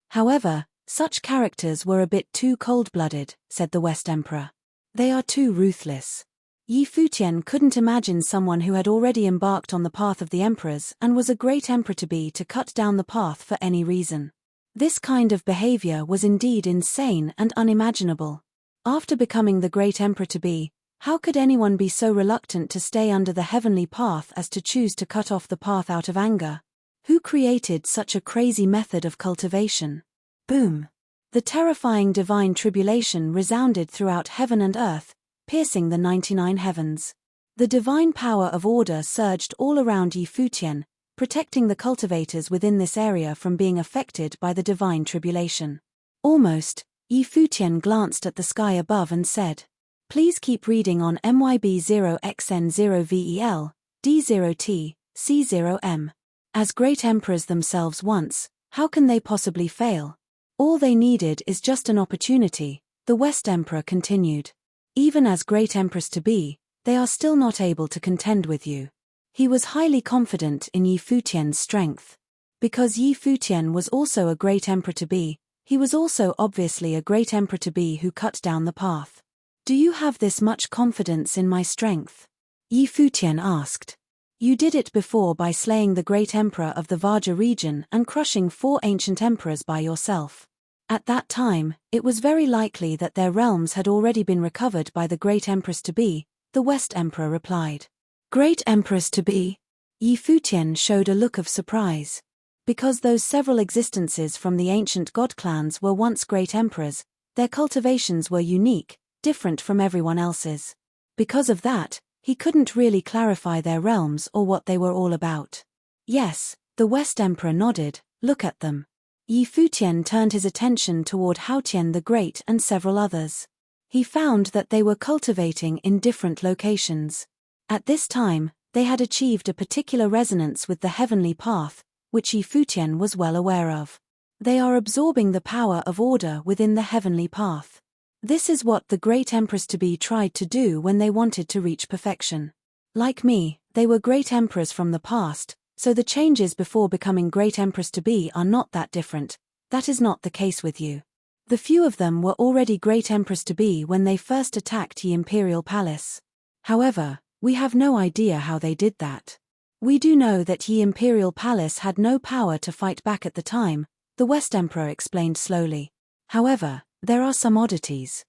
However, such characters were a bit too cold-blooded, said the West Emperor. They are too ruthless. Yi Futian couldn't imagine someone who had already embarked on the path of the emperors and was a great emperor-to-be to cut down the path for any reason. This kind of behavior was indeed insane and unimaginable. After becoming the great emperor-to-be, how could anyone be so reluctant to stay under the heavenly path as to choose to cut off the path out of anger? Who created such a crazy method of cultivation? Boom! The terrifying divine tribulation resounded throughout heaven and earth, piercing the 99 heavens. The divine power of order surged all around Yi Futian, protecting the cultivators within this area from being affected by the divine tribulation. Almost, Yi Futian glanced at the sky above and said, "Please keep reading on MYB0XN0VEL, D0T, C0M. As great emperors themselves once, how can they possibly fail? All they needed is just an opportunity," the West Emperor continued. "Even as great emperors-to-be, they are still not able to contend with you." He was highly confident in Yi Futian's strength. Because Yi Futian was also a great emperor-to-be, he was also obviously a great emperor-to-be who cut down the path. "Do you have this much confidence in my strength?" Yi Futian asked. "You did it before by slaying the great emperor of the Vaja region and crushing 4 ancient emperors by yourself. At that time, it was very likely that their realms had already been recovered by the great empress-to-be," the West Emperor replied. "Great empress-to-be?" Yi Futian showed a look of surprise. Because those several existences from the ancient god clans were once great emperors, their cultivations were unique, different from everyone else's. Because of that, he couldn't really clarify their realms or what they were all about. "Yes," the West Emperor nodded, "look at them." Yi Futian turned his attention toward Haotian the Great and several others. He found that they were cultivating in different locations. At this time, they had achieved a particular resonance with the heavenly path, which Yi Futian was well aware of. They are absorbing the power of order within the heavenly path. This is what the great empress-to-be tried to do when they wanted to reach perfection. Like me, they were great emperors from the past, so the changes before becoming great empress-to-be are not that different. That is not the case with you. The few of them were already great empress-to-be when they first attacked Yi Imperial Palace. However, we have no idea how they did that. We do know that Yi Imperial Palace had no power to fight back at the time, the West Emperor explained slowly. However, there are some oddities.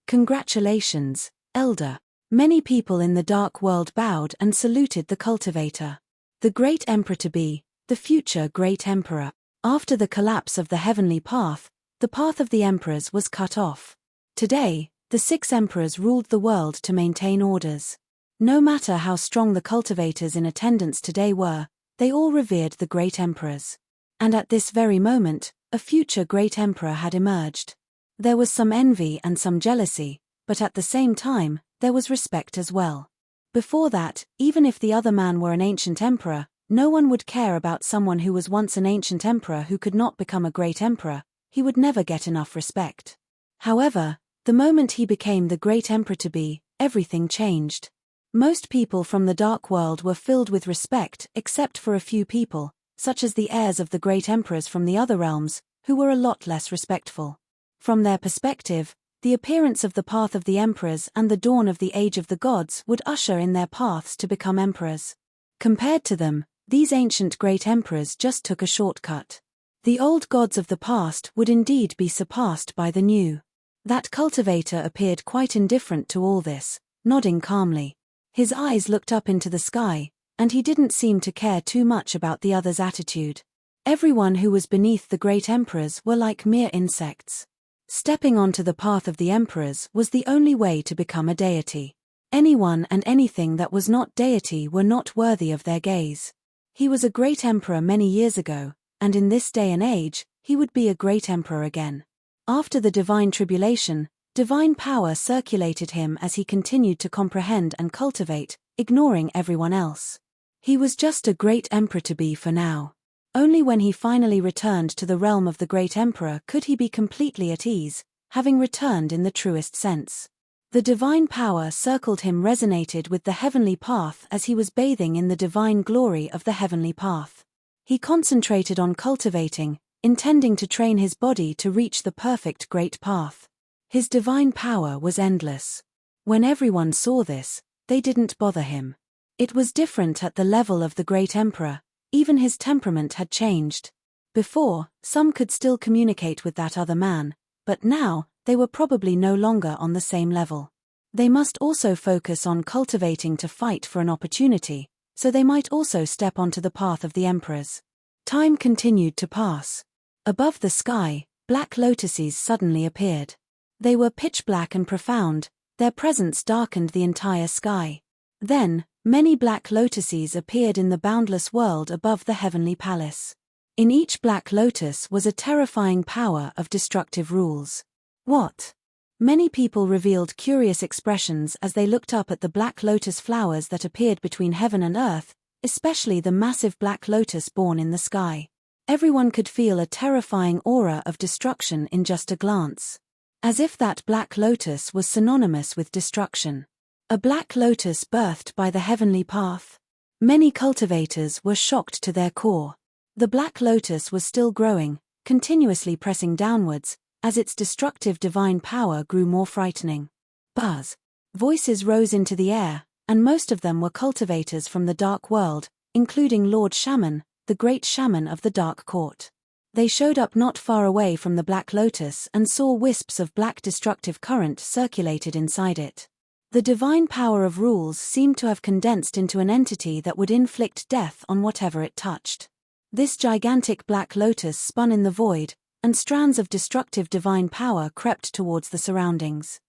Congratulations, Elder. Many people in the dark world bowed and saluted the cultivator. The great emperor-to-be, the future great emperor. After the collapse of the heavenly path, the path of the emperors was cut off. Today, the 6 emperors ruled the world to maintain orders. No matter how strong the cultivators in attendance today were, they all revered the great emperors. And at this very moment, a future great emperor had emerged. There was some envy and some jealousy, but at the same time, there was respect as well. Before that, even if the other man were an ancient emperor, no one would care about someone who was once an ancient emperor who could not become a great emperor. He would never get enough respect. However, the moment he became the great emperor-to-be, everything changed. Most people from the dark world were filled with respect except for a few people, such as the heirs of the great emperors from the other realms, who were a lot less respectful. From their perspective, the appearance of the path of the emperors and the dawn of the age of the gods would usher in their paths to become emperors. Compared to them, these ancient great emperors just took a shortcut. The old gods of the past would indeed be surpassed by the new. That cultivator appeared quite indifferent to all this, nodding calmly. His eyes looked up into the sky, and he didn't seem to care too much about the others' attitude. Everyone who was beneath the great emperors were like mere insects. Stepping onto the path of the emperors was the only way to become a deity. Anyone and anything that was not deity were not worthy of their gaze. He was a great emperor many years ago, and in this day and age, he would be a great emperor again. After the divine tribulation, divine power circulated him as he continued to comprehend and cultivate, ignoring everyone else. He was just a great emperor-to-be for now. Only when he finally returned to the realm of the great emperor could he be completely at ease, having returned in the truest sense. The divine power circled him resonated with the heavenly path as he was bathing in the divine glory of the heavenly path. He concentrated on cultivating, intending to train his body to reach the perfect great path. His divine power was endless. When everyone saw this, they didn't bother him. It was different at the level of the great emperor. Even his temperament had changed. Before, some could still communicate with that other man, but now, they were probably no longer on the same level. They must also focus on cultivating to fight for an opportunity, so they might also step onto the path of the emperors. Time continued to pass. Above the sky, black lotuses suddenly appeared. They were pitch black and profound, their presence darkened the entire sky. Then, many black lotuses appeared in the boundless world above the heavenly palace. In each black lotus was a terrifying power of destructive rules. What? Many people revealed curious expressions as they looked up at the black lotus flowers that appeared between heaven and earth, especially the massive black lotus born in the sky. Everyone could feel a terrifying aura of destruction in just a glance. As if that black lotus was synonymous with destruction. A black lotus birthed by the heavenly path. Many cultivators were shocked to their core. The black lotus was still growing, continuously pressing downwards, as its destructive divine power grew more frightening. Buzz. Voices rose into the air, and most of them were cultivators from the dark world, including Lord Shaman, the great shaman of the Dark Court. They showed up not far away from the black lotus and saw wisps of black destructive current circulated inside it. The divine power of rules seemed to have condensed into an entity that would inflict death on whatever it touched. This gigantic black lotus spun in the void, and strands of destructive divine power crept towards the surroundings.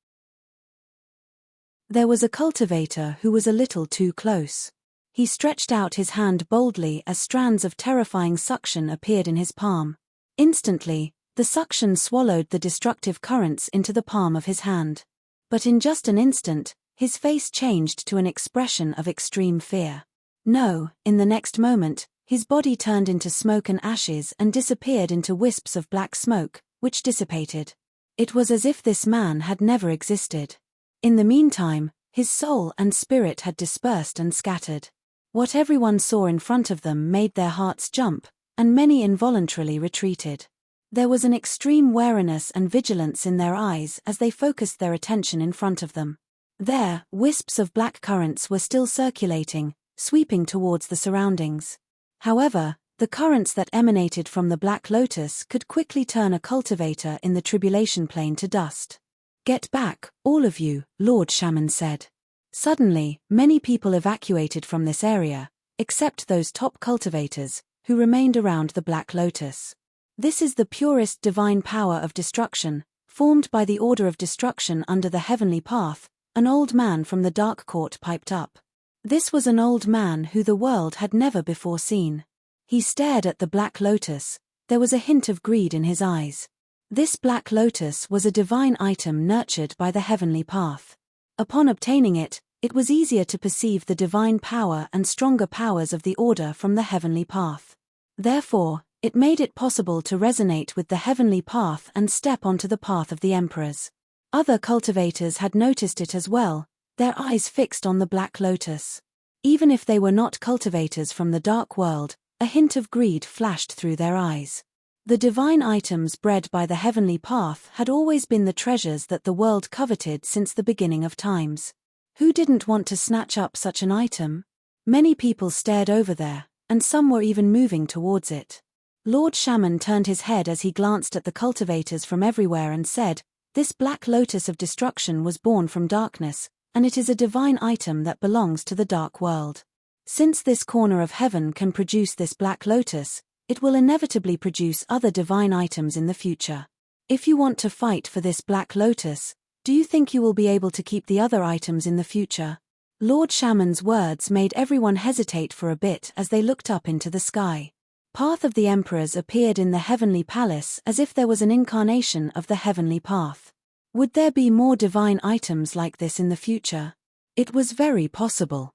There was a cultivator who was a little too close. He stretched out his hand boldly as strands of terrifying suction appeared in his palm. Instantly, the suction swallowed the destructive currents into the palm of his hand. But in just an instant, his face changed to an expression of extreme fear. No, in the next moment, his body turned into smoke and ashes and disappeared into wisps of black smoke, which dissipated. It was as if this man had never existed. In the meantime, his soul and spirit had dispersed and scattered. What everyone saw in front of them made their hearts jump, and many involuntarily retreated. There was an extreme wariness and vigilance in their eyes as they focused their attention in front of them. There, wisps of black currents were still circulating, sweeping towards the surroundings. However, the currents that emanated from the black lotus could quickly turn a cultivator in the tribulation plane to dust. "Get back, all of you," Lord Shaman said. Suddenly, many people evacuated from this area, except those top cultivators, who remained around the black lotus. This is the purest divine power of destruction, formed by the order of destruction under the heavenly path, an old man from the Dark Court piped up. This was an old man who the world had never before seen. He stared at the black lotus, there was a hint of greed in his eyes. This black lotus was a divine item nurtured by the heavenly path. Upon obtaining it, it was easier to perceive the divine power and stronger powers of the order from the heavenly path. Therefore, it made it possible to resonate with the heavenly path and step onto the path of the emperors. Other cultivators had noticed it as well, their eyes fixed on the black lotus. Even if they were not cultivators from the dark world, a hint of greed flashed through their eyes. The divine items bred by the heavenly path had always been the treasures that the world coveted since the beginning of times. Who didn't want to snatch up such an item? Many people stared over there, and some were even moving towards it. Lord Shaman turned his head as he glanced at the cultivators from everywhere and said, "This black lotus of destruction was born from darkness, and it is a divine item that belongs to the dark world. Since this corner of heaven can produce this black lotus, it will inevitably produce other divine items in the future. If you want to fight for this black lotus, do you think you will be able to keep the other items in the future?" Lord Shaman's words made everyone hesitate for a bit as they looked up into the sky. Path of the Emperors appeared in the heavenly palace as if there was an incarnation of the heavenly path. Would there be more divine items like this in the future? It was very possible.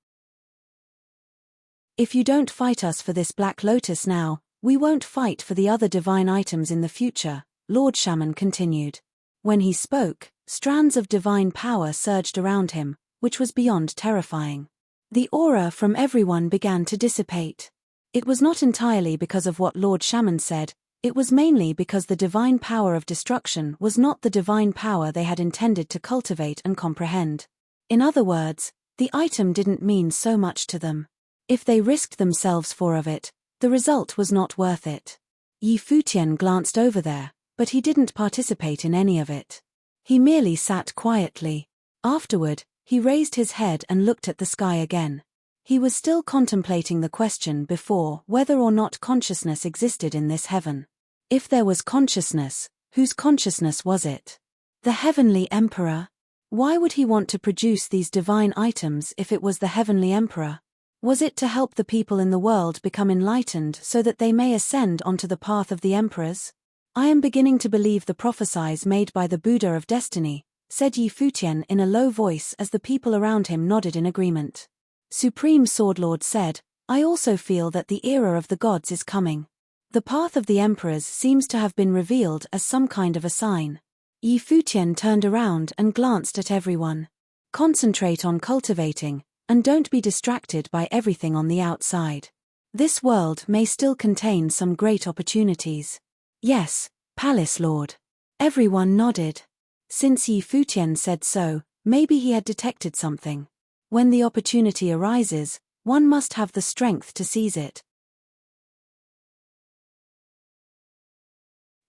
"If you don't fight us for this black lotus now, we won't fight for the other divine items in the future," Lord Shaman continued. When he spoke, strands of divine power surged around him, which was beyond terrifying. The aura from everyone began to dissipate. It was not entirely because of what Lord Shaman said, it was mainly because the divine power of destruction was not the divine power they had intended to cultivate and comprehend. In other words, the item didn't mean so much to them. If they risked themselves for of it, the result was not worth it. Futian glanced over there, but he didn't participate in any of it. He merely sat quietly. Afterward, he raised his head and looked at the sky again. He was still contemplating the question before whether or not consciousness existed in this heaven. If there was consciousness, whose consciousness was it? The heavenly emperor? Why would he want to produce these divine items if it was the heavenly emperor? Was it to help the people in the world become enlightened so that they may ascend onto the path of the emperors? "I am beginning to believe the prophecies made by the Buddha of destiny," said Futian in a low voice as the people around him nodded in agreement. Supreme Swordlord said, "I also feel that the era of the gods is coming. The path of the emperors seems to have been revealed as some kind of a sign." Futian turned around and glanced at everyone. "Concentrate on cultivating, and don't be distracted by everything on the outside. This world may still contain some great opportunities." "Yes, Palace Lord." Everyone nodded. Since Futian said so, maybe he had detected something. When the opportunity arises, one must have the strength to seize it.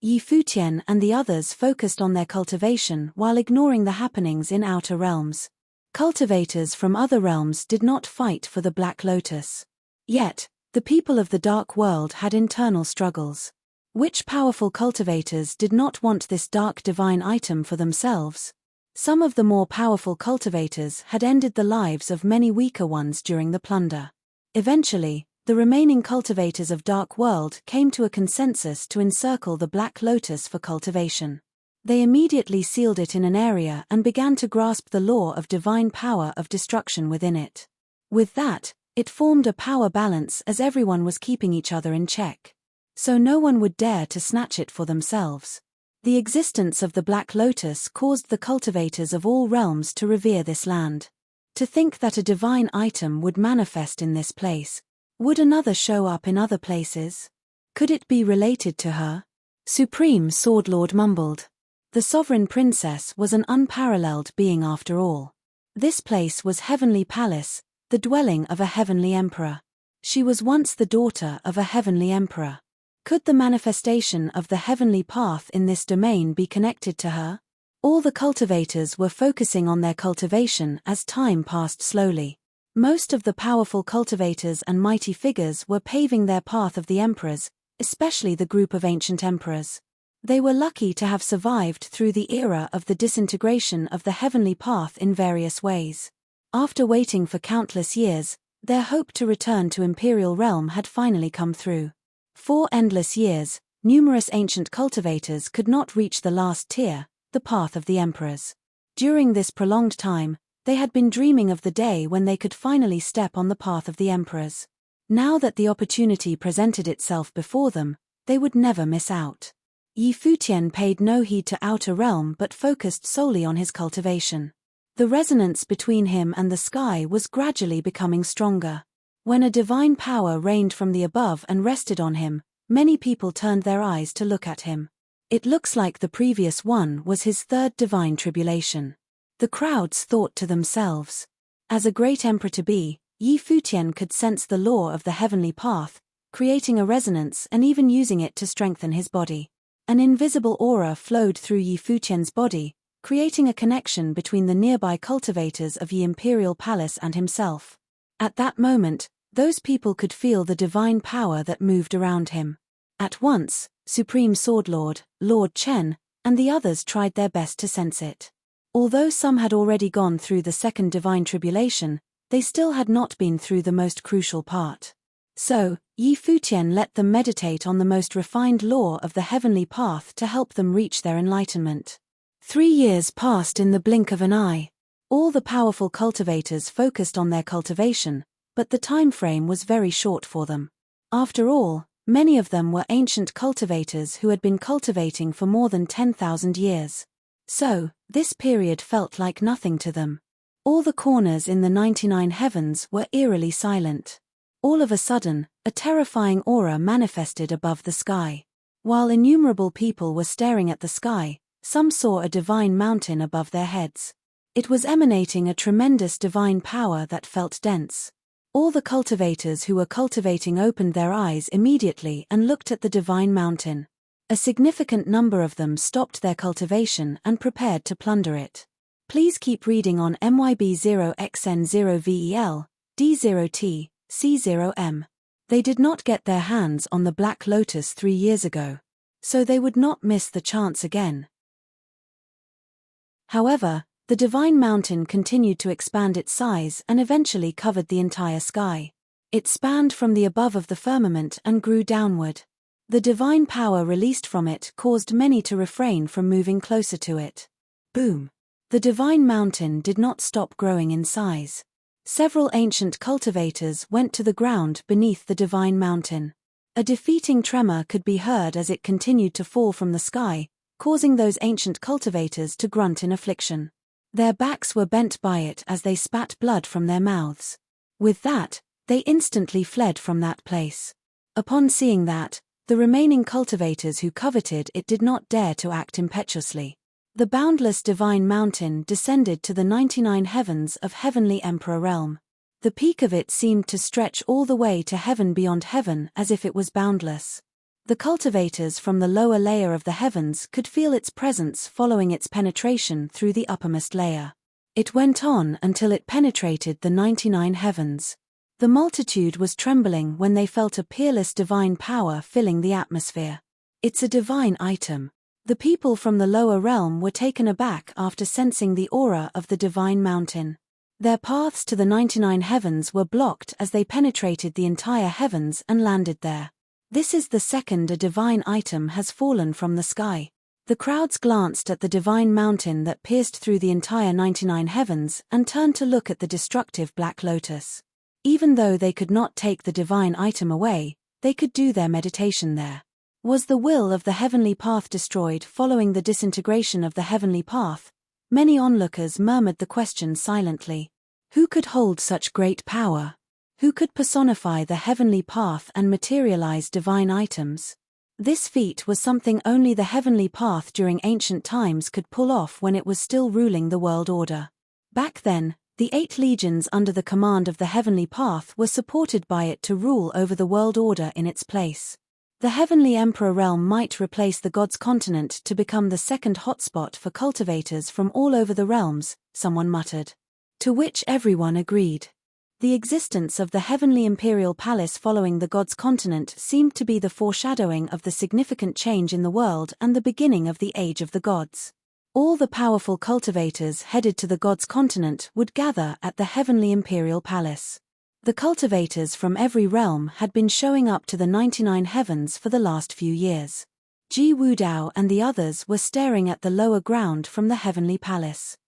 Futian and the others focused on their cultivation while ignoring the happenings in outer realms. Cultivators from other realms did not fight for the Black Lotus. Yet, the people of the Dark World had internal struggles. Which powerful cultivators did not want this dark divine item for themselves? Some of the more powerful cultivators had ended the lives of many weaker ones during the plunder. Eventually, the remaining cultivators of Dark World came to a consensus to encircle the Black Lotus for cultivation. They immediately sealed it in an area and began to grasp the law of divine power of destruction within it. With that, it formed a power balance as everyone was keeping each other in check. So no one would dare to snatch it for themselves. The existence of the Black Lotus caused the cultivators of all realms to revere this land. To think that a divine item would manifest in this place. Would another show up in other places? Could it be related to her? Supreme Swordlord mumbled. The sovereign princess was an unparalleled being after all. This place was Heavenly Palace, the dwelling of a heavenly emperor. She was once the daughter of a heavenly emperor. Could the manifestation of the heavenly path in this domain be connected to her? All the cultivators were focusing on their cultivation as time passed slowly. Most of the powerful cultivators and mighty figures were paving their path of the emperors, especially the group of ancient emperors. They were lucky to have survived through the era of the disintegration of the heavenly path in various ways. After waiting for countless years, their hope to return to Imperial Realm had finally come through. 4 endless years, numerous ancient cultivators could not reach the last tier, the path of the emperors. During this prolonged time, they had been dreaming of the day when they could finally step on the path of the emperors. Now that the opportunity presented itself before them, they would never miss out. Futian paid no heed to outer realm but focused solely on his cultivation. The resonance between him and the sky was gradually becoming stronger. When a divine power reigned from the above and rested on him, many people turned their eyes to look at him. It looks like the previous one was his third divine tribulation. The crowds thought to themselves. As a great emperor-to-be, Futian could sense the law of the heavenly path, creating a resonance and even using it to strengthen his body. An invisible aura flowed through Futian's body, creating a connection between the nearby cultivators of the imperial palace and himself. At that moment, those people could feel the divine power that moved around him. At once, Supreme Swordlord, Lord Chen, and the others tried their best to sense it. Although some had already gone through the second divine tribulation, they still had not been through the most crucial part. So, Futian let them meditate on the most refined law of the heavenly path to help them reach their enlightenment. 3 years passed in the blink of an eye. All the powerful cultivators focused on their cultivation, but the time frame was very short for them. After all, many of them were ancient cultivators who had been cultivating for more than 10,000 years. So, this period felt like nothing to them. All the corners in the 99 heavens were eerily silent. All of a sudden, a terrifying aura manifested above the sky. While innumerable people were staring at the sky, some saw a divine mountain above their heads. It was emanating a tremendous divine power that felt dense. All the cultivators who were cultivating opened their eyes immediately and looked at the divine mountain. A significant number of them stopped their cultivation and prepared to plunder it. Please keep reading on MYB0XN0VEL, D0T, C0M. They did not get their hands on the Black Lotus 3 years ago, so they would not miss the chance again. However, the divine mountain continued to expand its size and eventually covered the entire sky. It spanned from the above of the firmament and grew downward. The divine power released from it caused many to refrain from moving closer to it. Boom! The divine mountain did not stop growing in size. Several ancient cultivators went to the ground beneath the divine mountain. A defeating tremor could be heard as it continued to fall from the sky, causing those ancient cultivators to grunt in affliction. Their backs were bent by it as they spat blood from their mouths. With that, they instantly fled from that place. Upon seeing that, the remaining cultivators who coveted it did not dare to act impetuously. The boundless divine mountain descended to the 99 heavens of heavenly emperor realm. The peak of it seemed to stretch all the way to heaven beyond heaven as if it was boundless. The cultivators from the lower layer of the heavens could feel its presence following its penetration through the uppermost layer. It went on until it penetrated the 99 heavens. The multitude was trembling when they felt a peerless divine power filling the atmosphere. It's a divine item. The people from the lower realm were taken aback after sensing the aura of the divine mountain. Their paths to the 99 heavens were blocked as they penetrated the entire heavens and landed there. This is the second a divine item has fallen from the sky. The crowds glanced at the divine mountain that pierced through the entire 99 heavens and turned to look at the destructive Black Lotus. Even though they could not take the divine item away, they could do their meditation there. Was the will of the heavenly path destroyed following the disintegration of the heavenly path? Many onlookers murmured the question silently. Who could hold such great power? Who could personify the heavenly path and materialize divine items? This feat was something only the heavenly path during ancient times could pull off when it was still ruling the world order. Back then, the 8 legions under the command of the heavenly path were supported by it to rule over the world order in its place. The heavenly emperor realm might replace the god's continent to become the second hotspot for cultivators from all over the realms, someone muttered. To which everyone agreed. The existence of the heavenly imperial palace following the god's continent seemed to be the foreshadowing of the significant change in the world and the beginning of the age of the gods. All the powerful cultivators headed to the god's continent would gather at the heavenly imperial palace. The cultivators from every realm had been showing up to the 99 heavens for the last few years. Ji Wudao and the others were staring at the lower ground from the heavenly palace.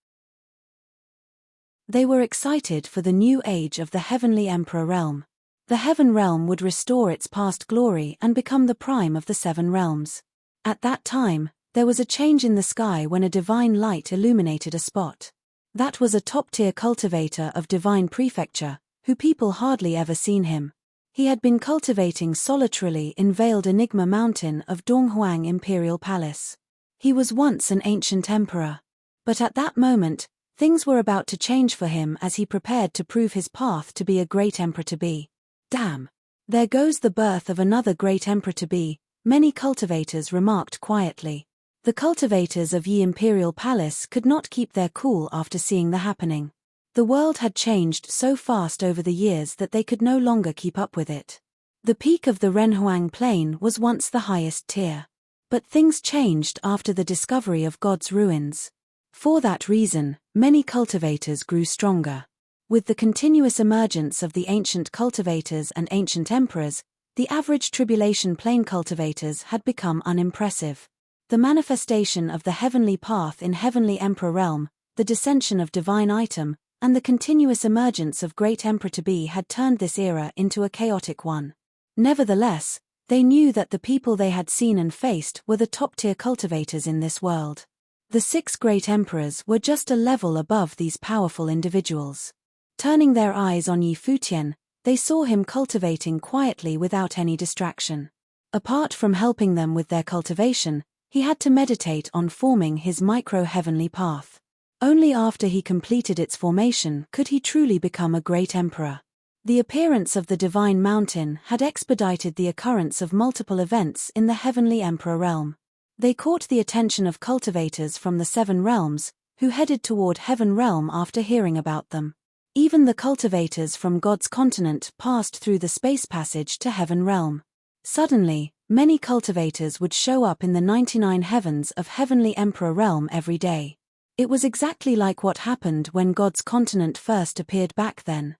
They were excited for the new age of the heavenly emperor realm. The heaven realm would restore its past glory and become the prime of the seven realms. At that time, there was a change in the sky when a divine light illuminated a spot. That was a top-tier cultivator of divine prefecture, who people hardly ever seen him. He had been cultivating solitarily in veiled enigma mountain of Donghuang Imperial Palace. He was once an ancient emperor. But at that moment, things were about to change for him as he prepared to prove his path to be a great emperor-to-be. Damn! There goes the birth of another great emperor-to-be, many cultivators remarked quietly. The cultivators of Yi Imperial Palace could not keep their cool after seeing the happening. The world had changed so fast over the years that they could no longer keep up with it. The peak of the Renhuang Plain was once the highest tier. But things changed after the discovery of God's ruins. For that reason, many cultivators grew stronger. With the continuous emergence of the ancient cultivators and ancient emperors, the average tribulation plain cultivators had become unimpressive. The manifestation of the heavenly path in heavenly emperor realm, the dissension of divine item, and the continuous emergence of great emperor-to-be had turned this era into a chaotic one. Nevertheless, they knew that the people they had seen and faced were the top-tier cultivators in this world. The 6 great emperors were just a level above these powerful individuals. Turning their eyes on Yi Futian, they saw him cultivating quietly without any distraction. Apart from helping them with their cultivation, he had to meditate on forming his micro-heavenly path. Only after he completed its formation could he truly become a great emperor. The appearance of the divine mountain had expedited the occurrence of multiple events in the heavenly emperor realm. They caught the attention of cultivators from the 7 realms, who headed toward heaven realm after hearing about them. Even the cultivators from God's continent passed through the space passage to heaven realm. Suddenly, many cultivators would show up in the 99 heavens of heavenly emperor realm every day. It was exactly like what happened when God's continent first appeared back then.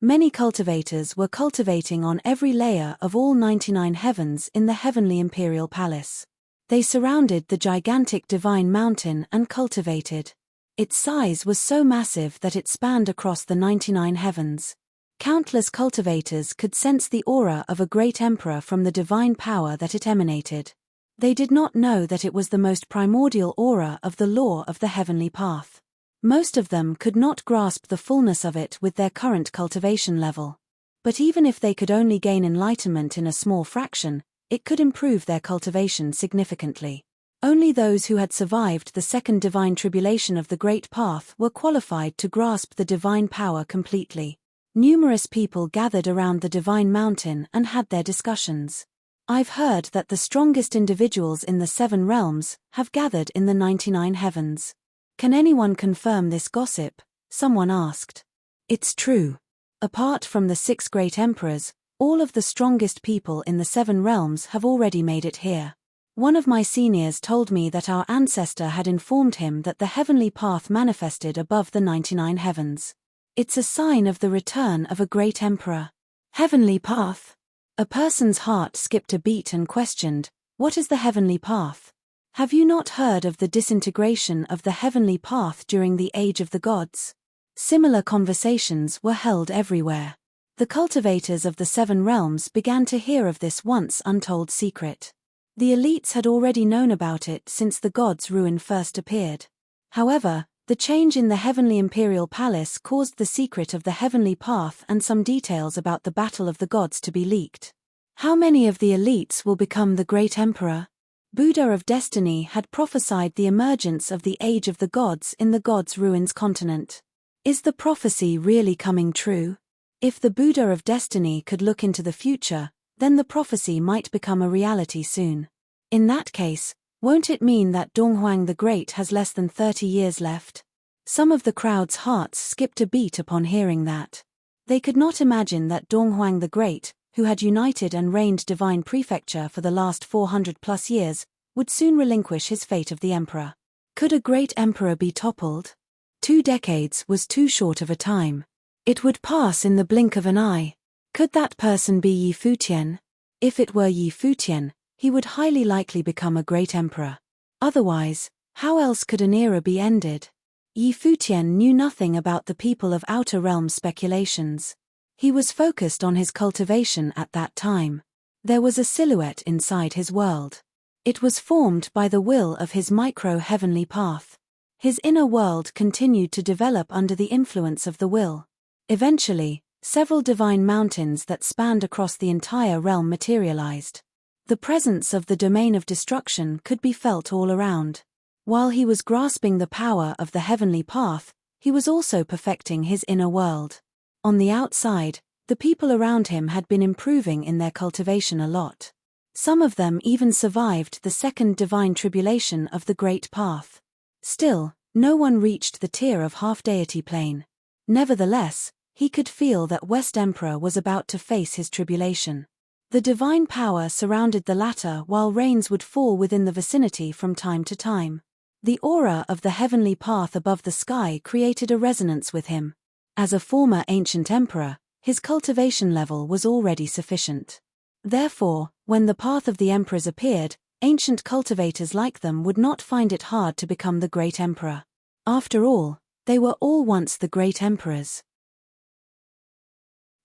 Many cultivators were cultivating on every layer of all 99 heavens in the heavenly imperial palace. They surrounded the gigantic divine mountain and cultivated. Its size was so massive that it spanned across the 99 heavens. Countless cultivators could sense the aura of a great emperor from the divine power that it emanated. They did not know that it was the most primordial aura of the law of the heavenly path. Most of them could not grasp the fullness of it with their current cultivation level. But even if they could only gain enlightenment in a small fraction, it could improve their cultivation significantly. Only those who had survived the second divine tribulation of the Great Path were qualified to grasp the divine power completely. Numerous people gathered around the divine mountain and had their discussions. I've heard that the strongest individuals in the 7 realms have gathered in the 99 heavens. Can anyone confirm this gossip? Someone asked. It's true. Apart from the 6 great emperors, all of the strongest people in the 7 realms have already made it here. One of my seniors told me that our ancestor had informed him that the heavenly path manifested above the 99 heavens. It's a sign of the return of a great emperor. Heavenly path? A person's heart skipped a beat and questioned, what is the heavenly path? Have you not heard of the disintegration of the heavenly path during the Age of the Gods? Similar conversations were held everywhere. The cultivators of the 7 realms began to hear of this once untold secret. The elites had already known about it since the gods' ruin first appeared. However, the change in the heavenly imperial palace caused the secret of the heavenly path and some details about the battle of the gods to be leaked. How many of the elites will become the great emperor? Buddha of Destiny had prophesied the emergence of the Age of the Gods in the gods' ruins continent. Is the prophecy really coming true? If the Buddha of Destiny could look into the future, then the prophecy might become a reality soon. In that case, won't it mean that Donghuang the Great has less than 30 years left? Some of the crowd's hearts skipped a beat upon hearing that. They could not imagine that Donghuang the Great, who had united and reigned divine prefecture for the last 400+ years, would soon relinquish his fate of the emperor. Could a great emperor be toppled? 2 decades was too short of a time. It would pass in the blink of an eye. Could that person be Yi Futian? If it were Yi Futian, he would highly likely become a great emperor. Otherwise, how else could an era be ended? Yi Futian knew nothing about the people of Outer Realm speculations. He was focused on his cultivation at that time. There was a silhouette inside his world. It was formed by the will of his micro-heavenly path. His inner world continued to develop under the influence of the will. Eventually, several divine mountains that spanned across the entire realm materialized. The presence of the domain of destruction could be felt all around. While he was grasping the power of the heavenly path, he was also perfecting his inner world. On the outside, the people around him had been improving in their cultivation a lot. Some of them even survived the second divine tribulation of the Great Path. Still, no one reached the tier of half-deity plane. Nevertheless, he could feel that West Emperor was about to face his tribulation. The divine power surrounded the latter while rains would fall within the vicinity from time to time. The aura of the heavenly path above the sky created a resonance with him. As a former ancient emperor, his cultivation level was already sufficient. Therefore, when the path of the emperors appeared, ancient cultivators like them would not find it hard to become the great emperor. After all, they were all once the great emperors.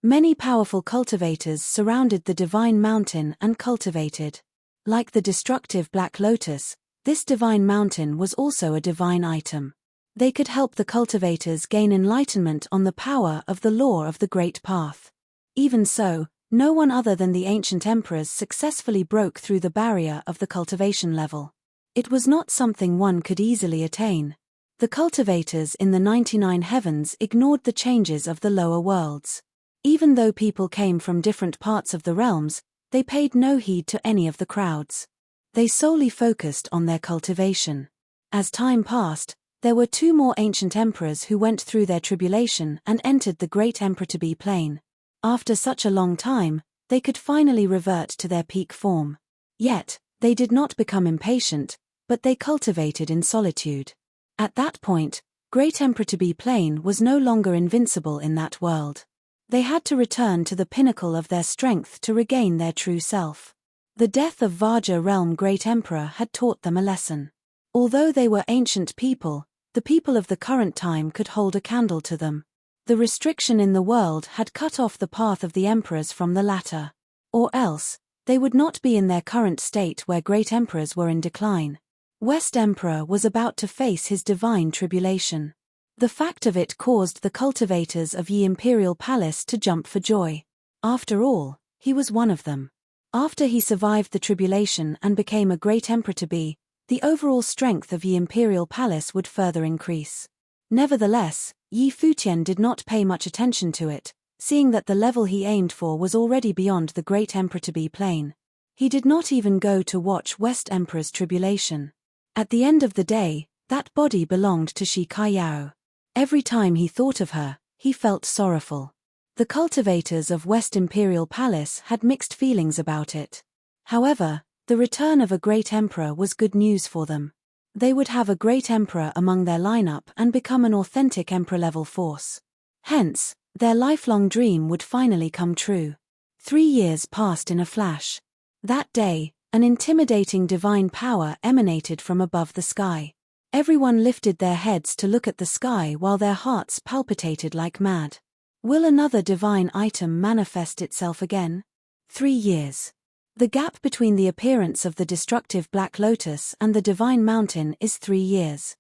Many powerful cultivators surrounded the divine mountain and cultivated. Like the destructive Black Lotus, this divine mountain was also a divine item. They could help the cultivators gain enlightenment on the power of the law of the Great Path. Even so, no one other than the ancient emperors successfully broke through the barrier of the cultivation level. It was not something one could easily attain. The cultivators in the 99 heavens ignored the changes of the lower worlds. Even though people came from different parts of the realms, they paid no heed to any of the crowds. They solely focused on their cultivation. As time passed, there were 2 more ancient emperors who went through their tribulation and entered the great emperor-to-be plane. After such a long time, they could finally revert to their peak form. Yet, they did not become impatient, but they cultivated in solitude. At that point, great emperor-to-be plane was no longer invincible in that world. They had to return to the pinnacle of their strength to regain their true self. The death of Vajra realm great emperor had taught them a lesson. Although they were ancient people, the people of the current time could hold a candle to them. The restriction in the world had cut off the path of the emperors from the latter. Or else, they would not be in their current state where great emperors were in decline. West Emperor was about to face his divine tribulation. The fact of it caused the cultivators of Yi Imperial Palace to jump for joy. After all, he was one of them. After he survived the tribulation and became a great emperor-to-be, the overall strength of Yi Imperial Palace would further increase. Nevertheless, Yi Futian did not pay much attention to it, seeing that the level he aimed for was already beyond the great emperor-to-be plane. He did not even go to watch West Emperor's tribulation. At the end of the day, that body belonged to Shi Kaiyao. Every time he thought of her, he felt sorrowful. The cultivators of West Imperial Palace had mixed feelings about it. However, the return of a great emperor was good news for them. They would have a great emperor among their lineup and become an authentic emperor-level force. Hence, their lifelong dream would finally come true. 3 years passed in a flash. That day, an intimidating divine power emanated from above the sky. Everyone lifted their heads to look at the sky while their hearts palpitated like mad. Will another divine item manifest itself again? 3 years. The gap between the appearance of the destructive Black Lotus and the divine mountain is 3 years.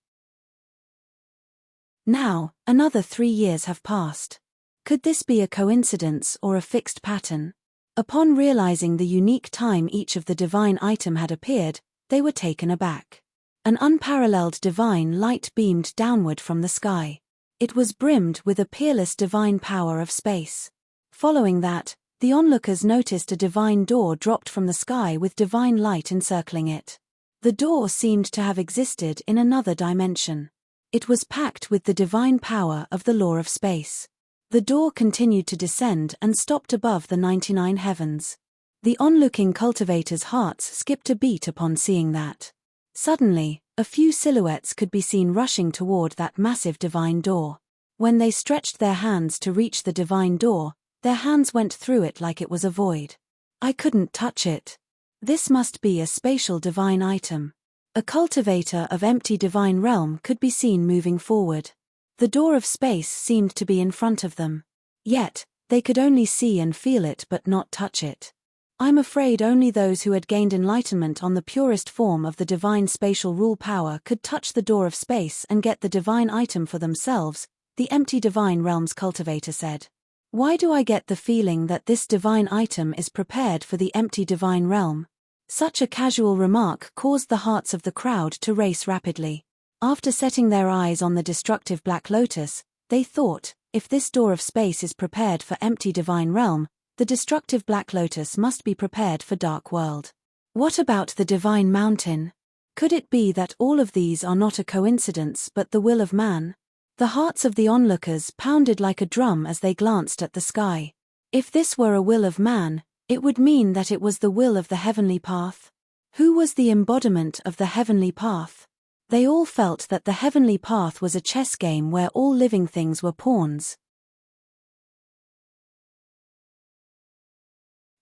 Now, another 3 years have passed. Could this be a coincidence or a fixed pattern? Upon realizing the unique time each of the divine item had appeared, they were taken aback. An unparalleled divine light beamed downward from the sky. It was brimmed with a peerless divine power of space. Following that, the onlookers noticed a divine door dropped from the sky with divine light encircling it. The door seemed to have existed in another dimension. It was packed with the divine power of the law of space. The door continued to descend and stopped above the 99 heavens. The onlooking cultivators' hearts skipped a beat upon seeing that. Suddenly, a few silhouettes could be seen rushing toward that massive divine door. When they stretched their hands to reach the divine door, Their hands went through it like it was a void. I couldn't touch it. This must be a spatial divine item. A cultivator of empty divine realm could be seen moving forward. The door of space seemed to be in front of them. Yet, they could only see and feel it but not touch it. I'm afraid only those who had gained enlightenment on the purest form of the divine spatial rule power could touch the door of space and get the divine item for themselves, the empty divine realm's cultivator said. Why do I get the feeling that this divine item is prepared for the empty divine realm? Such a casual remark caused the hearts of the crowd to race rapidly. After setting their eyes on the destructive Black Lotus, they thought, if this door of space is prepared for empty divine realm, the destructive Black Lotus must be prepared for dark world. What about the divine mountain? Could it be that all of these are not a coincidence but the will of man? The hearts of the onlookers pounded like a drum as they glanced at the sky. If this were a will of man, it would mean that it was the will of the heavenly path. Who was the embodiment of the heavenly path? They all felt that the heavenly path was a chess game where all living things were pawns.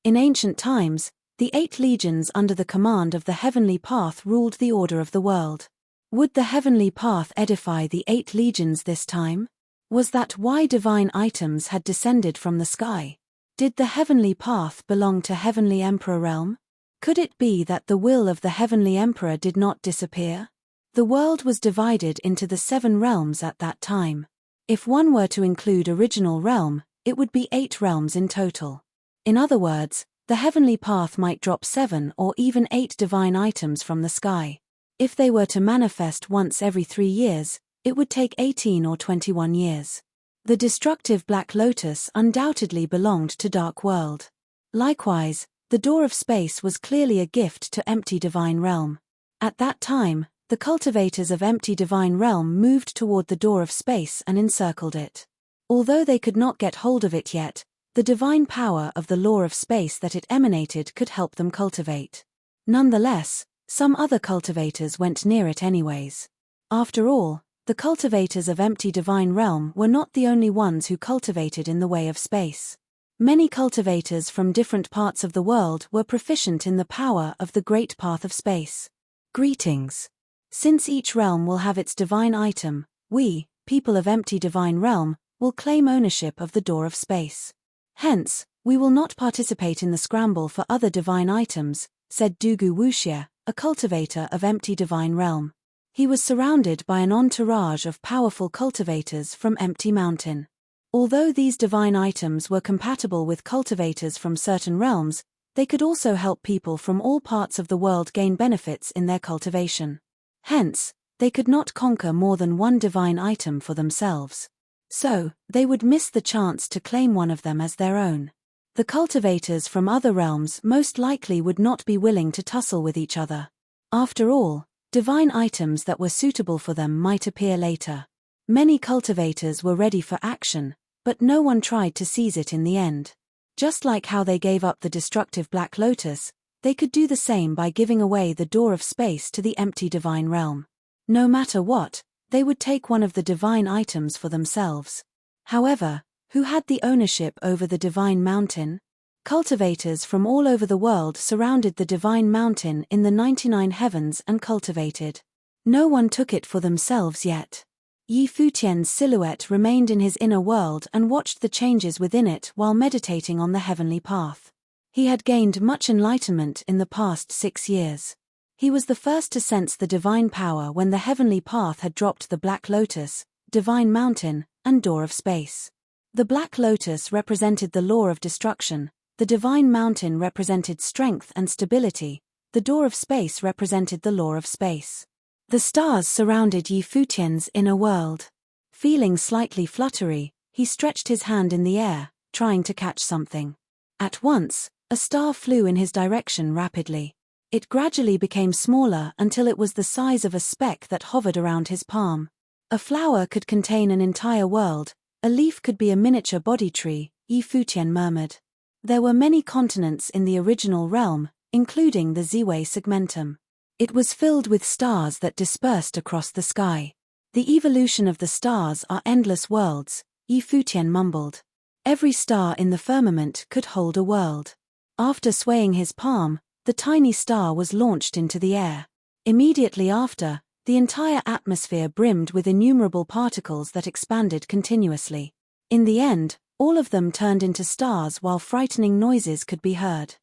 In ancient times, the 8 legions under the command of the heavenly path ruled the order of the world. Would the heavenly path edify the 8 legions this time? Was that why divine items had descended from the sky? Did the heavenly path belong to heavenly emperor realm? Could it be that the will of the heavenly emperor did not disappear? The world was divided into the 7 realms at that time. If one were to include original realm, it would be 8 realms in total. In other words, the heavenly path might drop 7 or even 8 divine items from the sky. If they were to manifest once every 3 years, it would take 18 or 21 years. The destructive Black Lotus undoubtedly belonged to Dark World. Likewise, the door of space was clearly a gift to empty divine realm. At that time, the cultivators of empty divine realm moved toward the door of space and encircled it. Although they could not get hold of it yet, the divine power of the law of space that it emanated could help them cultivate. Nonetheless, some other cultivators went near it anyways. After all, the cultivators of empty divine realm were not the only ones who cultivated in the way of space. Many cultivators from different parts of the world were proficient in the power of the great path of space. Greetings. Since each realm will have its divine item, we, people of empty divine realm, will claim ownership of the door of space. Hence, we will not participate in the scramble for other divine items, said Dugu Wuxia, a cultivator of empty divine realm. He was surrounded by an entourage of powerful cultivators from Empty Mountain. Although these divine items were compatible with cultivators from certain realms, they could also help people from all parts of the world gain benefits in their cultivation. Hence, they could not conquer more than one divine item for themselves. So, they would miss the chance to claim one of them as their own. The cultivators from other realms most likely would not be willing to tussle with each other. After all, divine items that were suitable for them might appear later. Many cultivators were ready for action, but no one tried to seize it in the end. Just like how they gave up the destructive Black Lotus, they could do the same by giving away the door of space to the empty divine realm. No matter what, they would take one of the divine items for themselves. However, who had the ownership over the divine mountain? Cultivators from all over the world surrounded the divine mountain in the 99 heavens and cultivated. No one took it for themselves yet. Futian's silhouette remained in his inner world and watched the changes within it while meditating on the heavenly path. He had gained much enlightenment in the past 6 years. He was the first to sense the divine power when the heavenly path had dropped the Black Lotus, divine mountain, and door of space. The Black Lotus represented the law of destruction, the divine mountain represented strength and stability, the door of space represented the law of space. The stars surrounded Futian's inner world. Feeling slightly fluttery, he stretched his hand in the air, trying to catch something. At once, a star flew in his direction rapidly. It gradually became smaller until it was the size of a speck that hovered around his palm. A flower could contain an entire world, a leaf could be a miniature body tree, Futian murmured. There were many continents in the original realm, including the Ziwei segmentum. It was filled with stars that dispersed across the sky. The evolution of the stars are endless worlds, Futian mumbled. Every star in the firmament could hold a world. After swaying his palm, the tiny star was launched into the air. Immediately after, the entire atmosphere brimmed with innumerable particles that expanded continuously. In the end, all of them turned into stars while frightening noises could be heard.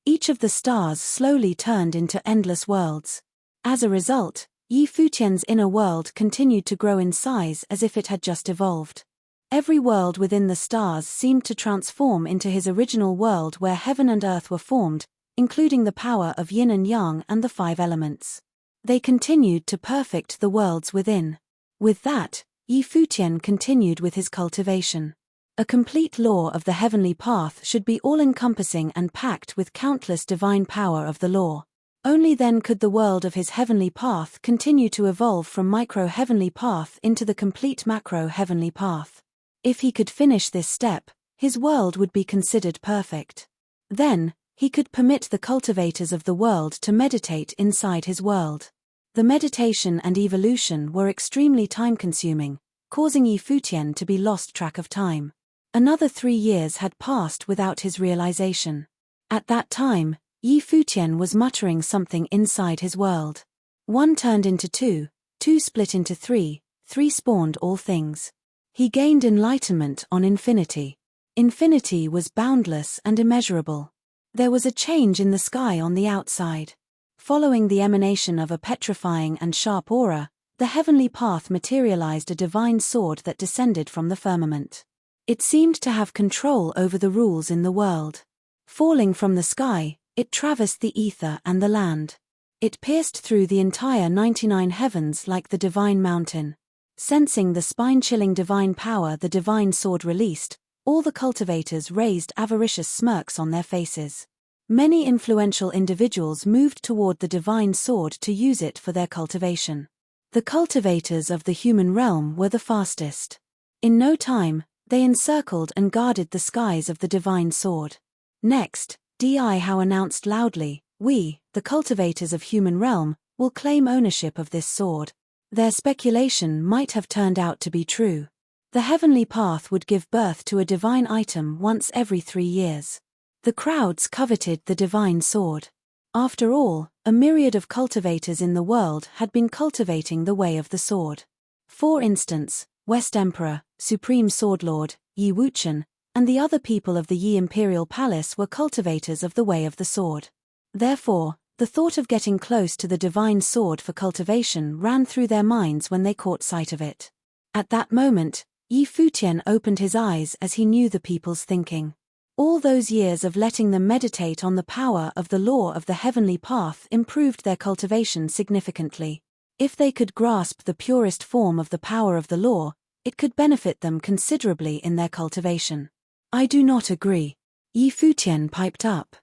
Each of the stars slowly turned into endless worlds. As a result, Futian's inner world continued to grow in size as if it had just evolved. Every world within the stars seemed to transform into his original world where heaven and earth were formed, including the power of yin and yang and the 5 elements. They continued to perfect the worlds within. With that, Futian continued with his cultivation. A complete law of the heavenly path should be all-encompassing and packed with countless divine power of the law. Only then could the world of his heavenly path continue to evolve from micro-heavenly path into the complete macro-heavenly path. If he could finish this step, his world would be considered perfect. Then, he could permit the cultivators of the world to meditate inside his world. The meditation and evolution were extremely time-consuming, causing Futian to be lost track of time. Another 3 years had passed without his realization. At that time, Futian was muttering something inside his world. 1 turned into 2, 2 split into 3, 3 spawned all things. He gained enlightenment on infinity. Infinity was boundless and immeasurable. There was a change in the sky on the outside. Following the emanation of a petrifying and sharp aura, the heavenly path materialized a divine sword that descended from the firmament. It seemed to have control over the rules in the world. Falling from the sky, it traversed the ether and the land. It pierced through the entire 99 heavens like the divine mountain. Sensing the spine-chilling divine power the divine sword released, all the cultivators raised avaricious smirks on their faces. Many influential individuals moved toward the divine sword to use it for their cultivation. The cultivators of the human realm were the fastest. In no time, they encircled and guarded the skies of the divine sword. Next, Defy announced loudly, "We, the cultivators of human realm, will claim ownership of this sword." Their speculation might have turned out to be true. The heavenly path would give birth to a divine item once every 3 years. The crowds coveted the divine sword. After all, a myriad of cultivators in the world had been cultivating the way of the sword. For instance, West Emperor, Supreme Swordlord, Yi Wuchen, and the other people of the Yi Imperial Palace were cultivators of the way of the sword. Therefore, the thought of getting close to the divine sword for cultivation ran through their minds when they caught sight of it. At that moment, Futian opened his eyes as he knew the people's thinking. All those years of letting them meditate on the power of the law of the heavenly path improved their cultivation significantly. If they could grasp the purest form of the power of the law, it could benefit them considerably in their cultivation. "I do not agree," Futian piped up.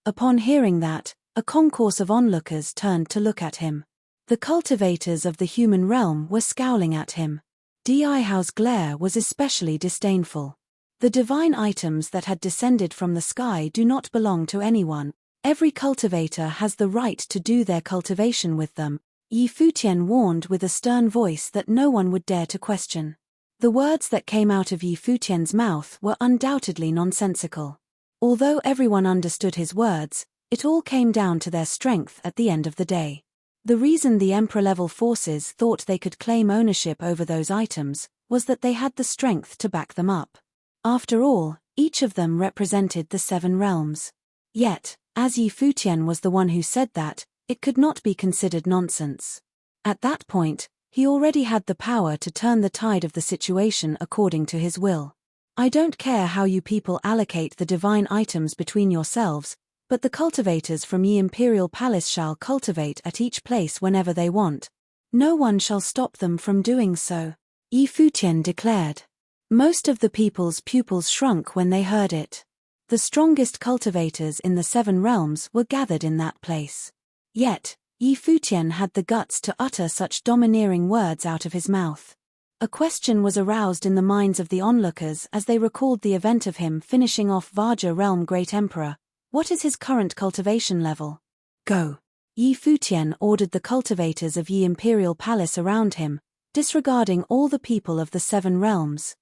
Upon hearing that, a concourse of onlookers turned to look at him. The cultivators of the human realm were scowling at him. Defy's glare was especially disdainful. The divine items that had descended from the sky do not belong to anyone. Every cultivator has the right to do their cultivation with them, Futian warned with a stern voice that no one would dare to question. The words that came out of Futian's mouth were undoubtedly nonsensical. Although everyone understood his words, it all came down to their strength at the end of the day. The reason the Emperor-level forces thought they could claim ownership over those items was that they had the strength to back them up. After all, each of them represented the 7 realms. Yet, as Futian was the one who said that, it could not be considered nonsense. At that point, he already had the power to turn the tide of the situation according to his will. "I don't care how you people allocate the divine items between yourselves, but the cultivators from Yi Imperial Palace shall cultivate at each place whenever they want. No one shall stop them from doing so," Futian declared. Most of the people's pupils shrunk when they heard it. The strongest cultivators in the 7 realms were gathered in that place. Yet, Futian had the guts to utter such domineering words out of his mouth. A question was aroused in the minds of the onlookers as they recalled the event of him finishing off Vaja Realm Great Emperor. What is his current cultivation level? "Go." Futian ordered the cultivators of Yi Imperial Palace around him, disregarding all the people of the 7 realms.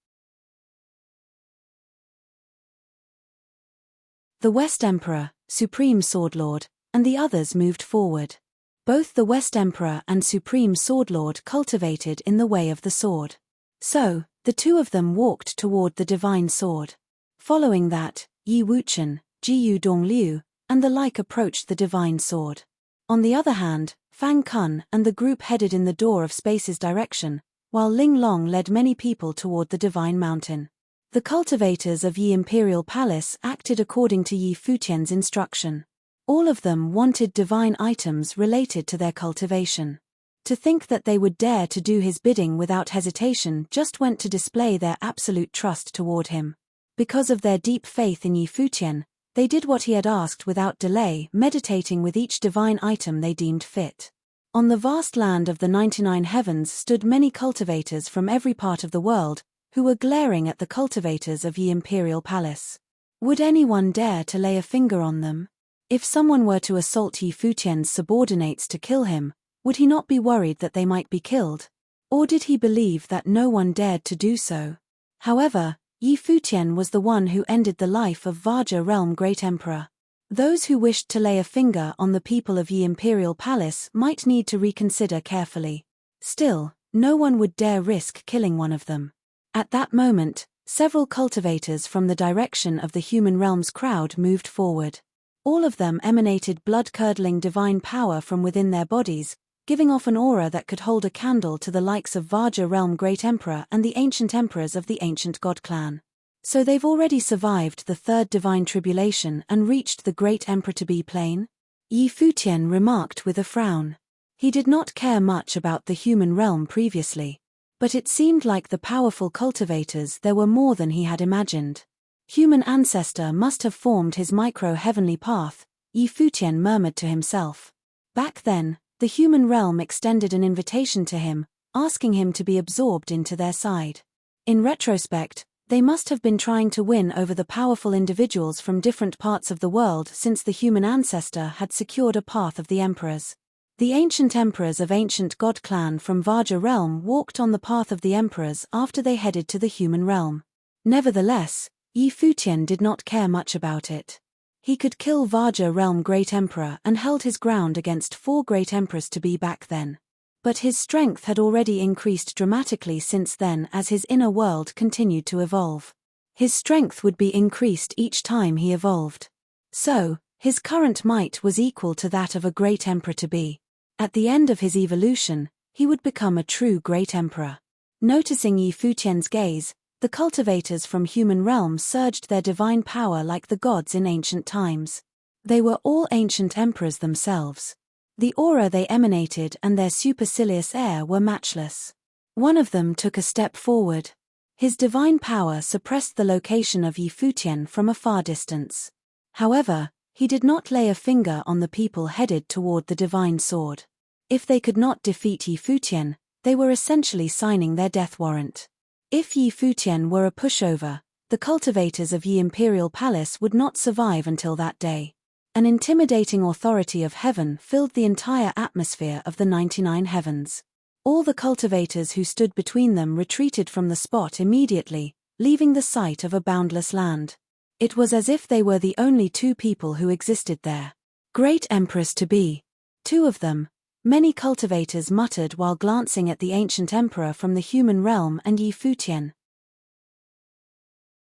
The West Emperor, Supreme Swordlord, and the others moved forward. Both the West Emperor and Supreme Swordlord cultivated in the way of the sword. So, the two of them walked toward the divine sword. Following that, Yi Wuchen, Jiyu Dongliu, and the like approached the divine sword. On the other hand, Fang Kun and the group headed in the Door of Space's direction, while Ling Long led many people toward the divine mountain. The cultivators of Yi Imperial Palace acted according to Yi Futian's instruction. All of them wanted divine items related to their cultivation. To think that they would dare to do his bidding without hesitation just went to display their absolute trust toward him. Because of their deep faith in Yi Futian, they did what he had asked without delay, meditating with each divine item they deemed fit. On the vast land of the 99 heavens stood many cultivators from every part of the world, who were glaring at the cultivators of Yi Imperial Palace. Would anyone dare to lay a finger on them? If someone were to assault Yi Futian's subordinates to kill him, would he not be worried that they might be killed? Or did he believe that no one dared to do so? However, Yi Futian was the one who ended the life of Vaja Realm Great Emperor. Those who wished to lay a finger on the people of Yi Imperial Palace might need to reconsider carefully. Still, no one would dare risk killing one of them. At that moment, several cultivators from the direction of the human realm's crowd moved forward. All of them emanated blood-curdling divine power from within their bodies, giving off an aura that could hold a candle to the likes of Vaja Realm Great Emperor and the ancient emperors of the ancient god clan. So they've already survived the third divine tribulation and reached the Great Emperor-to-be plane? Yi Futian remarked with a frown. He did not care much about the human realm previously. But it seemed like the powerful cultivators there were more than he had imagined. Human ancestor must have formed his micro-heavenly path, Yi Futian murmured to himself. Back then, the human realm extended an invitation to him, asking him to be absorbed into their side. In retrospect, they must have been trying to win over the powerful individuals from different parts of the world since the human ancestor had secured a path of the emperors. The ancient emperors of ancient god clan from Vaja realm walked on the path of the emperors after they headed to the human realm. Nevertheless, Yi Futian did not care much about it. He could kill Vaja realm Great Emperor and held his ground against 4 great emperors to be back then. But his strength had already increased dramatically since then as his inner world continued to evolve. His strength would be increased each time he evolved. So, his current might was equal to that of a great emperor to be. At the end of his evolution, he would become a true great emperor. Noticing Yi Futian's gaze, the cultivators from human realm surged their divine power like the gods in ancient times. They were all ancient emperors themselves. The aura they emanated and their supercilious air were matchless. One of them took a step forward. His divine power suppressed the location of Yi Futian from a far distance. However, he did not lay a finger on the people headed toward the divine sword. If they could not defeat Yi Futian, they were essentially signing their death warrant. If Yi Futian were a pushover, the cultivators of Yi Imperial Palace would not survive until that day. An intimidating authority of heaven filled the entire atmosphere of the 99 heavens. All the cultivators who stood between them retreated from the spot immediately, leaving the sight of a boundless land. It was as if they were the only 2 people who existed there. Great emperors to be. 2 of them, many cultivators muttered while glancing at the ancient emperor from the human realm and Yi Futian.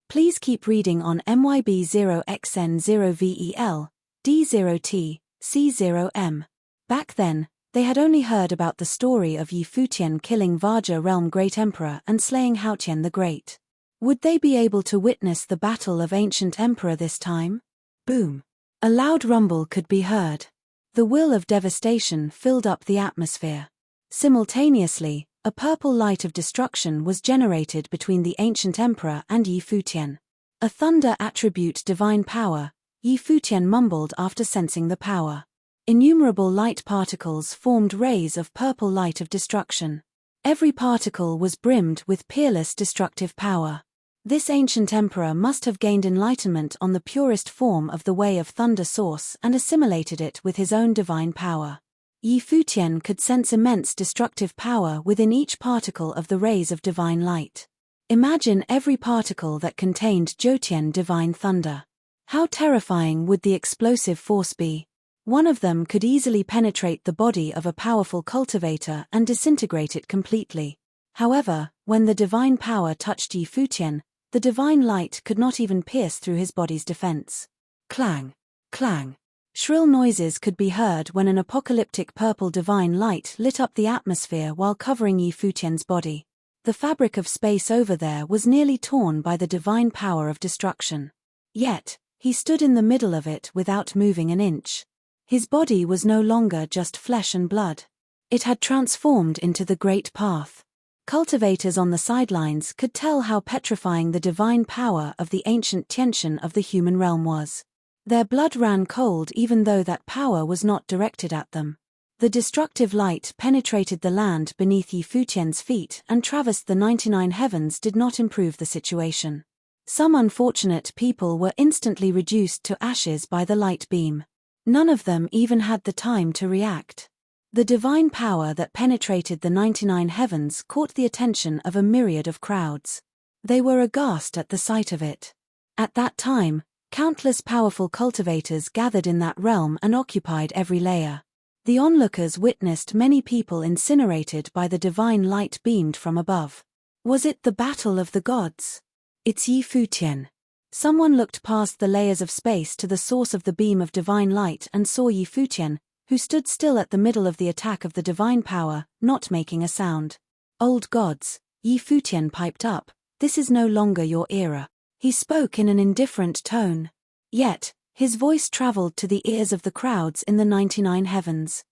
Please keep reading on MYB0XN0VEL, D0T, C0M. Back then, they had only heard about the story of Yi Futian killing Vaja realm Great Emperor and slaying Haotian the Great. Would they be able to witness the battle of ancient emperor this time? Boom. A loud rumble could be heard. The will of devastation filled up the atmosphere. Simultaneously, a purple light of destruction was generated between the ancient emperor and Yi Futian. A thunder attribute divine power, Yi Futian mumbled after sensing the power. Innumerable light particles formed rays of purple light of destruction. Every particle was brimmed with peerless destructive power. This ancient emperor must have gained enlightenment on the purest form of the way of thunder source and assimilated it with his own divine power. Yi Futian could sense immense destructive power within each particle of the rays of divine light. Imagine every particle that contained Jotian divine thunder. How terrifying would the explosive force be? One of them could easily penetrate the body of a powerful cultivator and disintegrate it completely. However, when the divine power touched Yi Futian, the divine light could not even pierce through his body's defense. Clang! Clang! Shrill noises could be heard when an apocalyptic purple divine light lit up the atmosphere while covering Yi Futian's body. The fabric of space over there was nearly torn by the divine power of destruction. Yet, he stood in the middle of it without moving an inch. His body was no longer just flesh and blood. It had transformed into the great path. Cultivators on the sidelines could tell how petrifying the divine power of the ancient Tiantian of the human realm was. Their blood ran cold even though that power was not directed at them. The destructive light penetrated the land beneath Yi Futian's feet and traversed the 99 heavens did not improve the situation. Some unfortunate people were instantly reduced to ashes by the light beam. None of them even had the time to react. The divine power that penetrated the 99 heavens caught the attention of a myriad of crowds. They were aghast at the sight of it. At that time, countless powerful cultivators gathered in that realm and occupied every layer. The onlookers witnessed many people incinerated by the divine light beamed from above. Was it the battle of the gods? It's Yi Futian. Someone looked past the layers of space to the source of the beam of divine light and saw Yi Futian, who stood still at the middle of the attack of the divine power, not making a sound. Old gods, Yi Futian piped up, this is no longer your era. He spoke in an indifferent tone. Yet, his voice traveled to the ears of the crowds in the 99 heavens.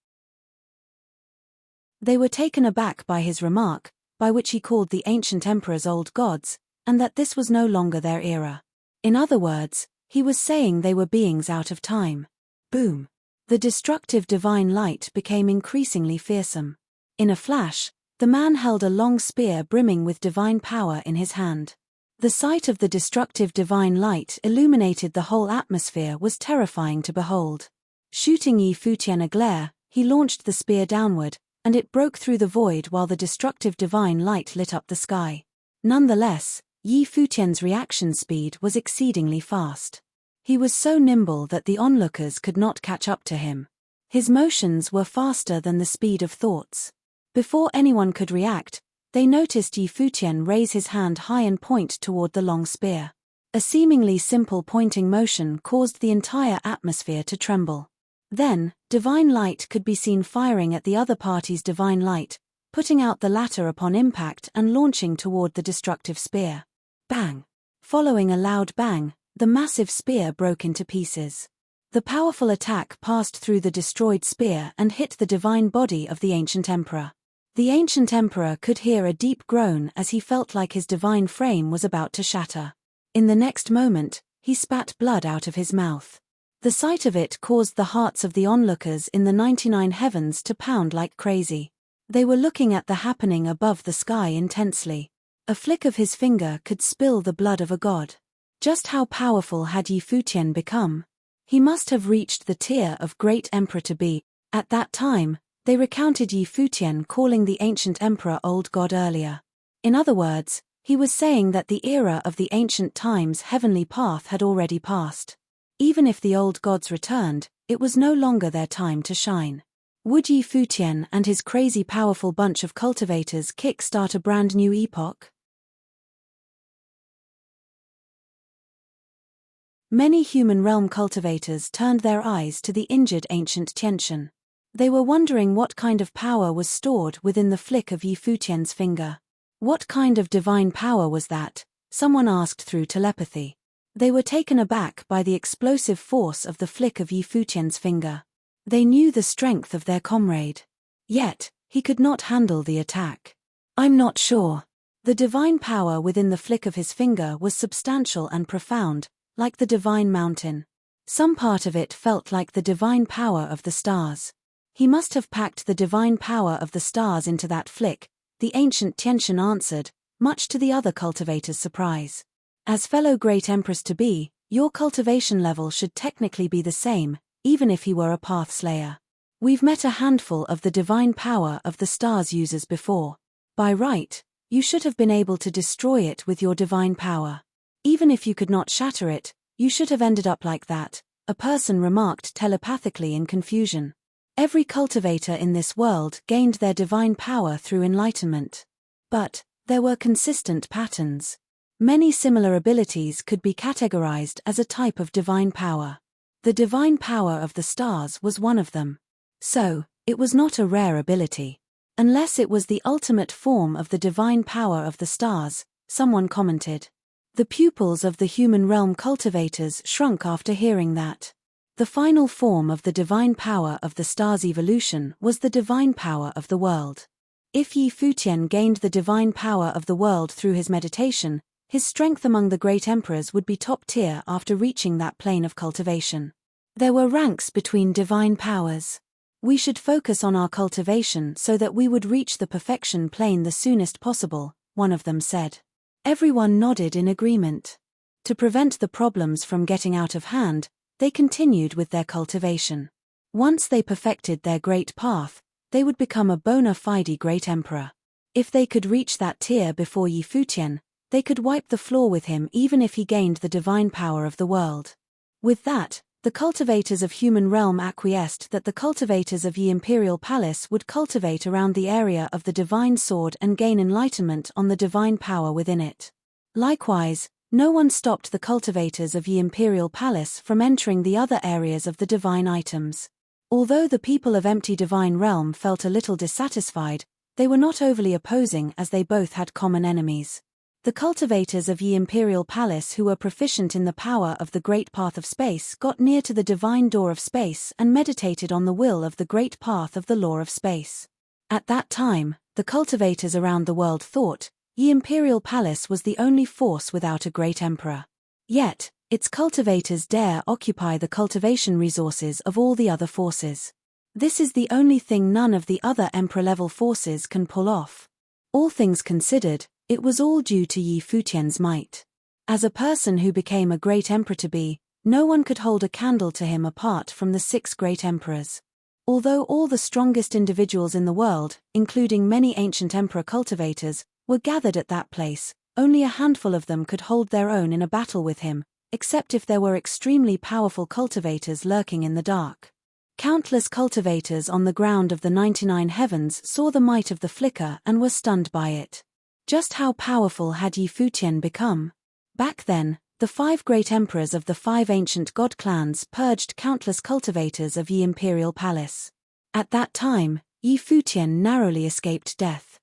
They were taken aback by his remark, by which he called the ancient emperors old gods, and that this was no longer their era. In other words, he was saying they were beings out of time. Boom! The destructive divine light became increasingly fearsome. In a flash, the man held a long spear brimming with divine power in his hand. The sight of the destructive divine light illuminated the whole atmosphere was terrifying to behold. Shooting Yi Futian a glare, he launched the spear downward, and it broke through the void while the destructive divine light lit up the sky. Nonetheless, Yi Futian's reaction speed was exceedingly fast. He was so nimble that the onlookers could not catch up to him. His motions were faster than the speed of thoughts. Before anyone could react, they noticed Yi Futian raise his hand high and point toward the long spear. A seemingly simple pointing motion caused the entire atmosphere to tremble. Then, divine light could be seen firing at the other party's divine light, putting out the latter upon impact and launching toward the destructive spear. Bang! Following a loud bang, the massive spear broke into pieces. The powerful attack passed through the destroyed spear and hit the divine body of the ancient emperor. The ancient emperor could hear a deep groan as he felt like his divine frame was about to shatter. In the next moment, he spat blood out of his mouth. The sight of it caused the hearts of the onlookers in the 99 heavens to pound like crazy. They were looking at the happening above the sky intensely. A flick of his finger could spill the blood of a god. Just how powerful had Yi Futian become? He must have reached the tier of great emperor to be. At that time, they recounted Yi Futian calling the ancient emperor old god earlier. In other words, he was saying that the era of the ancient times' heavenly path had already passed. Even if the old gods returned, it was no longer their time to shine. Would Yi Futian and his crazy powerful bunch of cultivators kick-start a brand new epoch? Many human realm cultivators turned their eyes to the injured ancient Tiantian. They were wondering what kind of power was stored within the flick of Yi Futian's finger. What kind of divine power was that? Someone asked through telepathy. They were taken aback by the explosive force of the flick of Yi Futian's finger. They knew the strength of their comrade. Yet, he could not handle the attack. I'm not sure. The divine power within the flick of his finger was substantial and profound, like the divine mountain. Some part of it felt like the divine power of the stars. He must have packed the divine power of the stars into that flick, the ancient Tiantian answered, much to the other cultivators' surprise. As fellow great empress to be, your cultivation level should technically be the same, even if he were a path slayer. We've met a handful of the divine power of the stars users before. By right, you should have been able to destroy it with your divine power. Even if you could not shatter it, you should have ended up like that, a person remarked telepathically in confusion. Every cultivator in this world gained their divine power through enlightenment. But there were consistent patterns. Many similar abilities could be categorized as a type of divine power. The divine power of the stars was one of them. So, it was not a rare ability. Unless it was the ultimate form of the divine power of the stars, someone commented. The pupils of the human realm cultivators shrunk after hearing that. The final form of the divine power of the stars' evolution was the divine power of the world. If Yi Futian gained the divine power of the world through his meditation, his strength among the great emperors would be top tier after reaching that plane of cultivation. There were ranks between divine powers. We should focus on our cultivation so that we would reach the perfection plane the soonest possible, one of them said. Everyone nodded in agreement. To prevent the problems from getting out of hand, they continued with their cultivation. Once they perfected their great path, they would become a bona fide great emperor. If they could reach that tier before Yi Futian, they could wipe the floor with him even if he gained the divine power of the world. With that, the cultivators of human realm acquiesced that the cultivators of Yi Imperial Palace would cultivate around the area of the divine sword and gain enlightenment on the divine power within it. Likewise, no one stopped the cultivators of Yi Imperial Palace from entering the other areas of the divine items. Although the people of Empty Divine Realm felt a little dissatisfied, they were not overly opposing as they both had common enemies. The cultivators of Yi Imperial Palace who were proficient in the power of the Great Path of Space got near to the divine door of space and meditated on the will of the Great Path of the Law of Space. At that time, the cultivators around the world thought, Yi Imperial Palace was the only force without a great emperor. Yet, its cultivators dare occupy the cultivation resources of all the other forces. This is the only thing none of the other emperor-level forces can pull off. All things considered, it was all due to Yi Futian's might. As a person who became a great emperor-to-be, no one could hold a candle to him apart from the 6 great emperors. Although all the strongest individuals in the world, including many ancient emperor cultivators, were gathered at that place, only a handful of them could hold their own in a battle with him, except if there were extremely powerful cultivators lurking in the dark. Countless cultivators on the ground of the 99 heavens saw the might of the flicker and were stunned by it. Just how powerful had Yi Futian become? Back then, the 5 great emperors of the 5 ancient god clans purged countless cultivators of Yi Imperial Palace. At that time, Yi Futian narrowly escaped death.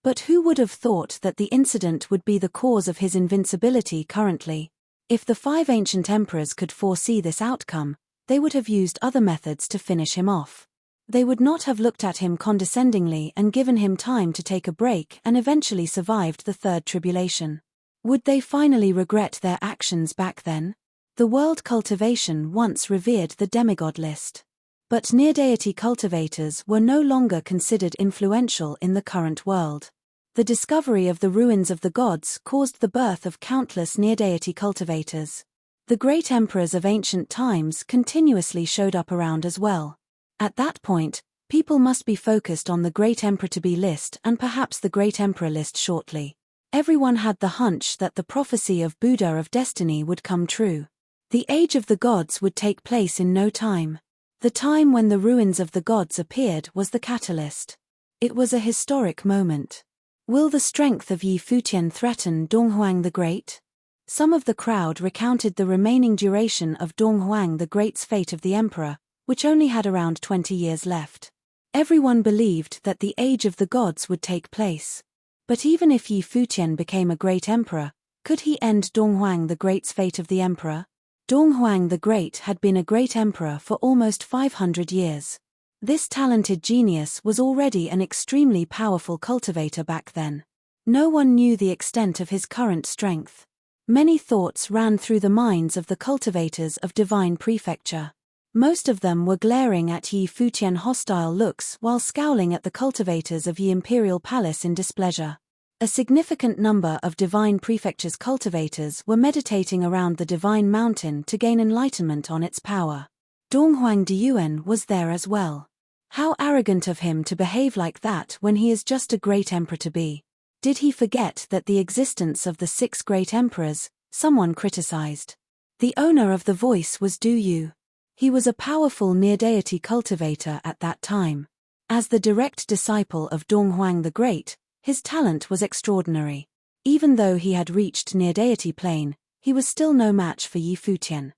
But who would have thought that the incident would be the cause of his invincibility currently? If the 5 ancient emperors could foresee this outcome, they would have used other methods to finish him off. They would not have looked at him condescendingly and given him time to take a break and eventually survived the third tribulation. Would they finally regret their actions back then? The world cultivation once revered the demigod list. But near-deity cultivators were no longer considered influential in the current world. The discovery of the ruins of the gods caused the birth of countless near-deity cultivators. The great emperors of ancient times continuously showed up around as well. At that point, people must be focused on the Great Emperor-to-be list and perhaps the Great Emperor list shortly. Everyone had the hunch that the prophecy of Buddha of destiny would come true. The age of the gods would take place in no time. The time when the ruins of the gods appeared was the catalyst. It was a historic moment. Will the strength of Yi Futian threaten Donghuang the Great? Some of the crowd recounted the remaining duration of Donghuang the Great's fate of the emperor, which only had around 20 years left. Everyone believed that the age of the gods would take place. But even if Yi Futian became a great emperor, could he end Donghuang the Great's fate of the emperor? Donghuang the Great had been a great emperor for almost 500 years. This talented genius was already an extremely powerful cultivator back then. No one knew the extent of his current strength. Many thoughts ran through the minds of the cultivators of Divine Prefecture. Most of them were glaring at Yi Futian hostile looks while scowling at the cultivators of Yi Imperial Palace in displeasure. A significant number of Divine Prefecture's cultivators were meditating around the Divine Mountain to gain enlightenment on its power. Donghuang Diyuan was there as well. How arrogant of him to behave like that when he is just a great emperor to be. Did he forget that the existence of the 6 great emperors, someone criticized? The owner of the voice was Du Yu. He was a powerful near-deity cultivator at that time. As the direct disciple of Donghuang the Great, his talent was extraordinary. Even though he had reached near-deity plane, he was still no match for Yi Futian.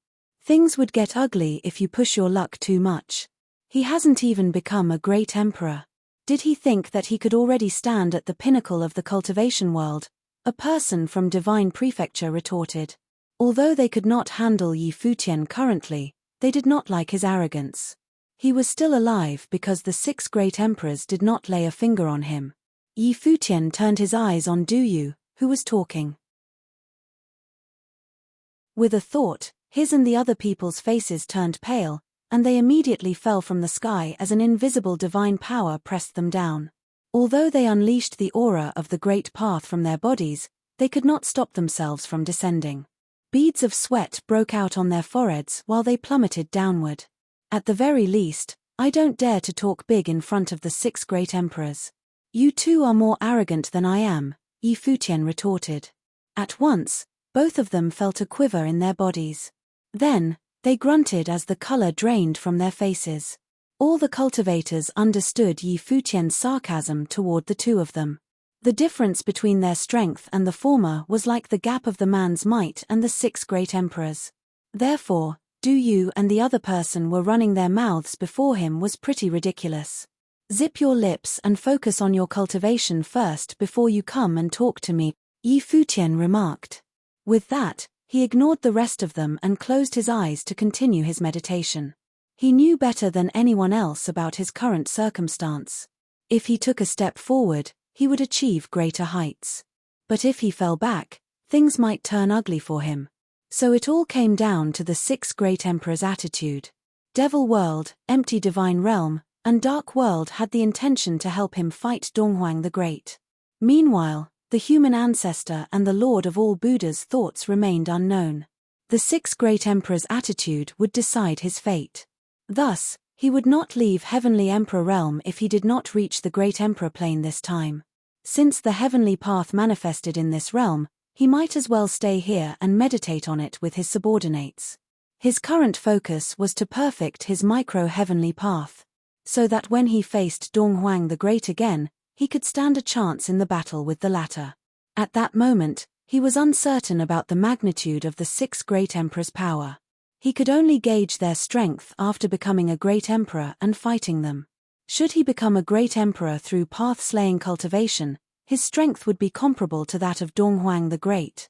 Things would get ugly if you push your luck too much. He hasn't even become a great emperor. Did he think that he could already stand at the pinnacle of the cultivation world? A person from Divine Prefecture retorted. Although they could not handle Yi Futian currently, they did not like his arrogance. He was still alive because the 6 great emperors did not lay a finger on him. Yi Futian turned his eyes on Du Yu, who was talking. With a thought, his and the other people's faces turned pale, and they immediately fell from the sky as an invisible divine power pressed them down. Although they unleashed the aura of the great path from their bodies, they could not stop themselves from descending. Beads of sweat broke out on their foreheads while they plummeted downward. At the very least, I don't dare to talk big in front of the 6 great emperors. You two are more arrogant than I am, Yi Futian retorted. At once, both of them felt a quiver in their bodies. Then, they grunted as the color drained from their faces. All the cultivators understood Yi Futian's sarcasm toward the two of them. The difference between their strength and the former was like the gap of the man's might and the 6 great emperors. Therefore, Du Yu and the other person were running their mouths before him was pretty ridiculous. Zip your lips and focus on your cultivation first before you come and talk to me, Yi Futian remarked. With that, he ignored the rest of them and closed his eyes to continue his meditation. He knew better than anyone else about his current circumstance. If he took a step forward, he would achieve greater heights. But if he fell back, things might turn ugly for him. So it all came down to the 6 great emperors' attitude. Devil World, Empty Divine Realm, and Dark World had the intention to help him fight Donghuang the Great. Meanwhile, the human ancestor and the Lord of all Buddha's thoughts remained unknown. The 6 great emperors' attitude would decide his fate. Thus, he would not leave Heavenly Emperor Realm if he did not reach the Great Emperor plane this time. Since the heavenly path manifested in this realm, he might as well stay here and meditate on it with his subordinates. His current focus was to perfect his micro-heavenly path, so that when he faced Donghuang the Great again, he could stand a chance in the battle with the latter. At that moment, he was uncertain about the magnitude of the 6 great emperors' power. He could only gauge their strength after becoming a great emperor and fighting them. Should he become a great emperor through path-slaying cultivation, his strength would be comparable to that of Donghuang the Great.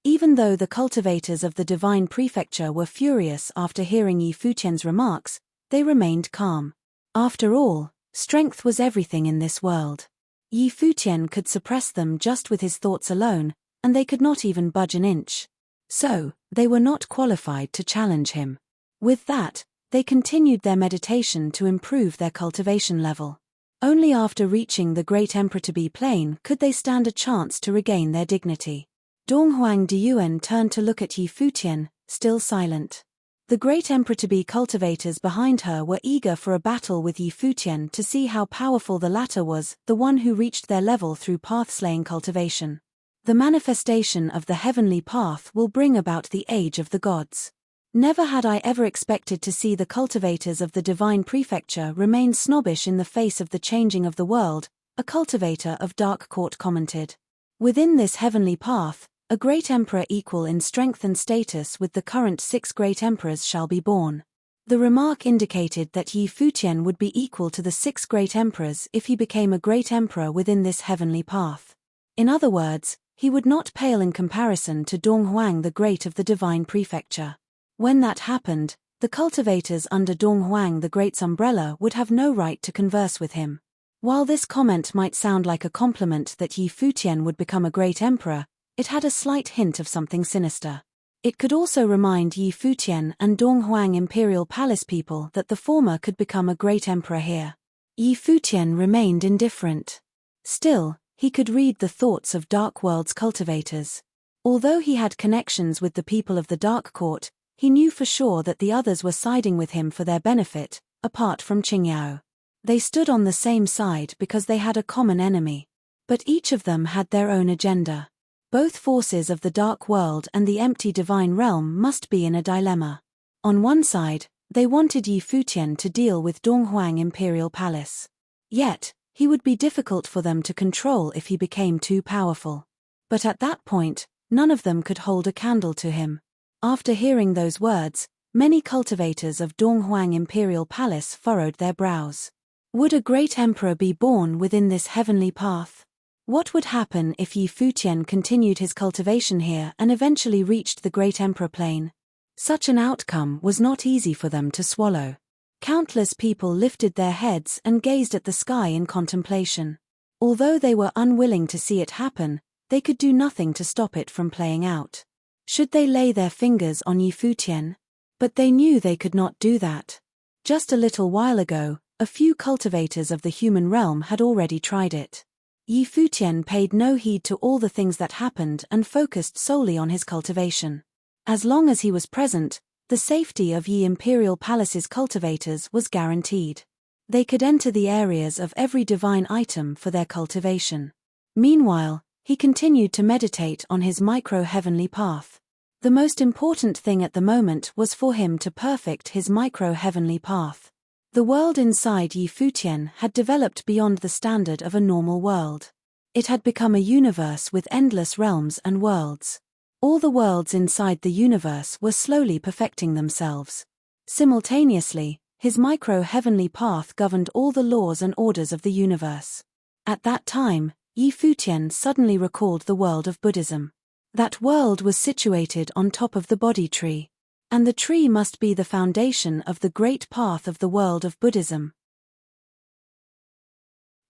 Even though the cultivators of the Divine Prefecture were furious after hearing Yi Futian's remarks, they remained calm. After all, strength was everything in this world. Yi Futian could suppress them just with his thoughts alone, and they could not even budge an inch. So, they were not qualified to challenge him. With that, they continued their meditation to improve their cultivation level. Only after reaching the Great Emperor-to-be plane could they stand a chance to regain their dignity. Donghuang Diyuan turned to look at Yi Futian, still silent. The Great Emperor-to-be cultivators behind her were eager for a battle with Yi Futian to see how powerful the latter was, the one who reached their level through path-slaying cultivation. The manifestation of the heavenly path will bring about the age of the gods. Never had I ever expected to see the cultivators of the Divine Prefecture remain snobbish in the face of the changing of the world, a cultivator of Dark Court commented. Within this heavenly path, a great emperor equal in strength and status with the current 6 great emperors shall be born. The remark indicated that Yi Futian would be equal to the 6 great emperors if he became a great emperor within this heavenly path. In other words, he would not pale in comparison to Donghuang the Great of the Divine Prefecture. When that happened, the cultivators under Donghuang the Great's umbrella would have no right to converse with him. While this comment might sound like a compliment that Yi Futian would become a great emperor, it had a slight hint of something sinister. It could also remind Yi Futian and Donghuang Imperial Palace people that the former could become a great emperor here. Yi Futian remained indifferent. Still, he could read the thoughts of Dark World's cultivators. Although he had connections with the people of the Dark Court, he knew for sure that the others were siding with him for their benefit, apart from Qingyao. They stood on the same side because they had a common enemy. But each of them had their own agenda. Both forces of the Dark World and the empty divine realm must be in a dilemma. On one side, they wanted Yi Futian to deal with Donghuang Imperial Palace. Yet, he would be difficult for them to control if he became too powerful. But at that point, none of them could hold a candle to him. After hearing those words, many cultivators of Donghuang Imperial Palace furrowed their brows. Would a great emperor be born within this heavenly path? What would happen if Yi Futian continued his cultivation here and eventually reached the great emperor plane? Such an outcome was not easy for them to swallow. Countless people lifted their heads and gazed at the sky in contemplation. Although they were unwilling to see it happen, they could do nothing to stop it from playing out. Should they lay their fingers on Yi Futian? But they knew they could not do that. Just a little while ago, a few cultivators of the human realm had already tried it. Yi Futian paid no heed to all the things that happened and focused solely on his cultivation. As long as he was present, the safety of Yi Imperial Palace's cultivators was guaranteed. They could enter the areas of every divine item for their cultivation. Meanwhile, he continued to meditate on his micro-heavenly path. The most important thing at the moment was for him to perfect his micro-heavenly path. The world inside Yi Futian had developed beyond the standard of a normal world. It had become a universe with endless realms and worlds. All the worlds inside the universe were slowly perfecting themselves. Simultaneously, his micro-heavenly path governed all the laws and orders of the universe. At that time, Yi Futian suddenly recalled the world of Buddhism. That world was situated on top of the Bodhi tree. And the tree must be the foundation of the great path of the world of Buddhism.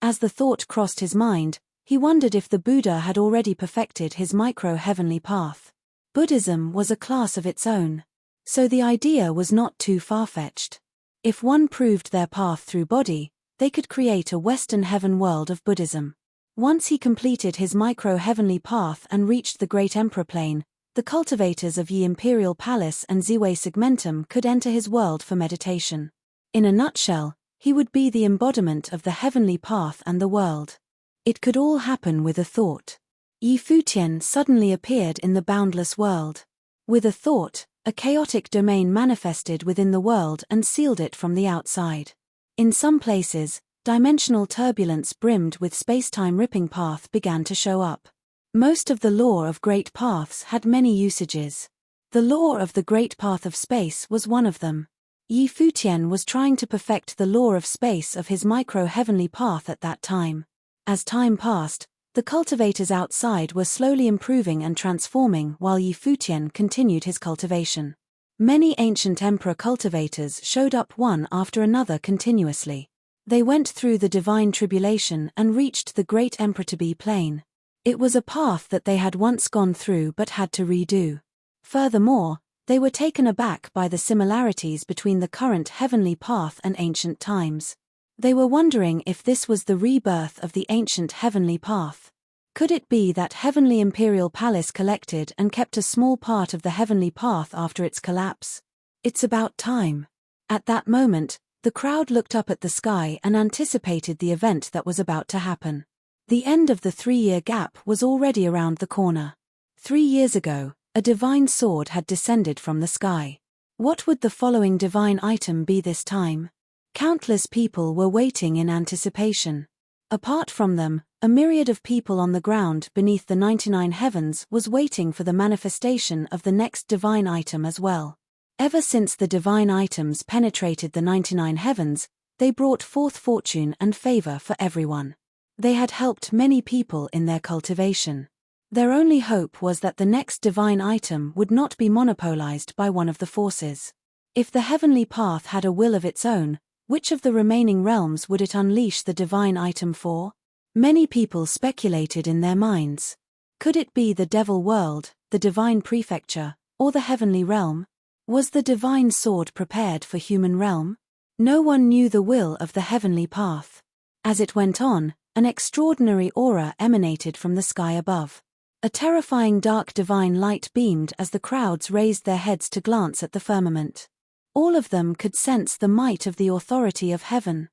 As the thought crossed his mind, he wondered if the Buddha had already perfected his micro-heavenly path. Buddhism was a class of its own. So the idea was not too far-fetched. If one proved their path through Bodhi, they could create a Western heaven world of Buddhism. Once he completed his micro-heavenly path and reached the Great Emperor Plane, the cultivators of Yi Imperial Palace and Ziwei Segmentum could enter his world for meditation. In a nutshell, he would be the embodiment of the heavenly path and the world. It could all happen with a thought. Yi Futian suddenly appeared in the boundless world. With a thought, a chaotic domain manifested within the world and sealed it from the outside. In some places, dimensional turbulence brimmed with space-time ripping path began to show up. Most of the law of great paths had many usages. The law of the great path of space was one of them. Yi Futian was trying to perfect the law of space of his micro-heavenly path at that time. As time passed, the cultivators outside were slowly improving and transforming while Yi Futian continued his cultivation. Many ancient emperor cultivators showed up one after another continuously. They went through the divine tribulation and reached the great emperor-to-be plane. It was a path that they had once gone through but had to redo. Furthermore, they were taken aback by the similarities between the current heavenly path and ancient times. They were wondering if this was the rebirth of the ancient heavenly path. Could it be that Heavenly Imperial Palace collected and kept a small part of the heavenly path after its collapse? It's about time. At that moment, the crowd looked up at the sky and anticipated the event that was about to happen. The end of the 3-year gap was already around the corner. 3 years ago, a divine sword had descended from the sky. What would the following divine item be this time? Countless people were waiting in anticipation. Apart from them, a myriad of people on the ground beneath the 99 heavens was waiting for the manifestation of the next divine item as well. Ever since the divine items penetrated the 99 heavens, they brought forth fortune and favor for everyone. They had helped many people in their cultivation. Their only hope was that the next divine item would not be monopolized by one of the forces. If the heavenly path had a will of its own, which of the remaining realms would it unleash the divine item for? Many people speculated in their minds. Could it be the devil world, the divine prefecture, or the heavenly realm? Was the divine sword prepared for human realm? No one knew the will of the heavenly path. As it went on, an extraordinary aura emanated from the sky above. A terrifying dark divine light beamed as the crowds raised their heads to glance at the firmament. All of them could sense the might of the authority of heaven.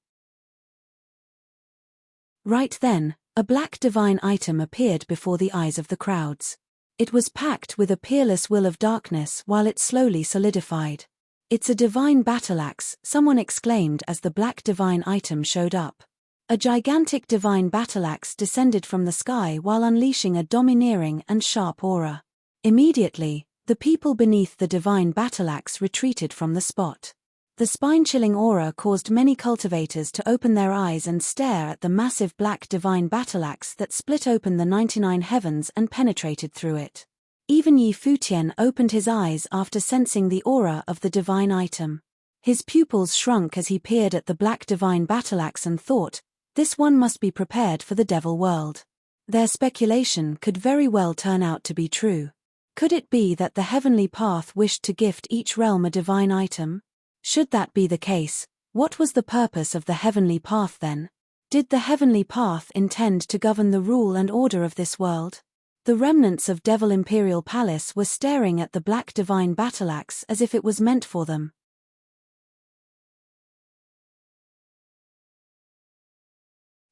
Right then, a black divine item appeared before the eyes of the crowds. It was packed with a peerless will of darkness while it slowly solidified. "It's a divine battle-axe," someone exclaimed as the black divine item showed up. A gigantic divine battle-axe descended from the sky while unleashing a domineering and sharp aura. Immediately, the people beneath the divine battle-axe retreated from the spot. The spine-chilling aura caused many cultivators to open their eyes and stare at the massive black divine battle-axe that split open the 99 heavens and penetrated through it. Even Futian opened his eyes after sensing the aura of the divine item. His pupils shrunk as he peered at the black divine battle-axe and thought, "This one must be prepared for the devil world." Their speculation could very well turn out to be true. Could it be that the heavenly path wished to gift each realm a divine item? Should that be the case, what was the purpose of the heavenly path then? Did the heavenly path intend to govern the rule and order of this world? The remnants of Devil Imperial Palace were staring at the black divine battle-axe as if it was meant for them.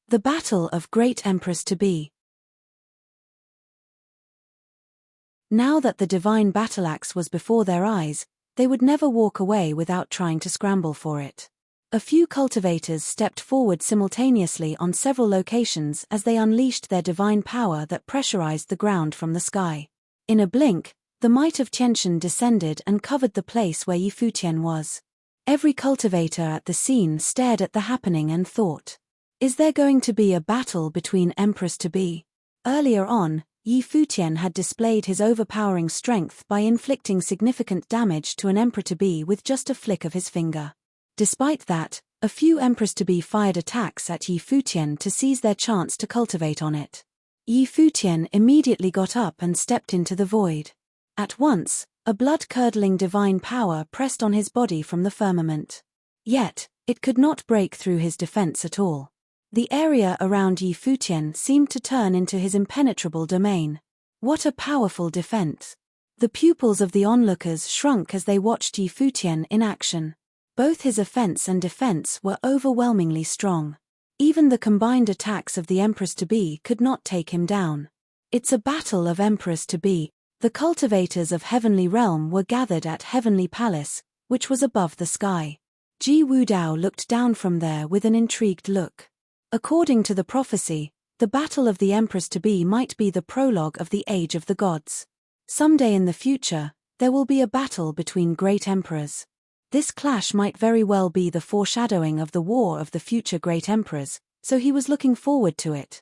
The Battle of Great Empress to Be. Now that the divine battle-axe was before their eyes, they would never walk away without trying to scramble for it. A few cultivators stepped forward simultaneously on several locations as they unleashed their divine power that pressurized the ground from the sky. In a blink, the might of Tiantian descended and covered the place where Futian was. Every cultivator at the scene stared at the happening and thought, "Is there going to be a battle between Empress-to-be?" Earlier on, Futian had displayed his overpowering strength by inflicting significant damage to an Emperor-to-be with just a flick of his finger. Despite that, a few Empress-to-be fired attacks at Futian to seize their chance to cultivate on it. Futian immediately got up and stepped into the void. At once, a blood-curdling divine power pressed on his body from the firmament. Yet, it could not break through his defense at all. The area around Futian seemed to turn into his impenetrable domain. What a powerful defense! The pupils of the onlookers shrunk as they watched Futian in action. Both his offense and defense were overwhelmingly strong. Even the combined attacks of the Empress-to-be could not take him down. It's a battle of Empress-to-be. The cultivators of Heavenly Realm were gathered at Heavenly Palace, which was above the sky. Ji Wudao looked down from there with an intrigued look. According to the prophecy, the battle of the Empress-to-be might be the prologue of the Age of the Gods. Someday in the future, there will be a battle between great emperors. This clash might very well be the foreshadowing of the war of the future great emperors, so he was looking forward to it.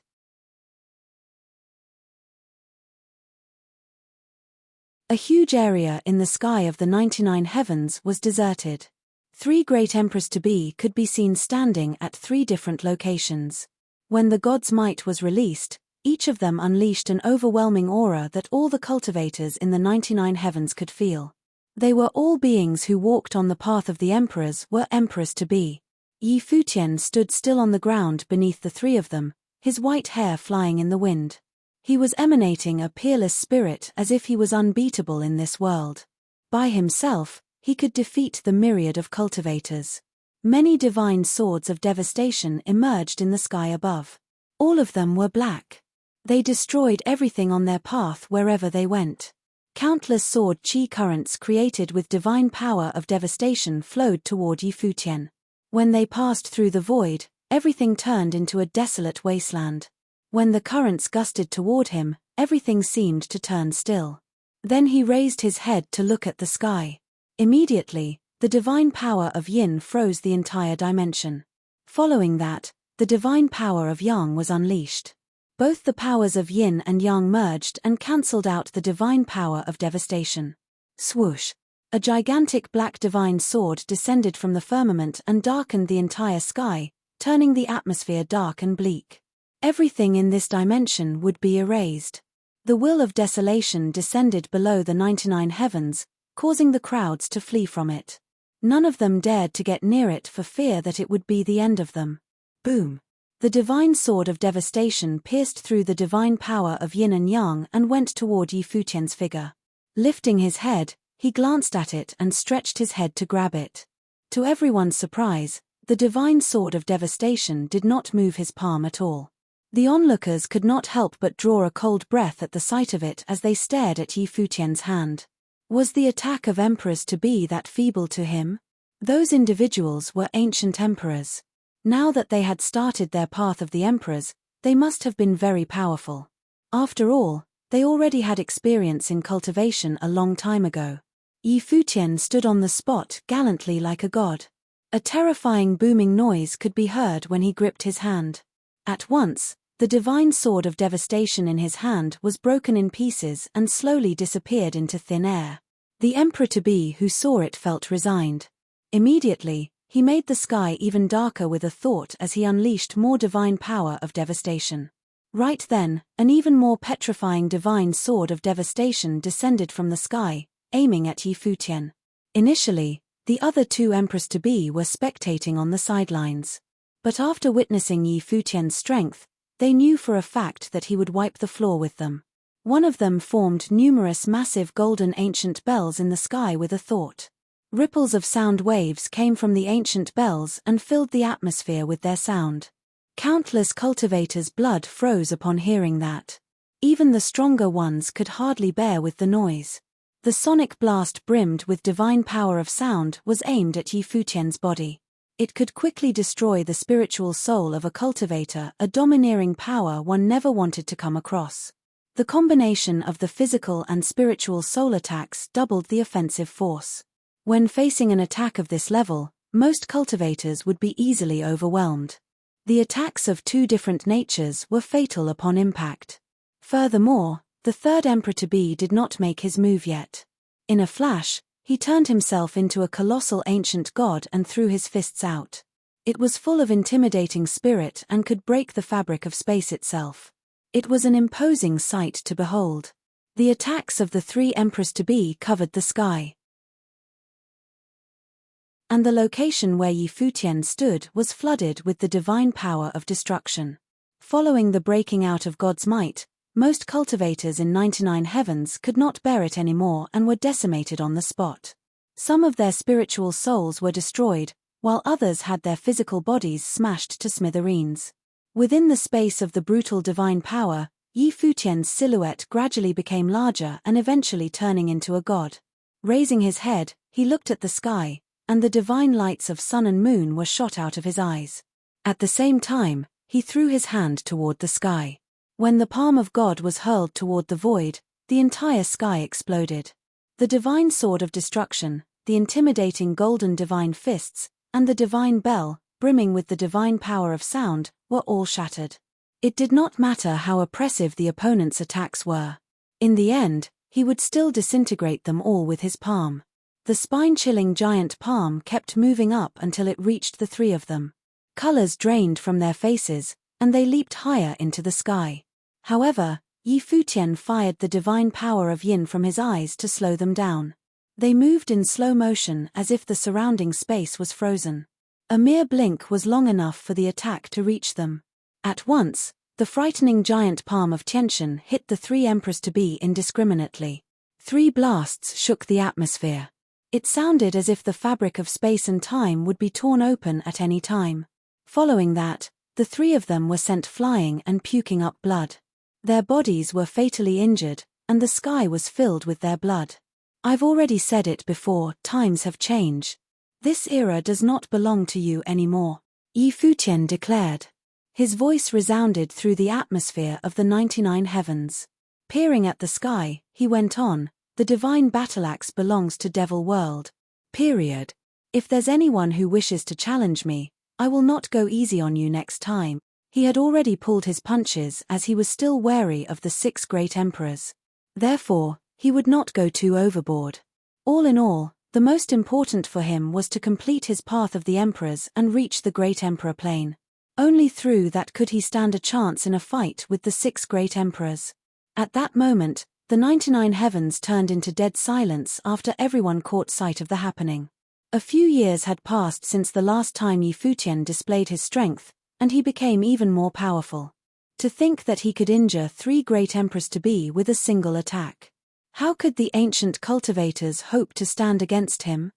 A huge area in the sky of the 99 heavens was deserted. 3 great Empress-to-be could be seen standing at 3 different locations. When the god's might was released, each of them unleashed an overwhelming aura that all the cultivators in the 99 heavens could feel. They were all beings who walked on the path of the emperors were Empress-to-be. Futian stood still on the ground beneath the 3 of them, his white hair flying in the wind. He was emanating a peerless spirit as if he was unbeatable in this world. By himself, he could defeat the myriad of cultivators. Many divine swords of devastation emerged in the sky above. All of them were black. They destroyed everything on their path wherever they went. Countless sword chi currents created with divine power of devastation flowed toward Futian. When they passed through the void, everything turned into a desolate wasteland. When the currents gusted toward him, everything seemed to turn still. Then he raised his head to look at the sky. Immediately, the divine power of Yin froze the entire dimension. Following that, the divine power of Yang was unleashed. Both the powers of Yin and Yang merged and cancelled out the divine power of devastation. Swoosh! A gigantic black divine sword descended from the firmament and darkened the entire sky, turning the atmosphere dark and bleak. Everything in this dimension would be erased. The will of desolation descended below the 99 heavens, causing the crowds to flee from it. None of them dared to get near it for fear that it would be the end of them. Boom! The divine sword of devastation pierced through the divine power of yin and yang and went toward Yi Futian's figure. Lifting his head, he glanced at it and stretched his head to grab it. To everyone's surprise, the divine sword of devastation did not move his palm at all. The onlookers could not help but draw a cold breath at the sight of it as they stared at Yi Futian's hand. Was the attack of emperors to be that feeble to him? Those individuals were ancient emperors. Now that they had started their path of the emperors, they must have been very powerful. After all, they already had experience in cultivation a long time ago. Yi Futian stood on the spot gallantly like a god. A terrifying booming noise could be heard when he gripped his hand. At once, the divine sword of devastation in his hand was broken in pieces and slowly disappeared into thin air. The emperor-to-be who saw it felt resigned. Immediately, he made the sky even darker with a thought as he unleashed more divine power of devastation. Right then, an even more petrifying divine sword of devastation descended from the sky, aiming at Yi Futian. Initially, the other two emperors-to-be were spectating on the sidelines. But after witnessing Yi Futian's strength, they knew for a fact that he would wipe the floor with them. One of them formed numerous massive golden ancient bells in the sky with a thought. Ripples of sound waves came from the ancient bells and filled the atmosphere with their sound. Countless cultivators' blood froze upon hearing that. Even the stronger ones could hardly bear with the noise. The sonic blast brimmed with divine power of sound was aimed at Yi Futian's body. It could quickly destroy the spiritual soul of a cultivator, a domineering power one never wanted to come across. The combination of the physical and spiritual soul attacks doubled the offensive force. When facing an attack of this level, most cultivators would be easily overwhelmed. The attacks of two different natures were fatal upon impact. Furthermore, the third emperor-to-be did not make his move yet. In a flash, he turned himself into a colossal ancient god and threw his fists out. It was full of intimidating spirit and could break the fabric of space itself. It was an imposing sight to behold. The attacks of the three emperors-to-be covered the sky. And the location where Yi Futian stood was flooded with the divine power of destruction. Following the breaking out of God's might, most cultivators in 99 heavens could not bear it anymore and were decimated on the spot. Some of their spiritual souls were destroyed, while others had their physical bodies smashed to smithereens. Within the space of the brutal divine power, Yi Futian's silhouette gradually became larger and eventually turning into a god. Raising his head, he looked at the sky, and the divine lights of sun and moon were shot out of his eyes. At the same time, he threw his hand toward the sky. When the palm of God was hurled toward the void, the entire sky exploded. The divine sword of destruction, the intimidating golden divine fists, and the divine bell, brimming with the divine power of sound, were all shattered. It did not matter how oppressive the opponent's attacks were. In the end, he would still disintegrate them all with his palm. The spine-chilling giant palm kept moving up until it reached the three of them. Colors drained from their faces, and they leaped higher into the sky. However, Yi Futian fired the divine power of yin from his eyes to slow them down. They moved in slow motion as if the surrounding space was frozen. A mere blink was long enough for the attack to reach them. At once, the frightening giant palm of Tiantian hit the three emperors-to-be indiscriminately. 3 blasts shook the atmosphere. It sounded as if the fabric of space and time would be torn open at any time. Following that, the 3 of them were sent flying and puking up blood. Their bodies were fatally injured, and the sky was filled with their blood. I've already said it before, times have changed. This era does not belong to you anymore, Yi Futian declared. His voice resounded through the atmosphere of the 99 heavens. Peering at the sky, he went on, the divine battle-axe belongs to Devil World. Period. If there's anyone who wishes to challenge me, I will not go easy on you next time. He had already pulled his punches as he was still wary of the 6 great emperors. Therefore, he would not go too overboard. All in all, the most important for him was to complete his path of the emperors and reach the great emperor plane. Only through that could he stand a chance in a fight with the 6 great emperors. At that moment, the 99 heavens turned into dead silence after everyone caught sight of the happening. A few years had passed since the last time Yi Futian displayed his strength, and he became even more powerful. To think that he could injure 3 great emperors-to-be with a single attack. How could the ancient cultivators hope to stand against him?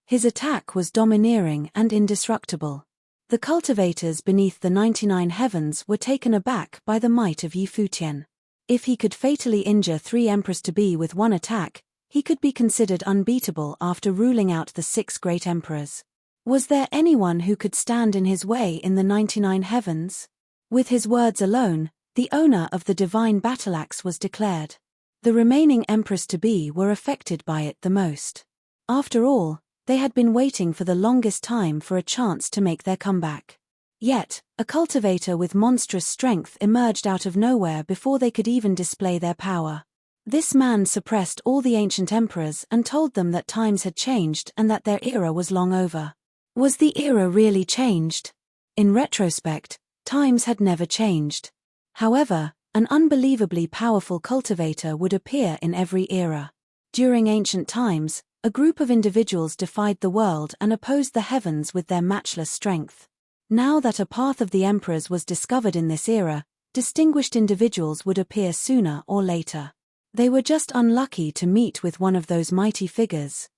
His attack was domineering and indestructible. The cultivators beneath the 99 heavens were taken aback by the might of Futian. If he could fatally injure 3 emperors-to-be with one attack, he could be considered unbeatable after ruling out the 6 great emperors. Was there anyone who could stand in his way in the 99 heavens? With his words alone, the owner of the divine battle-axe was declared. The remaining emperors-to-be were affected by it the most. After all, they had been waiting for the longest time for a chance to make their comeback. Yet, a cultivator with monstrous strength emerged out of nowhere before they could even display their power. This man suppressed all the ancient emperors and told them that times had changed and that their era was long over. Was the era really changed? In retrospect, times had never changed. However, an unbelievably powerful cultivator would appear in every era. During ancient times, a group of individuals defied the world and opposed the heavens with their matchless strength. Now that a path of the emperors was discovered in this era, distinguished individuals would appear sooner or later. They were just unlucky to meet with one of those mighty figures.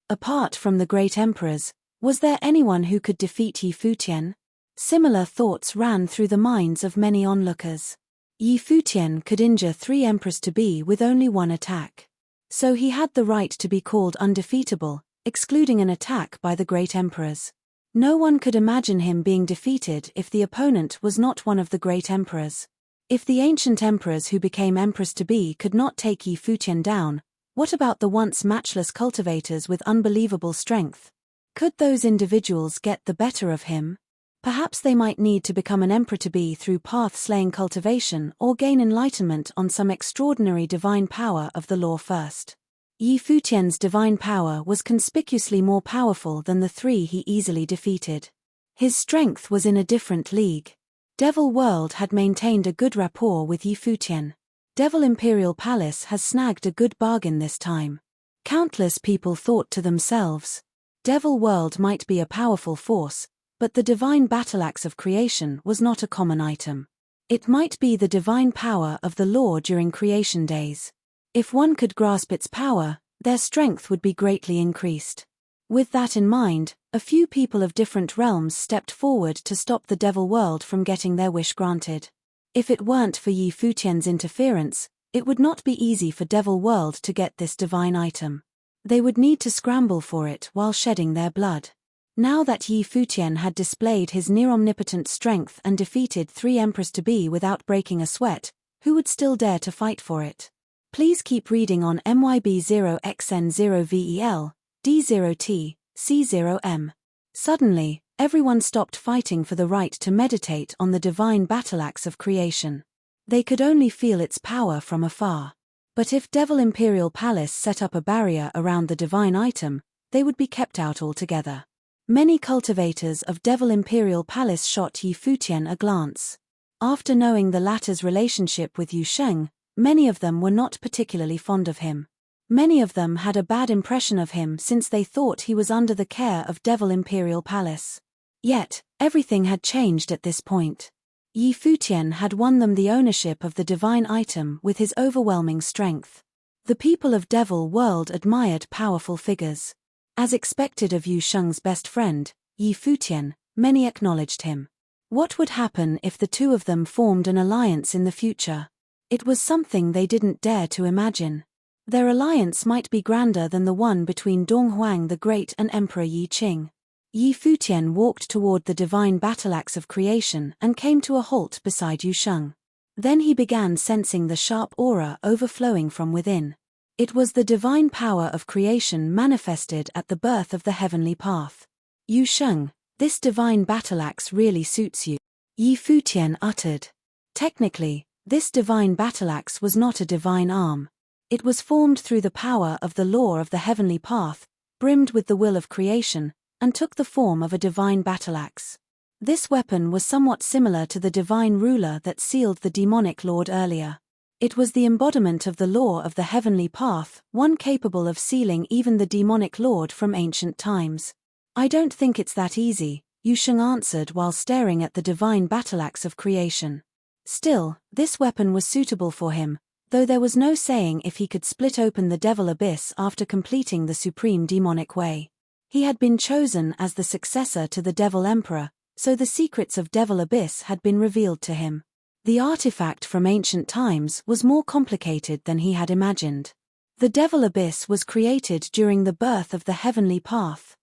Apart from the great emperors, was there anyone who could defeat Futian? Similar thoughts ran through the minds of many onlookers. Futian could injure 3 emperors-to-be with only one attack. So he had the right to be called undefeatable, excluding an attack by the great emperors. No one could imagine him being defeated if the opponent was not one of the great emperors. If the ancient emperors who became emperors-to-be could not take Futian down, what about the once matchless cultivators with unbelievable strength? Could those individuals get the better of him? Perhaps they might need to become an emperor-to-be through path-slaying cultivation or gain enlightenment on some extraordinary divine power of the law first. Futian's divine power was conspicuously more powerful than the 3 he easily defeated. His strength was in a different league. Devil World had maintained a good rapport with Futian. Devil Imperial Palace has snagged a good bargain this time. Countless people thought to themselves, Devil World might be a powerful force, but the divine battle-axe of creation was not a common item. It might be the divine power of the law during creation days. If one could grasp its power, their strength would be greatly increased. With that in mind, a few people of different realms stepped forward to stop the Devil World from getting their wish granted. If it weren't for Futian's interference, it would not be easy for Devil World to get this divine item. They would need to scramble for it while shedding their blood. Now that Futian had displayed his near-omnipotent strength and defeated 3 emperors-to-be without breaking a sweat, who would still dare to fight for it? Please keep reading on MYB0XN0VEL, D0T, C0M. Suddenly, everyone stopped fighting for the right to meditate on the divine battle-axe of creation. They could only feel its power from afar. But if Devil Imperial Palace set up a barrier around the divine item, they would be kept out altogether. Many cultivators of Devil Imperial Palace shot Futian a glance. After knowing the latter's relationship with Sheng, many of them were not particularly fond of him. Many of them had a bad impression of him since they thought he was under the care of Devil Imperial Palace. Yet, everything had changed at this point. Futian had won them the ownership of the divine item with his overwhelming strength. The people of Devil World admired powerful figures. As expected of Sheng's best friend, Futian, many acknowledged him. What would happen if the two of them formed an alliance in the future? It was something they didn't dare to imagine. Their alliance might be grander than the one between Donghuang the Great and Emperor Qing. Futian walked toward the divine battle-axe of creation and came to a halt beside Sheng. Then he began sensing the sharp aura overflowing from within. It was the divine power of creation manifested at the birth of the heavenly path. Sheng, this divine battle-axe really suits you, Futian uttered. Technically, this divine battle-axe was not a divine arm. It was formed through the power of the law of the heavenly path, brimmed with the will of creation, and took the form of a divine battle-axe. This weapon was somewhat similar to the divine ruler that sealed the demonic lord earlier. It was the embodiment of the law of the heavenly path, one capable of sealing even the demonic lord from ancient times. I don't think it's that easy, Yu Sheng answered while staring at the divine battle-axe of creation. Still, this weapon was suitable for him, though there was no saying if he could split open the devil abyss after completing the supreme demonic way. He had been chosen as the successor to the Devil Emperor, so the secrets of Devil Abyss had been revealed to him. The artifact from ancient times was more complicated than he had imagined. The Devil Abyss was created during the birth of the heavenly path.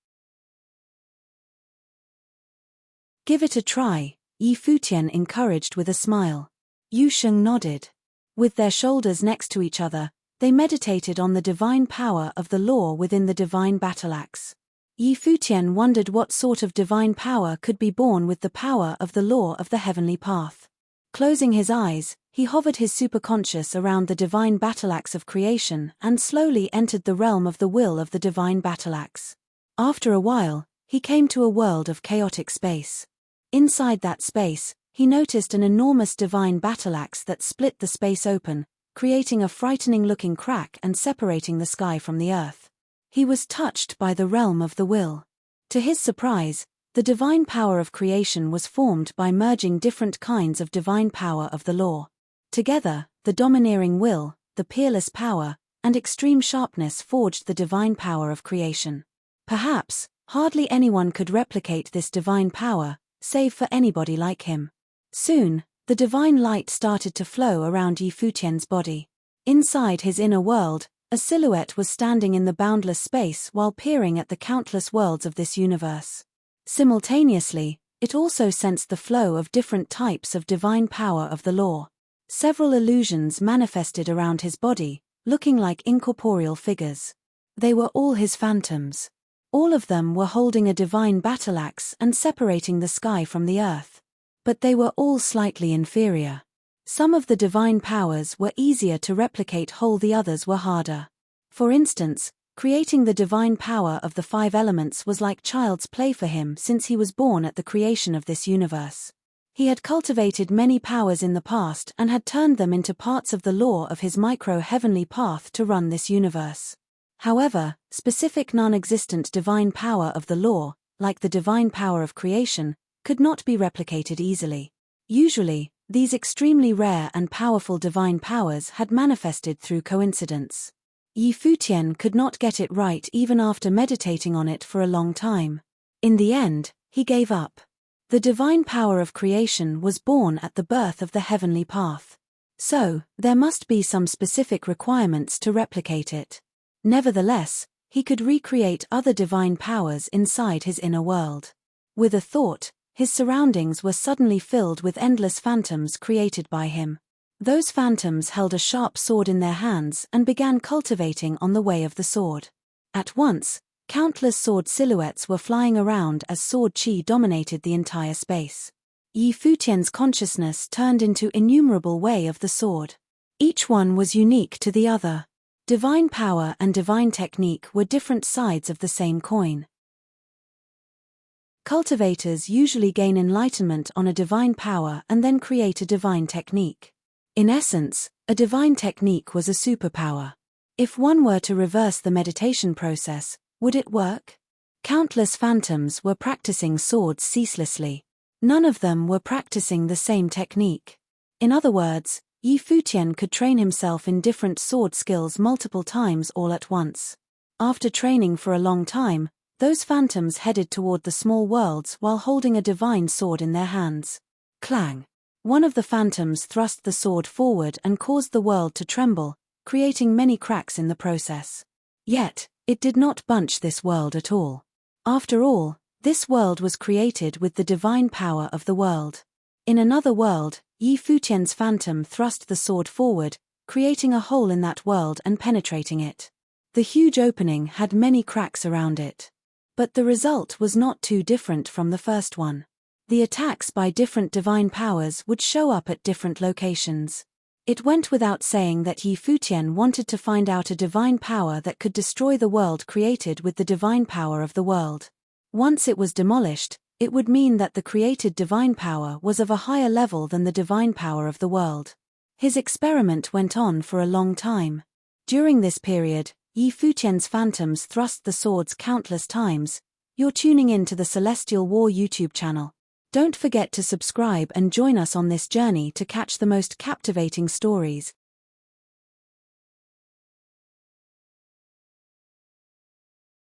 Give it a try, Yi Futian encouraged with a smile. Yu Sheng nodded. With their shoulders next to each other, they meditated on the divine power of the law within the divine battle-axe. Yi Futian wondered what sort of divine power could be born with the power of the law of the heavenly path. Closing his eyes, he hovered his superconscious around the divine battle-axe of creation and slowly entered the realm of the will of the divine battle-axe. After a while, he came to a world of chaotic space. Inside that space, he noticed an enormous divine battle-axe that split the space open, creating a frightening-looking crack and separating the sky from the earth. He was touched by the realm of the will. To his surprise, the divine power of creation was formed by merging different kinds of divine power of the law. Together, the domineering will, the peerless power, and extreme sharpness forged the divine power of creation. Perhaps, hardly anyone could replicate this divine power, save for anybody like him. Soon, the divine light started to flow around Yi Futian's body. Inside his inner world, a silhouette was standing in the boundless space while peering at the countless worlds of this universe. Simultaneously, it also sensed the flow of different types of divine power of the law. Several illusions manifested around his body, looking like incorporeal figures. They were all his phantoms. All of them were holding a divine battle-axe and separating the sky from the earth. But they were all slightly inferior. Some of the divine powers were easier to replicate, whole the others were harder. For instance, creating the divine power of the 5 elements was like child's play for him since he was born at the creation of this universe. He had cultivated many powers in the past and had turned them into parts of the law of his micro-heavenly path to run this universe. However, specific non-existent divine power of the law, like the divine power of creation, could not be replicated easily. Usually, these extremely rare and powerful divine powers had manifested through coincidence. Yi Futian could not get it right even after meditating on it for a long time. In the end, he gave up. The divine power of creation was born at the birth of the heavenly path. So, there must be some specific requirements to replicate it. Nevertheless, he could recreate other divine powers inside his inner world. With a thought, his surroundings were suddenly filled with endless phantoms created by him. Those phantoms held a sharp sword in their hands and began cultivating on the way of the sword. At once, countless sword silhouettes were flying around as sword chi dominated the entire space. Yi Futian's consciousness turned into innumerable way of the sword. Each one was unique to the other. Divine power and divine technique were different sides of the same coin. Cultivators usually gain enlightenment on a divine power and then create a divine technique. In essence, a divine technique was a superpower. If one were to reverse the meditation process, would it work? Countless phantoms were practicing swords ceaselessly. None of them were practicing the same technique. In other words, Yi Futian could train himself in different sword skills multiple times all at once. After training for a long time, those phantoms headed toward the small worlds while holding a divine sword in their hands. Clang! One of the phantoms thrust the sword forward and caused the world to tremble, creating many cracks in the process. Yet, it did not bunch this world at all. After all, this world was created with the divine power of the world. In another world, Yi Futian's phantom thrust the sword forward, creating a hole in that world and penetrating it. The huge opening had many cracks around it. But the result was not too different from the first one. The attacks by different divine powers would show up at different locations. It went without saying that Yi Futian wanted to find out a divine power that could destroy the world created with the divine power of the world. Once it was demolished, it would mean that the created divine power was of a higher level than the divine power of the world. His experiment went on for a long time. During this period, Yi Futian's phantoms thrust the swords countless times. You're tuning in to the Celestial War YouTube channel. Don't forget to subscribe and join us on this journey to catch the most captivating stories.